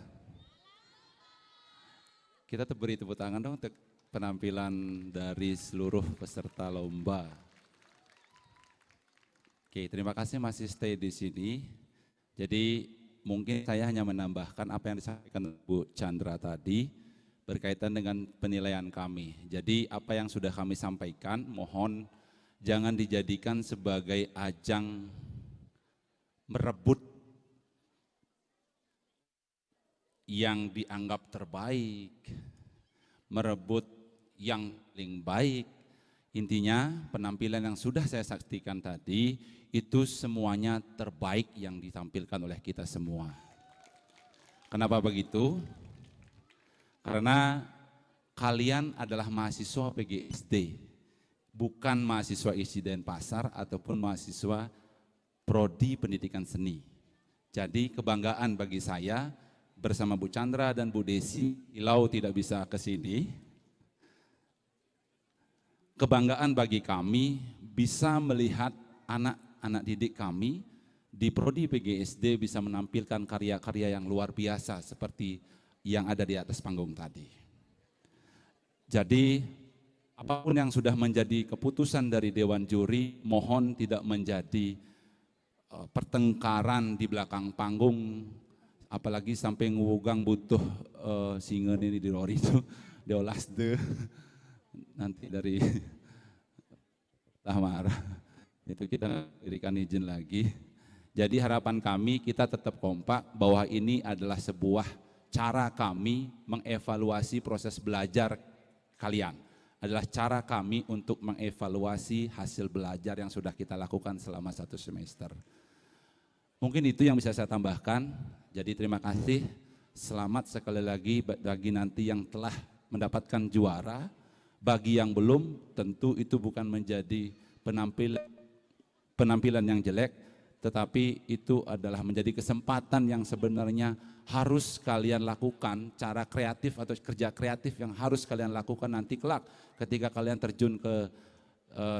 Kita beri tepuk tangan dong untuk penampilan dari seluruh peserta lomba. Oke, terima kasih masih stay di sini. Jadi mungkin saya hanya menambahkan apa yang disampaikan Bu Chandra tadi berkaitan dengan penilaian kami. Jadi apa yang sudah kami sampaikan mohon jangan dijadikan sebagai ajang merebut yang dianggap terbaik, merebut yang paling baik. Intinya penampilan yang sudah saya saksikan tadi itu semuanya terbaik yang ditampilkan oleh kita semua. Kenapa begitu? Karena kalian adalah mahasiswa PGSD, bukan mahasiswa isi Denpasar ataupun mahasiswa Prodi Pendidikan Seni. Jadi kebanggaan bagi saya bersama Bu Chandra dan Bu Desi, Ilau tidak bisa ke sini. Kebanggaan bagi kami bisa melihat anak-anak didik kami di Prodi PGSD bisa menampilkan karya-karya yang luar biasa seperti yang ada di atas panggung tadi. Jadi apapun yang sudah menjadi keputusan dari Dewan Juri, mohon tidak menjadi pertengkaran di belakang panggung, apalagi sampai ngugang butuh singa ini di lori itu, diolas deh, nanti dari marah, itu kita berikan izin lagi. Jadi harapan kami kita tetap kompak bahwa ini adalah sebuah cara kami mengevaluasi proses belajar kalian. Adalah cara kami untuk mengevaluasi hasil belajar yang sudah kita lakukan selama 1 semester. Mungkin itu yang bisa saya tambahkan. Jadi terima kasih. Selamat sekali lagi bagi nanti yang telah mendapatkan juara. Bagi yang belum, tentu itu bukan menjadi penampilan yang jelek, tetapi itu adalah menjadi kesempatan yang sebenarnya harus kalian lakukan, cara kreatif atau kerja kreatif yang harus kalian lakukan nanti kelak ketika kalian terjun ke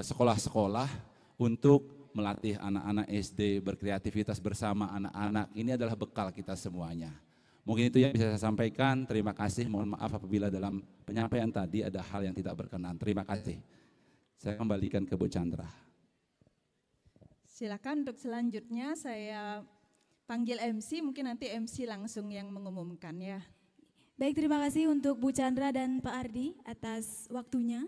sekolah-sekolah untuk melatih anak-anak SD berkreativitas bersama anak-anak. Ini adalah bekal kita semuanya. Mungkin itu yang bisa saya sampaikan. Terima kasih. Mohon maaf apabila dalam penyampaian tadi ada hal yang tidak berkenan. Terima kasih. Saya kembalikan ke Bu Chandra. Silakan untuk selanjutnya saya panggil MC, mungkin nanti MC langsung yang mengumumkan ya. Baik, terima kasih untuk Bu Chandra dan Pak Ardi atas waktunya.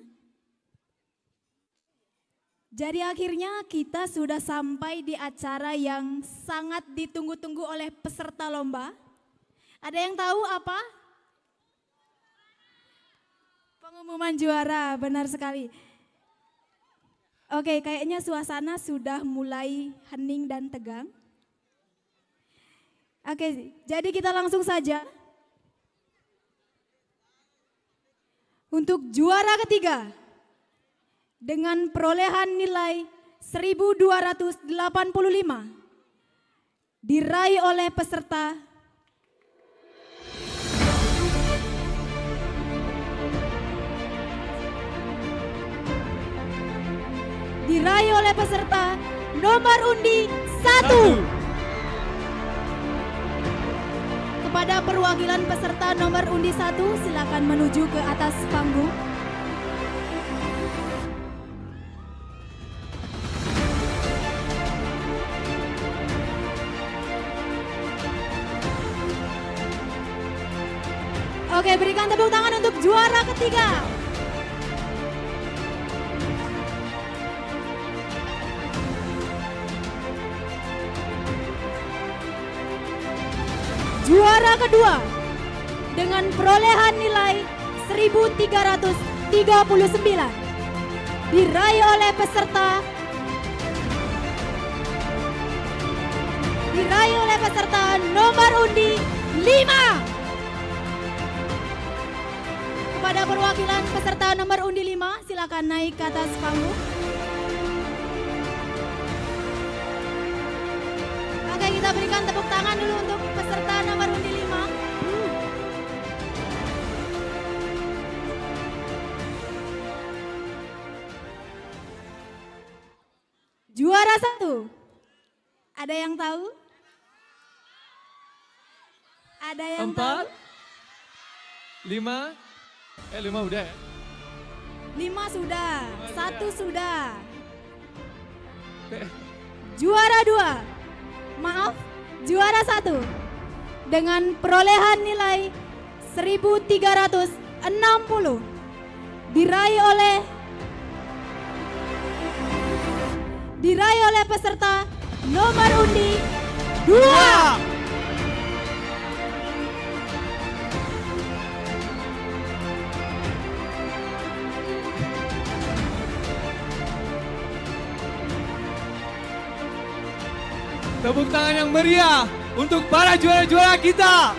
Jadi akhirnya kita sudah sampai di acara yang sangat ditunggu-tunggu oleh peserta lomba. Ada yang tahu apa? Pengumuman juara, benar sekali. Oke, kayaknya suasana sudah mulai hening dan tegang. Oke, jadi kita langsung saja. Untuk juara ketiga, dengan perolehan nilai 1285, diraih oleh peserta nomor undi 1. Kepada perwakilan peserta nomor undi 1, silakan menuju ke atas panggung. Oke, berikan tepuk tangan untuk juara ketiga. Juara kedua dengan perolehan nilai 1339 diraih oleh peserta nomor undi 5. Kepada perwakilan peserta nomor undi 5, silakan naik ke atas panggung. Oke, kita berikan tepuk tangan dulu untuk peserta nomor undi 5. Juara 1. Ada yang tahu? Ada yang 4, tahu? 5, 5 udah ya? 5 sudah, 1 sudah. Juara 2. Maaf, juara 1 dengan perolehan nilai 1360 diraih oleh peserta nomor undi 2. Tepuk tangan yang meriah untuk para juara-juara kita.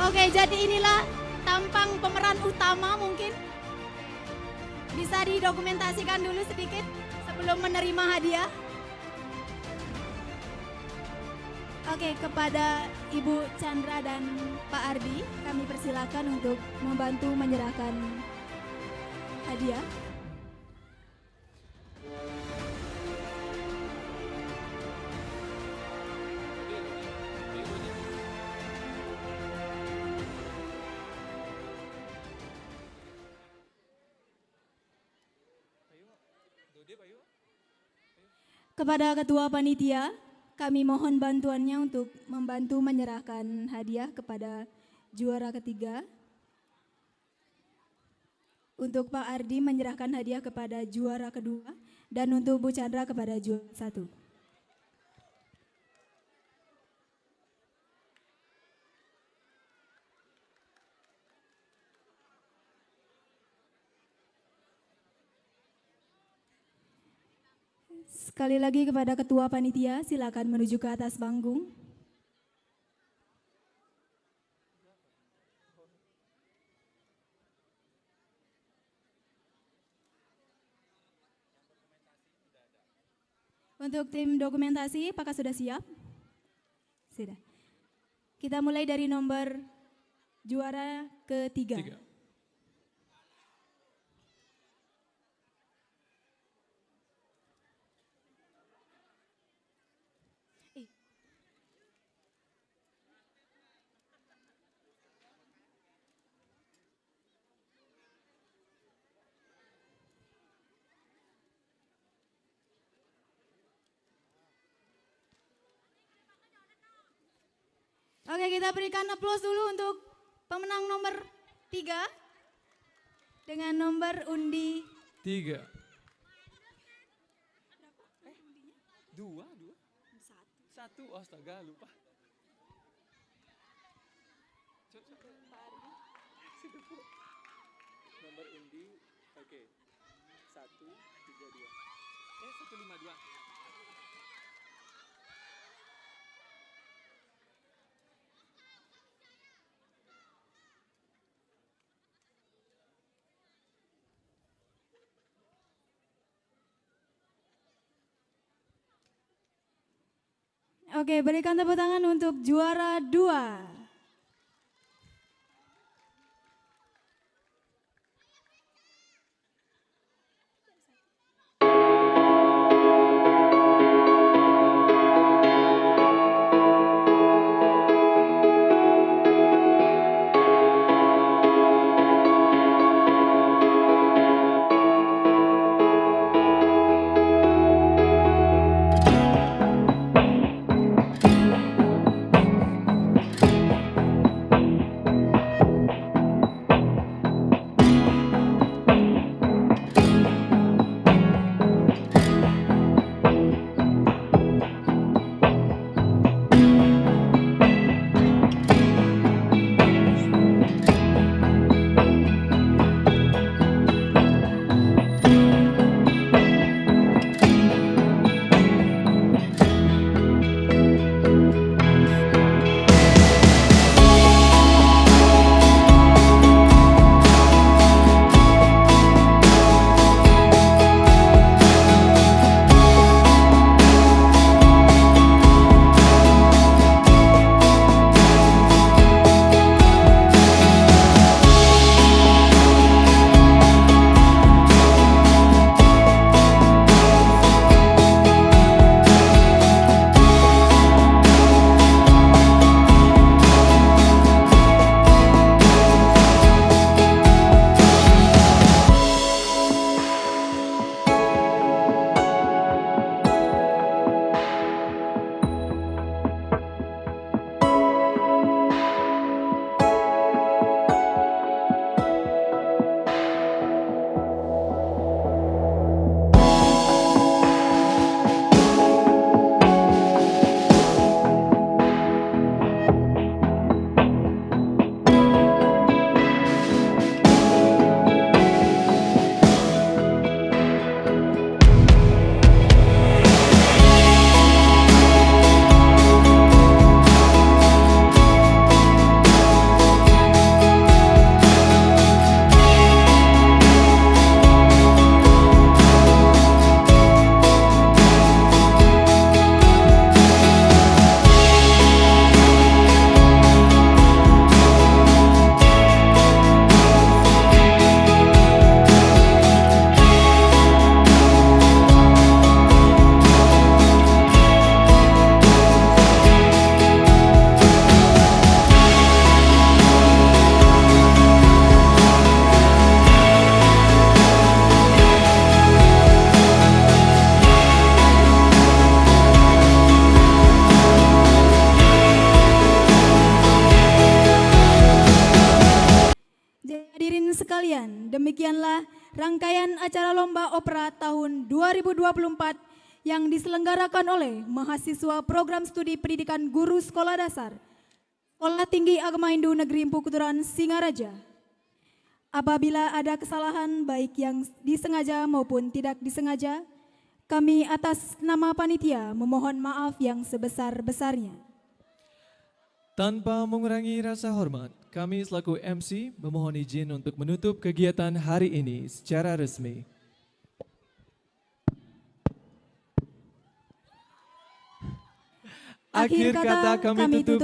Oke, jadi inilah tampang pemeran utama mungkin. Bisa didokumentasikan dulu sedikit sebelum menerima hadiah. Oke, kepada Ibu Chandra dan Pak Ardi, kami persilakan untuk membantu menyerahkan hadiah. Kepada Ketua Panitia, kami mohon bantuannya untuk membantu menyerahkan hadiah kepada juara ketiga. Untuk Pak Ardi menyerahkan hadiah kepada juara kedua dan untuk Bu Chandra kepada juara satu. Sekali lagi kepada Ketua Panitia, silakan menuju ke atas panggung. Untuk tim dokumentasi, apakah sudah siap? Sudah. Kita mulai dari nomor juara ketiga. Oke, kita berikan aplaus dulu untuk pemenang nomor 3 dengan nomor undi 3. Dua? Satu, astaga lupa. Nomor undi, oke. 132. 152. Oke, berikan tepuk tangan untuk juara 2. demikianlah rangkaian acara Lomba Opera tahun 2024 yang diselenggarakan oleh mahasiswa Program Studi Pendidikan Guru Sekolah Dasar Sekolah Tinggi Agama Hindu Negeri Empu Kuturan Singaraja. Apabila ada kesalahan baik yang disengaja maupun tidak disengaja, kami atas nama panitia memohon maaf yang sebesar-besarnya. Tanpa mengurangi rasa hormat, kami selaku MC memohon izin untuk menutup kegiatan hari ini secara resmi. Akhir kata kami tutup.